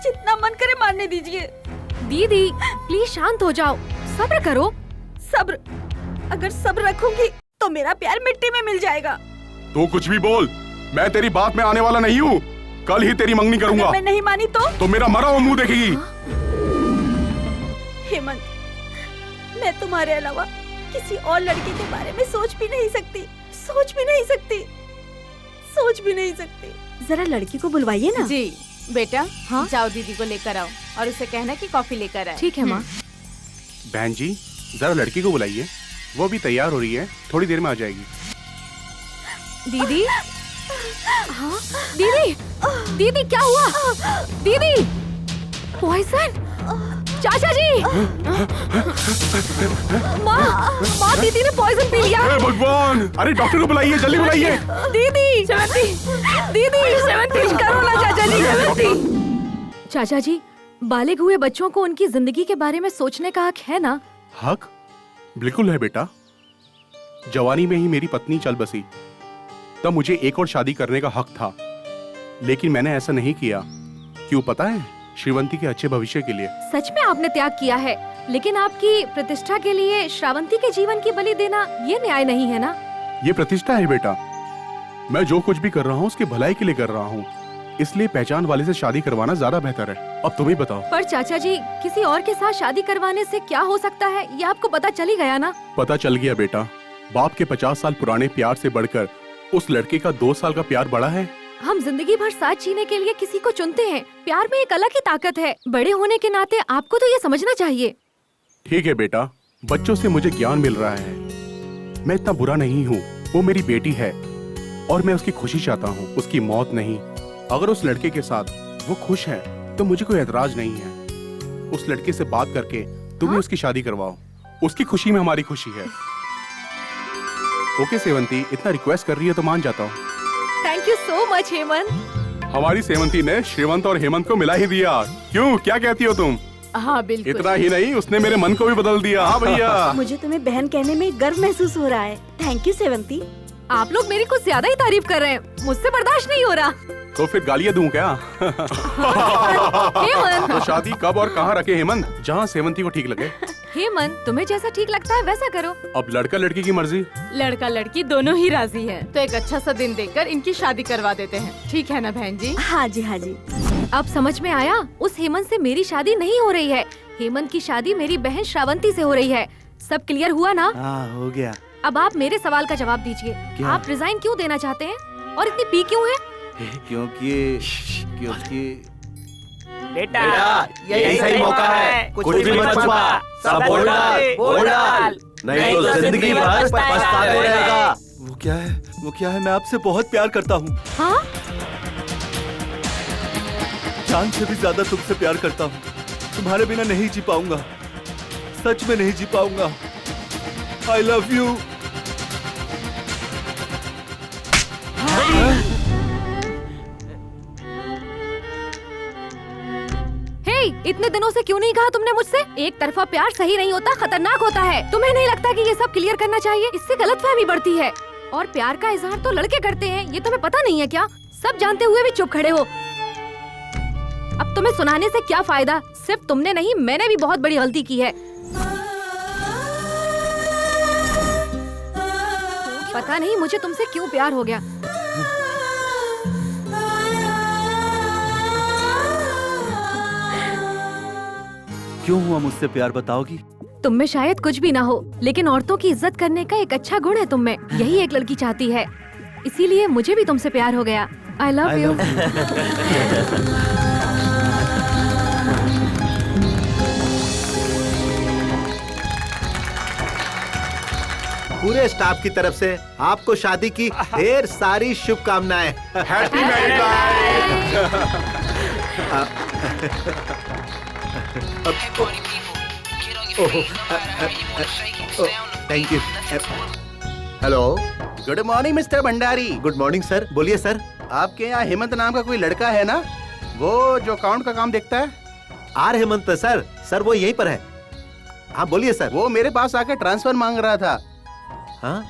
जितना मन करे मारने दीजिए। दीदी प्लीज शांत हो जाओ, सब्र करो। सब्र? अगर सब्र रखूंगी तो मेरा प्यार मिट्टी में मिल जाएगा। तू कुछ भी बोल, मैं तेरी बात में आने वाला नहीं हूँ। कल ही तेरी मंगनी करूंगा। अगर मैं नहीं मानी तो मेरा मरा हुआ मुंह देखेगी। हेमंत, मैं तुम्हारे अलावा किसी और लड़के के बारे में सोच भी नहीं सकती, सोच भी नहीं सकती, सोच भी नहीं सकती। जरा लड़की को बुलवाइए ना। जी बेटा, हाँ जाओ दीदी को लेकर आओ और उसे कहना कि कॉफी लेकर आए। ठीक है माँ। बहन जी, जरा लड़की को बुलाइए, वो भी तैयार हो रही है, थोड़ी देर में आ जाएगी। दीदी, हाँ दीदी, दीदी क्या हुआ? दीदी, पॉइजन? चाचा जी! माँ दीदी ने पॉइजन पी लिया। हे भगवान! अरे डॉक्टर को बुलाइए, जल्दी बुलाइए। दीदी, दीदी, करो ना चाचा जी। चाचा जी, बालिग हुए बच्चों को उनकी जिंदगी के बारे में सोचने का हक है ना? हक बिल्कुल है बेटा। जवानी में ही मेरी पत्नी चल बसी, तब मुझे एक और शादी करने का हक था, लेकिन मैंने ऐसा नहीं किया। क्यों पता है? श्रीवंती के अच्छे भविष्य के लिए। सच में आपने त्याग किया है, लेकिन आपकी प्रतिष्ठा के लिए श्रावंती के जीवन की बलि देना ये न्याय नहीं है ना? ये प्रतिष्ठा है बेटा। मैं जो कुछ भी कर रहा हूँ उसकी भलाई के लिए कर रहा हूँ, इसलिए पहचान वाले से शादी करवाना ज्यादा बेहतर है। अब तुम ही बताओ। पर चाचा जी, किसी और के साथ शादी करवाने से क्या हो सकता है, ये आपको पता चल ही गया ना? पता चल गया बेटा। बाप के 50 साल पुराने प्यार से बढ़कर उस लड़के का 2 साल का प्यार बड़ा है। हम जिंदगी भर साथ जीने के लिए किसी को चुनते हैं। प्यार में एक अलग ही ताकत है। बड़े होने के नाते आपको तो ये समझना चाहिए। ठीक है बेटा, बच्चों से मुझे ज्ञान मिल रहा है। मैं इतना बुरा नहीं हूँ। वो मेरी बेटी है और मैं उसकी खुशी चाहता हूँ, उसकी मौत नहीं। अगर उस लड़के के साथ वो खुश है तो मुझे कोई एतराज नहीं है। उस लड़के से बात करके तुम उसकी शादी करवाओ। उसकी खुशी में हमारी खुशी है। ओके सेवंती, इतना रिक्वेस्ट कर रही है तो मान जाता हूँ। Thank you so much Hemant. हमारी सेवंती ने श्रीवंत और हेमंत को मिला ही दिया। क्यों, क्या कहती हो तुम? हाँ बिल्कुल। इतना ही नहीं, उसने मेरे मन को भी बदल दिया। हाँ भैया। मुझे तुम्हें बहन कहने में गर्व महसूस हो रहा है। Thank you Sevanti. आप लोग मेरी कुछ ज्यादा ही तारीफ कर रहे हैं, मुझसे बर्दाश्त नहीं हो रहा। तो फिर गालियाँ दूं क्या? हेमंत, तो शादी कब और कहाँ रखे हेमंत? जहाँ सेवंती को ठीक लगे। हेमंत, तुम्हें जैसा ठीक लगता है वैसा करो। अब लड़का लड़की की मर्जी। लड़का लड़की दोनों ही राजी हैं। तो एक अच्छा सा दिन देखकर इनकी शादी करवा देते हैं। ठीक है ना बहन जी? हाँ जी, हाँ जी। अब समझ में आया, उस हेमंत से मेरी शादी नहीं हो रही है। हेमंत की शादी मेरी बहन श्रावंती से हो रही है। सब क्लियर हुआ ना? हाँ, हो गया। अब आप मेरे सवाल का जवाब दीजिए। आप रिजाइन क्यों देना चाहते हैं और इतनी पी क्यों है? क्योंकि बेटा यही सही मौका है, कुछ भी मत छुपा, सब बोल डाल, नहीं तो जिंदगी भर पछताते रहेगा। वो क्या है? मैं आपसे बहुत प्यार करता हूँ। हाँ? जान से भी ज्यादा तुमसे प्यार करता हूँ। तुम्हारे बिना नहीं जी पाऊंगा। सच में नहीं जी पाऊंगा। I love you. इतने दिनों से क्यों नहीं कहा तुमने मुझसे? एक तरफा प्यार सही नहीं होता, खतरनाक होता है। तुम्हें नहीं लगता कि ये सब क्लियर करना चाहिए? इससे गलतफहमी बढ़ती है। और प्यार का इजहार तो लड़के करते हैं, ये तुम्हें पता नहीं है क्या? सब जानते हुए भी चुप खड़े हो। अब तुम्हें सुनाने से क्या फायदा? सिर्फ तुमने नहीं, मैंने भी बहुत बड़ी गलती की है। पता नहीं मुझे तुमसे क्यों प्यार हो गया। क्यों हुआ मुझसे प्यार, बताओगी? तुम में शायद कुछ भी ना हो, लेकिन औरतों की इज्जत करने का एक अच्छा गुण है तुम में। यही एक लड़की चाहती है, इसीलिए मुझे भी तुमसे प्यार हो गया। I love you. पूरे स्टाफ की तरफ से आपको शादी की ढेर सारी शुभकामनाएं। Happy married thank you. Hello, good morning mister Bhandari. Good morning sir, बोलिए सर। आपके यहाँ हेमंत नाम का कोई लड़का है ना, वो जो अकाउंट का काम देखता है? Are Hemant sir. सर वो यहीं पर है। हाँ बोलिए सर। वो मेरे पास आके ट्रांसफर मांग रहा था। हाँ,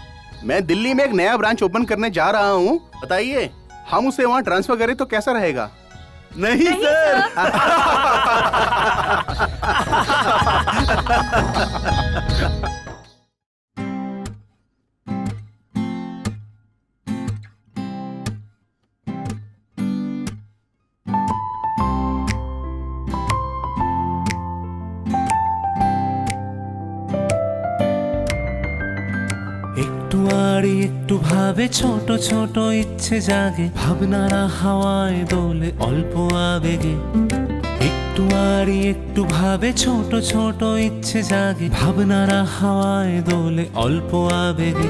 मैं दिल्ली में एक नया ब्रांच ओपन करने जा रहा हूँ। बताइए, हम उसे वहाँ ट्रांसफर करें तो कैसा रहेगा? नहीं सर। একটু ভাবে ছোট ছোট ইচ্ছে জাগে, ভাবনারা হাওয়ায় দোলে অল্প আবেগে। একটু ভাবে ছোট ছোট ইচ্ছে জাগে, ভাবনারা হাওয়ায় দোলে অল্প আবেগে।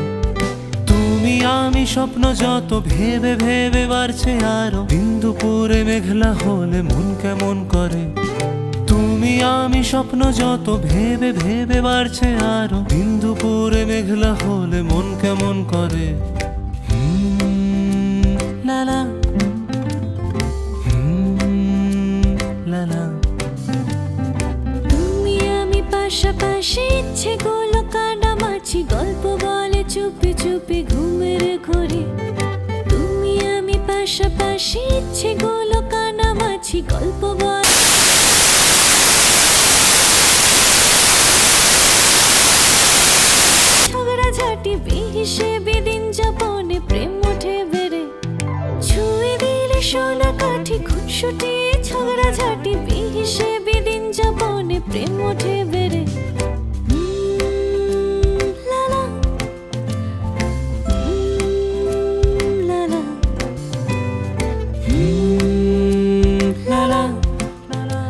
তুমি আমি স্বপ্ন যত ভেবে ভেবে বাড়ছে আরো, বিন্দুপুরে মেঘলা হলে মন কেমন করে। তুমি আমি স্বপ্ন যত ভেবে ভেবে বাড়ছে আরো, বিন্দুপুরে মেঘলা হলে মন কেমন করে। লালা লালা। তুমি আমি পাশাপাশি, ইচ্ছে গুলো কাটামাছি, গল্প বলে চুপি চুপি ঘুমের ঘরে। তুমি আমি পাশাপাশি, ইচ্ছে গুলো কাটামাছি, গল্প বলে ঝগড়াঝাটি হিসেবে দিন যাপনে প্রেম ওঠে বেড়ে। ছুঁয়ে দিলে সোনা কাঠি খুনসুটি, ঝগড়াঝাটি হিসেবে দিন যাপনে প্রেম ওঠে বেড়ে। লালা লালা লালা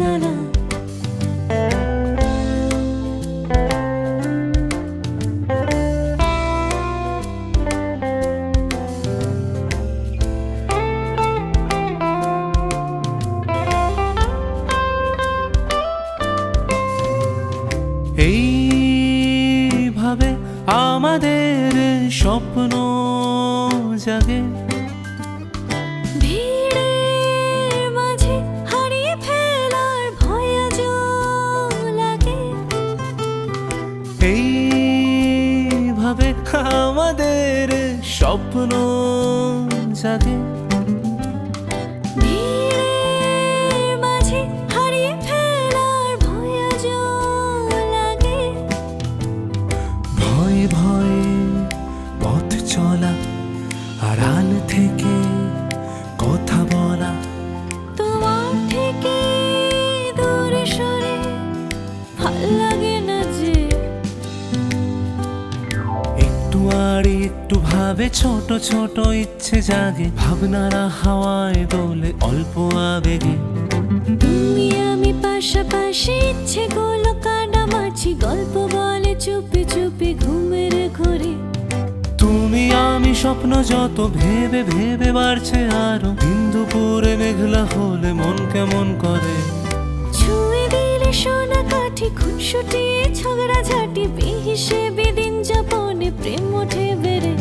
লালা। এইভাবে আমাদের স্বপ্ন জাগে, ভিড়ের মাঝে হারিয়ে ফেলার ভয় আজও লাগে। এইভাবে আমাদের স্বপ্ন জাগে, ভিড়ের মাঝে হারিয়ে ফেলার ভয় আজও লাগে। ভয়ে ভয়ে পথ চলা, আড়াল থেকে কথা বলা, তোমার থেকে দূরে সরে ভাল লাগে না যে। একটু ভাবে ছোট ছোট ইচ্ছে জাগে, ভাবনারা হাওয়ায় দোলে অল্প আবেগে। তুমি আমি পাশাপাশি, ইচ্ছে গুলো কাটামাছি, গল্প বলে চুপি চুপি ঘুমের ঘরে। তুমি আমি স্বপ্ন যত ভেবে ভেবে বাড়ছে আরো, বিন্দুপুরে মেঘলা হলে মন কেমন করে। ছুঁয়ে দিলে সোনা কাঠি খুনসুটি ঝগড়া ঝাঁটি বেহিসেবি দিন যাপনে প্রেম ওঠে বেড়ে